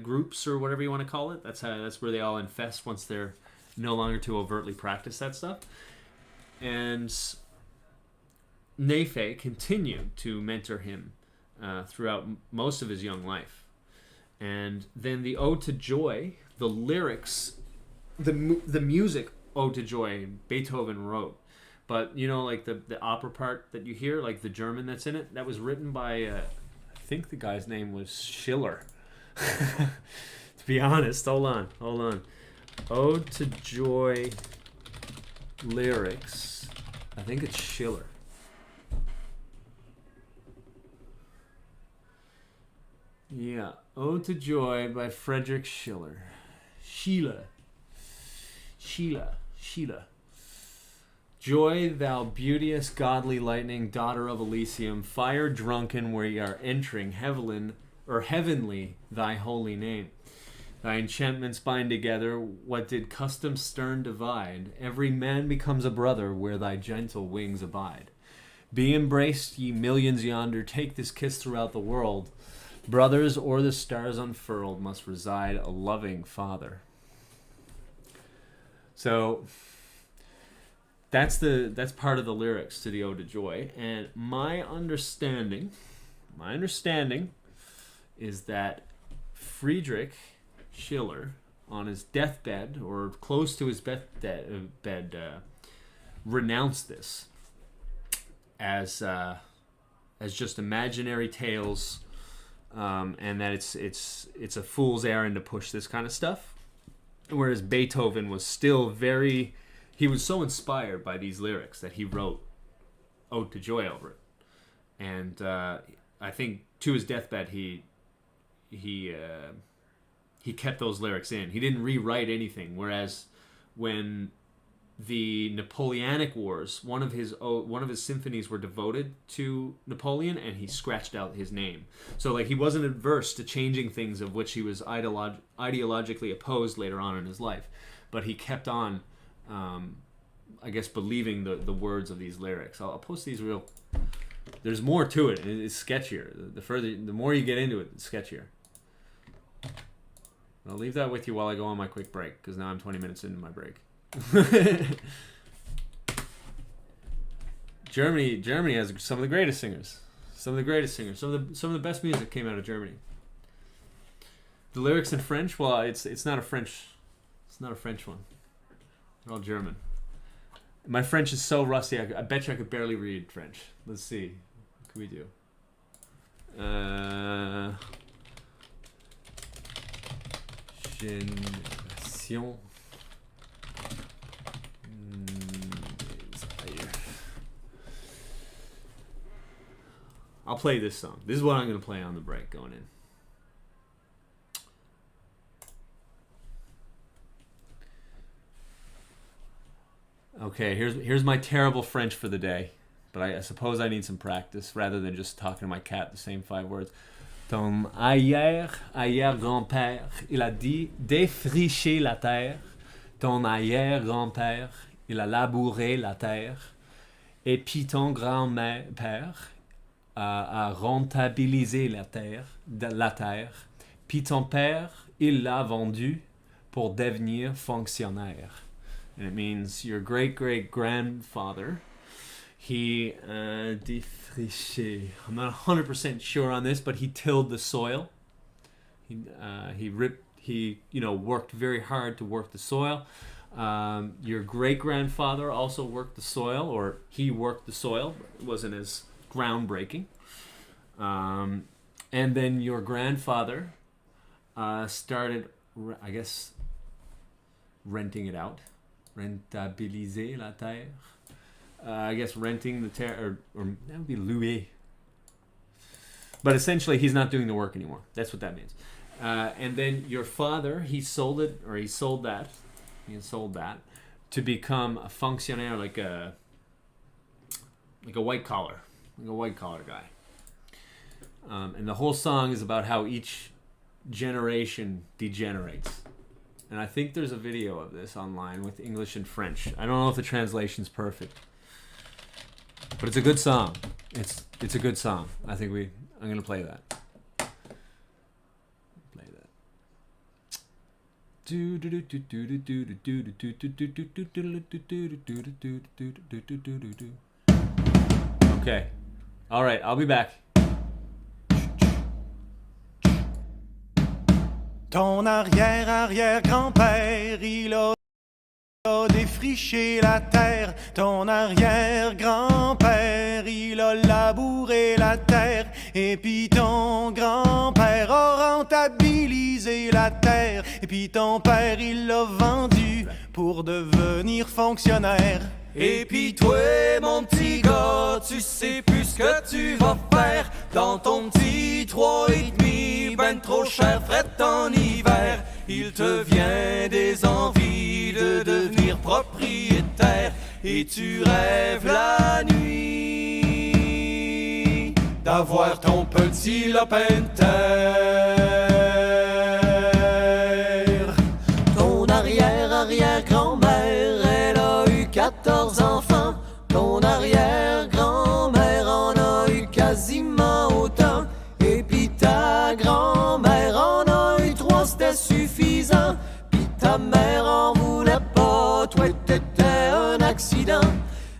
groups, or whatever you want to call it. That's where they all infest once they're no longer to overtly practice that stuff. And Neefe continued to mentor him throughout most of his young life. And then the Ode to Joy, the lyrics, the music Ode to Joy, Beethoven wrote. But, like the opera part that you hear, like the German that's in it, that was written by, I think the guy's name was Schiller. To be honest, hold on. Ode to Joy lyrics. I think it's Schiller. Yeah, Ode to Joy by Friedrich Schiller. Sheila. Joy, thou beauteous, godly lightning, daughter of Elysium, fire drunken where ye are entering heavenly thy holy name. Thy enchantments bind together what did custom stern divide. Every man becomes a brother where thy gentle wings abide. Be embraced, ye millions yonder, take this kiss throughout the world. Brothers, o'er the stars unfurled, must reside a loving Father. So that's part of the lyrics to the Ode to Joy, and my understanding is that Friedrich Schiller, on his deathbed or close to his deathbed, renounced this as just imaginary tales, and that it's a fool's errand to push this kind of stuff. Whereas Beethoven was still he was so inspired by these lyrics that he wrote Ode to Joy over it. And I think to his deathbed he kept those lyrics in. He didn't rewrite anything, whereas when the Napoleonic Wars, one of his symphonies were devoted to Napoleon, and he scratched out his name. So like he wasn't adverse to changing things of which he was ideologically opposed later on in his life, but he kept on, I guess, believing the words of these lyrics. I'll post these real. There's more to it. It's sketchier. The more you get into it, the sketchier. I'll leave that with you while I go on my quick break, because now I'm 20 minutes into my break. Germany has some of the greatest singers. Some of the best music came out of Germany. The lyrics in French, well, it's not a French one. They're all German. My French is so rusty. I bet you I could barely read French. Let's see. What can we do? Génération. I'll play this song. This is what I'm going to play on the break going in. Okay, here's my terrible French for the day. But I suppose I need some practice rather than just talking to my cat the same 5 words. Ton arrière-grand-père, il a dit défricher la terre. Ton arrière-grand-père, il a labouré la terre. Et puis ton grand-père a rentabilisé la terre. Puis ton père, il l'a vendu pour devenir fonctionnaire. And it means your great-great-grandfather, he défriché. I'm not 100% sure on this, but he tilled the soil. He worked very hard to work the soil. Your great-grandfather also worked the soil, or he worked the soil. It wasn't as groundbreaking. And then your grandfather started, I guess, renting it out. Rentabiliser la terre. I guess renting the terre, or that would be louer. But essentially, he's not doing the work anymore. That's what that means. And then your father, he sold that to become a fonctionnaire, like a white collar guy. And the whole song is about how each generation degenerates. And I think there's a video of this online with English and French. I don't know if the translation's perfect, but it's a good song. It's a good song. I'm gonna play that. Okay. All right. I'll be back. Ton arrière-arrière-grand-père, il a défriché la terre. Ton arrière-grand-père, il a labouré la terre. Et puis ton grand-père a rentabilisé la terre. Et puis ton père, il l'a vendu pour devenir fonctionnaire. Et puis toi, mon petit gars, tu sais plus ce que tu vas faire dans ton petit 3,5, ben trop cher, fret en hiver. Il te vient des envies de devenir propriétaire et tu rêves la nuit d'avoir ton petit lopin de terre. Ton arrière-arrière-grand-mère, elle a eu 14 enfants. Ton arrière-grand-mère en a eu quasiment autant. Et puis ta grand-mère en a eu 3, c'était suffisant. Puis ta mère en voulait pas, toi t'étais un accident.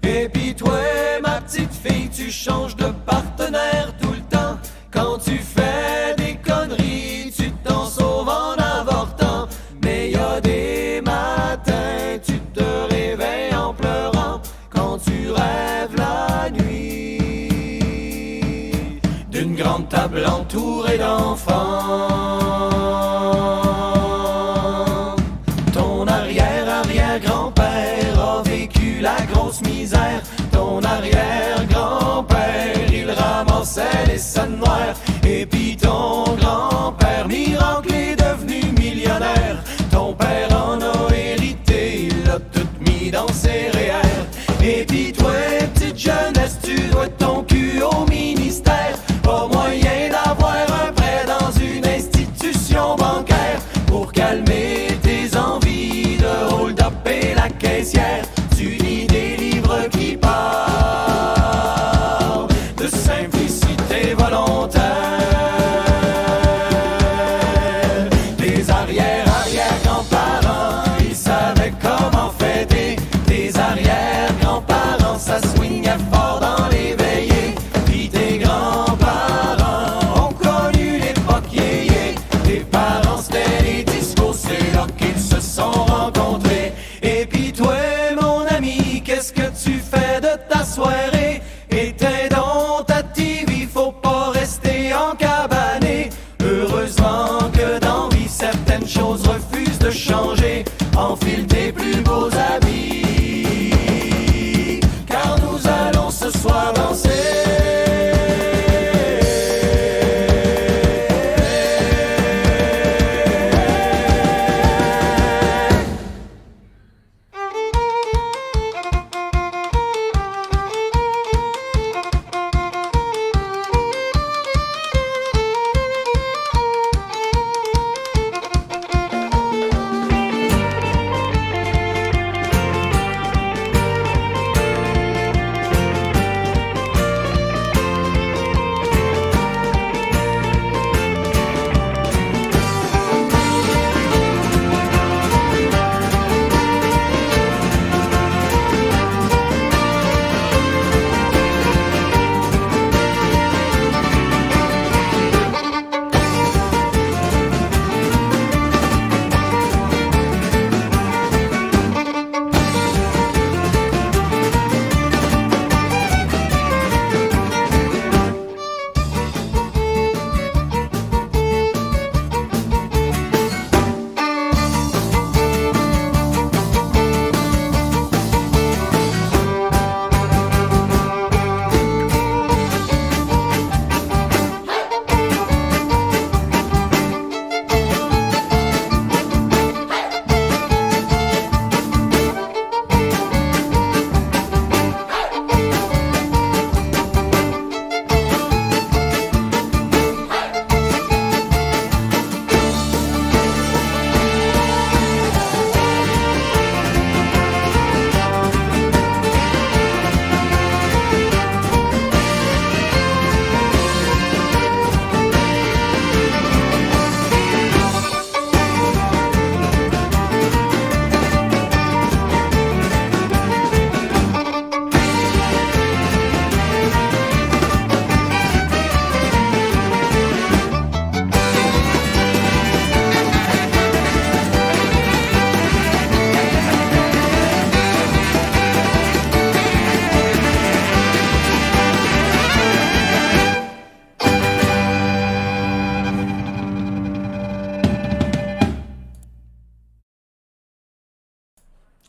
Et puis toi, ma petite fille, tu changes de partenaire tout le temps. Quand tu fais des conneries, tu t'en sauves en avortant. Mais y a des matins, tu te réveilles en pleurant quand tu rêves la nuit d'une grande table entourée d'enfants. Ton arrière-arrière-grand-père a vécu la grosse misère. Ton arrière-grand-père, il ramassait les scènes noires. Et puis ton grand-père, miracle, est devenu millionnaire. Ton père en a hérité, il l'a danger, enfile tes plus beaux habits, car nous allons ce soir danser.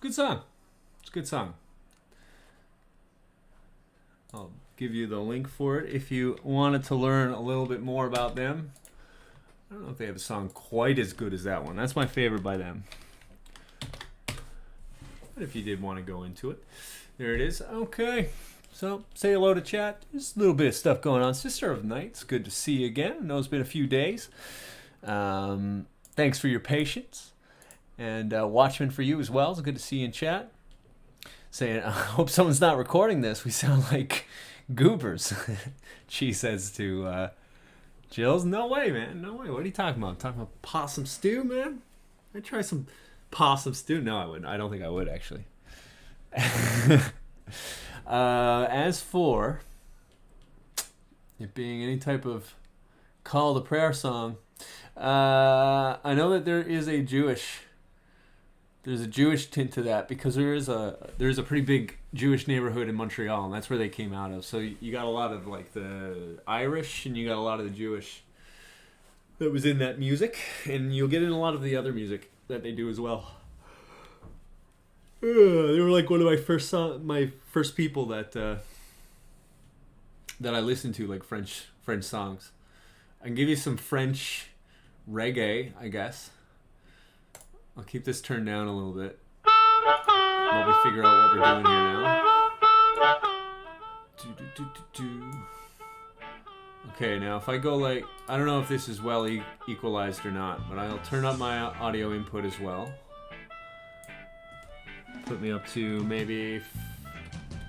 Good song. It's a good song. I'll give you the link for it if you wanted to learn a little bit more about them. I don't know if they have a song quite as good as that one. That's my favorite by them. But if you did want to go into it, there it is. Okay. So, say hello to chat. There's a little bit of stuff going on. Sister of Night, it's good to see you again. I know it's been a few days. Thanks for your patience. And Watchman for you as well. It's good to see you in chat. Saying, I hope someone's not recording this. We sound like goobers. She says to Jills, no way, man. No way. What are you talking about? I'm talking about possum stew, man? I'd try some possum stew. No, I wouldn't. I don't think I would, actually. As for it being any type of call to prayer song, I know that there's a Jewish tint to that because there's a pretty big Jewish neighborhood in Montreal, and that's where they came out of. So you got a lot of like the Irish, and you got a lot of the Jewish that was in that music, and you'll get in a lot of the other music that they do as well. They were like one of my first people that I listened to, like French songs. I can give you some French reggae, I guess. I'll keep this turned down a little bit while we figure out what we're doing here now. Okay, now if I go like, I don't know if this is well equalized or not, but I'll turn up my audio input as well. Put me up to maybe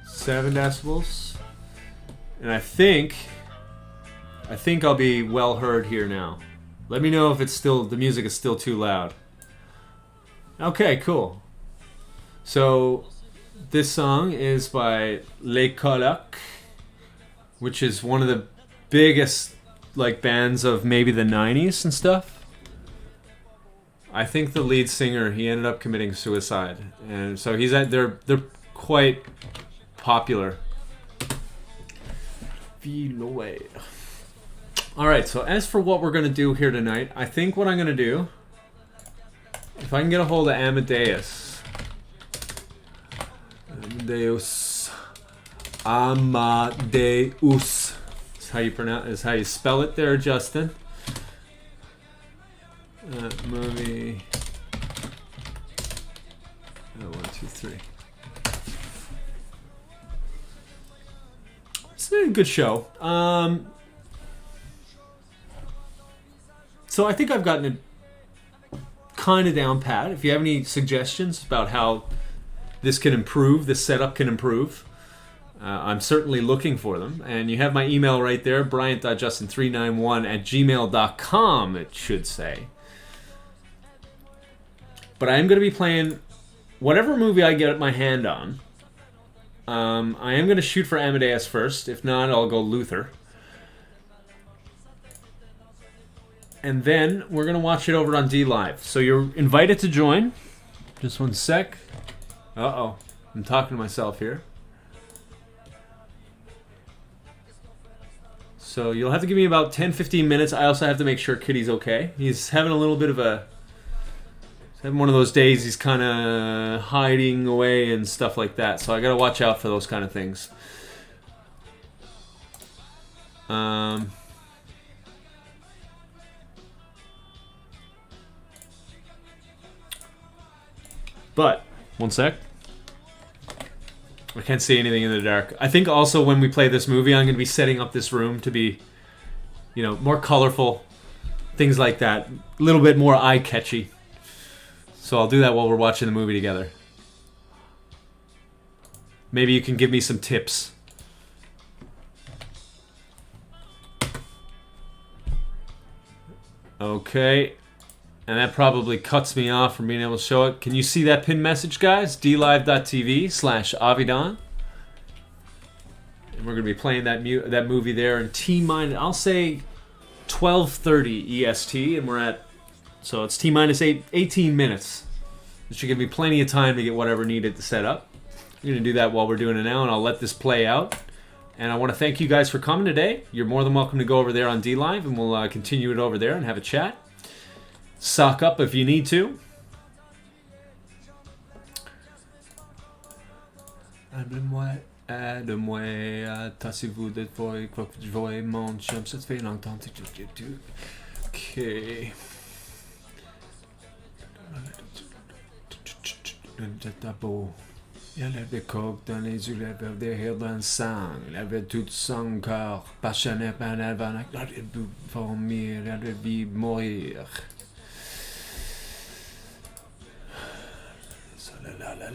7 decibels. And I think I'll be well heard here now. Let me know if the music is still too loud. Okay, cool. So this song is by Les Colocs, which is one of the biggest like bands of maybe the 90s and stuff. I think the lead singer, he ended up committing suicide, and so they're quite popular. All right, so as for what we're going to do here tonight, I think what I'm going to do if I can get a hold of Amadeus. Amadeus. Is how you pronounce. Is how you spell it there, Justin. Movie. 1, 2, 3. It's a good show. So I think I've gotten it kind of down pat. If you have any suggestions about how this can improve, this setup can improve, I'm certainly looking for them. And you have my email right there, bryant.justin391@gmail.com, it should say. But I am going to be playing whatever movie I get my hand on. I am going to shoot for Amadeus first. If not, I'll go Luther. And then we're going to watch it over on D Live. So you're invited to join. Just one sec. Uh-oh. I'm talking to myself here. So you'll have to give me about 10-15 minutes. I also have to make sure Kitty's okay. He's having a little bit of a... He's having one of those days he's kind of hiding away and stuff like that. So I got to watch out for those kind of things. But, one sec. I can't see anything in the dark. I think also when we play this movie, I'm going to be setting up this room to be, you know, more colorful. Things like that. A little bit more eye-catchy. So I'll do that while we're watching the movie together. Maybe you can give me some tips. Okay. And that probably cuts me off from being able to show it. Can you see that pinned message, guys? dlive.tv/Avidan. And we're going to be playing that movie there in T-minus, I'll say 12:30 EST. And we're at, so it's T-minus 18 minutes. This should give me plenty of time to get whatever needed to set up. I'm going to do that while we're doing it now, and I'll let this play out. And I want to thank you guys for coming today. You're more than welcome to go over there on D-Live, and we'll continue it over there and have a chat. Sock up if you need to. Aide-moi, tassez-vous de fois, quoi que je vois mon chum, ça fait longtemps que tu... Ok. Il avait coke dans les yeux, il avait des rires dans le sang, il avait tout son corps, passionné par l'avant, il avait vomir, il avait vu mourir.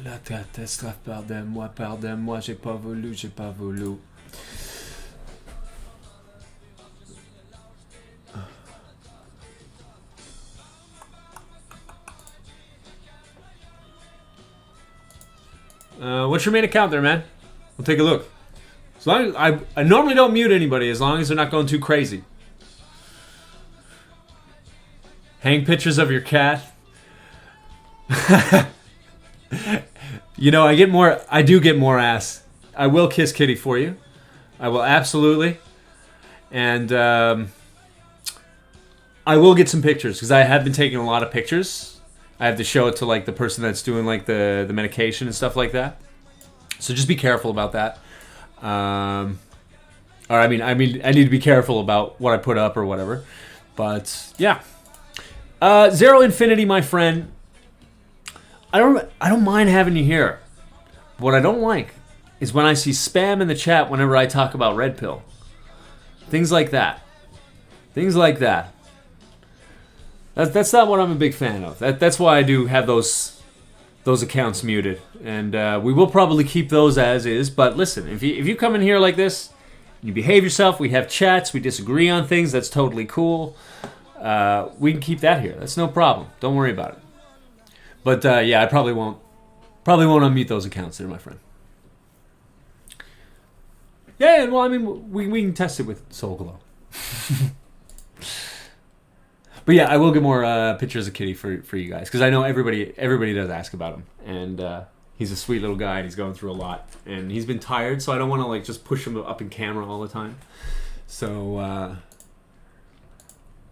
La catastrophe, pardonne-moi, j'ai pas voulu. What's your main account there, man? We'll take a look. As long as I normally don't mute anybody as long as they're not going too crazy. Hang pictures of your cat. You know, I do get more ass. I will kiss Kitty for you. I will absolutely. And I will get some pictures because I have been taking a lot of pictures. I have to show it to like the person that's doing like the medication and stuff like that. So just be careful about that. Or I mean I need to be careful about what I put up or whatever. But yeah. Zero Infinity, my friend. I don't mind having you here. What I don't like is when I see spam in the chat whenever I talk about Red Pill. Things like that. That's not what I'm a big fan of. That's why I do have those accounts muted. And we will probably keep those as is. But listen, if you come in here like this, you behave yourself, we have chats, we disagree on things, that's totally cool. We can keep that here. That's no problem. Don't worry about it. But yeah, I probably won't unmute those accounts there, my friend. Yeah, well, I mean, we can test it with Soul Glow. But yeah, I will get more pictures of Kitty for you guys because I know everybody does ask about him, and he's a sweet little guy and he's going through a lot, and he's been tired, so I don't want to like just push him up in camera all the time. So,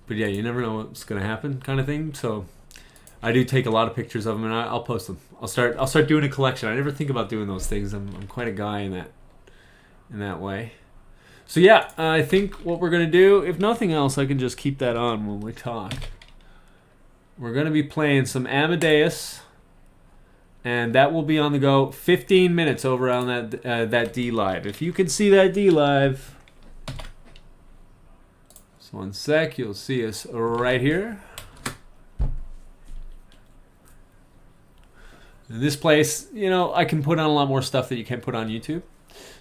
but yeah, you never know what's gonna happen, kind of thing. So, I do take a lot of pictures of them, and I'll post them. I'll start doing a collection. I never think about doing those things. I'm quite a guy in that way. So yeah, I think what we're gonna do, if nothing else, I can just keep that on when we talk. We're gonna be playing some Amadeus, and that will be on the go 15 minutes over on that D Live. If you can see that D Live, just one sec, you'll see us right here. This place, you know, I can put on a lot more stuff that you can't put on YouTube.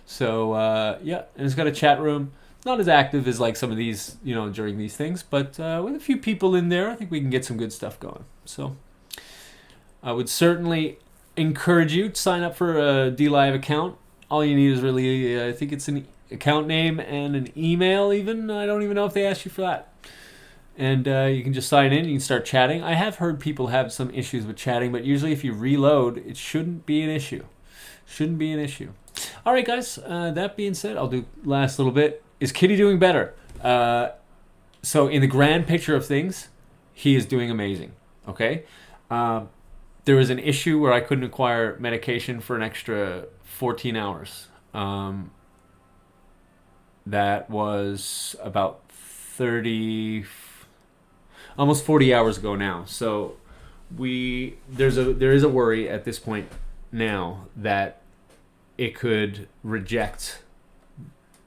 So, yeah, and it's got a chat room. Not as active as like some of these, you know, during these things, but with a few people in there, I think we can get some good stuff going. So, I would certainly encourage you to sign up for a DLive account. All you need is really, I think it's an account name and an email even. I don't even know if they ask you for that. And you can just sign in, you can start chatting. I have heard people have some issues with chatting, but usually if you reload, it shouldn't be an issue. Shouldn't be an issue. All right, guys, that being said, I'll do last little bit. Is Kitty doing better? So in the grand picture of things, he is doing amazing, okay? There was an issue where I couldn't acquire medication for an extra 14 hours. That was about 30... almost 40 hours ago now. So there is a worry at this point now that it could reject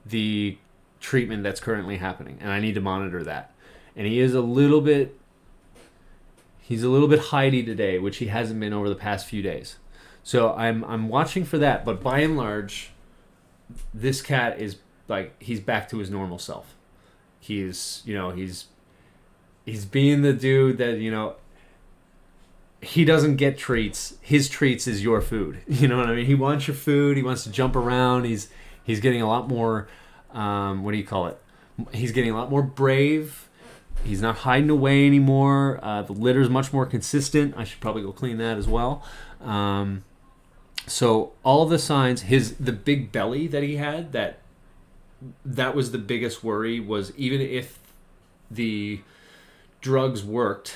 the treatment that's currently happening, and I need to monitor that. And he's a little bit hidey today, which he hasn't been over the past few days. So I'm watching for that, but by and large, this cat is like, he's back to his normal self. He's being the dude that, you know, he doesn't get treats. His treats is your food. You know what I mean? He wants your food. He wants to jump around. He's getting a lot more, what do you call it? He's getting a lot more brave. He's not hiding away anymore. The litter's much more consistent. I should probably go clean that as well. So all the signs, the big belly that he had, that was the biggest worry, was even if the drugs worked,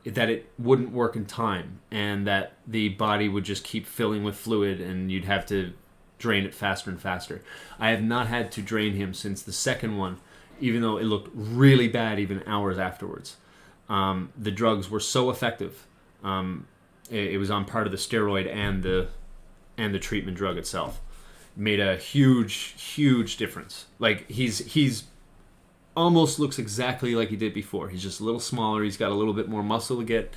that it wouldn't work in time, and that the body would just keep filling with fluid and you'd have to drain it faster and faster. I have not had to drain him since the second one, even though it looked really bad even hours afterwards. The drugs were so effective. It was on part of the steroid and the treatment drug itself. Made a huge difference. Like he's almost looks exactly like he did before. He's just a little smaller. He's got a little bit more muscle to get,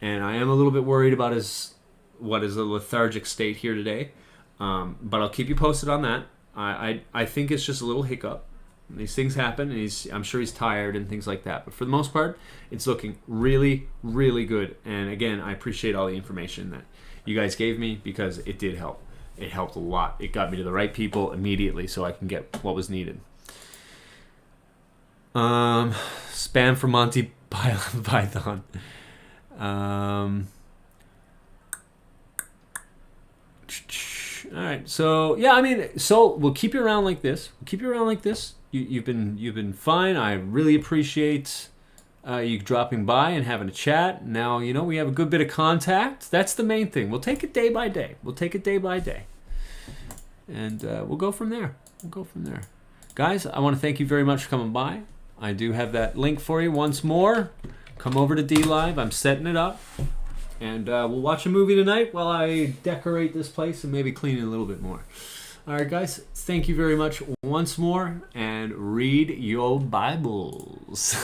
and I am a little bit worried about his a lethargic state here today. But I'll keep you posted on that. I think it's just a little hiccup. These things happen, and I'm sure he's tired and things like that. But for the most part, it's looking really, really good. And again, I appreciate all the information that you guys gave me, because it did help. It helped a lot. It got me to the right people immediately so I can get what was needed. Spam from Monty Python. All right. So yeah, I mean, so we'll keep you around like this. You've been fine. I really appreciate you dropping by and having a chat. Now, you know, we have a good bit of contact. That's the main thing. We'll take it day by day. And we'll go from there. Guys, I want to thank you very much for coming by. I do have that link for you once more. Come over to DLive. I'm setting it up. And we'll watch a movie tonight while I decorate this place and maybe clean it a little bit more. All right, guys. Thank you very much once more. And read your Bibles.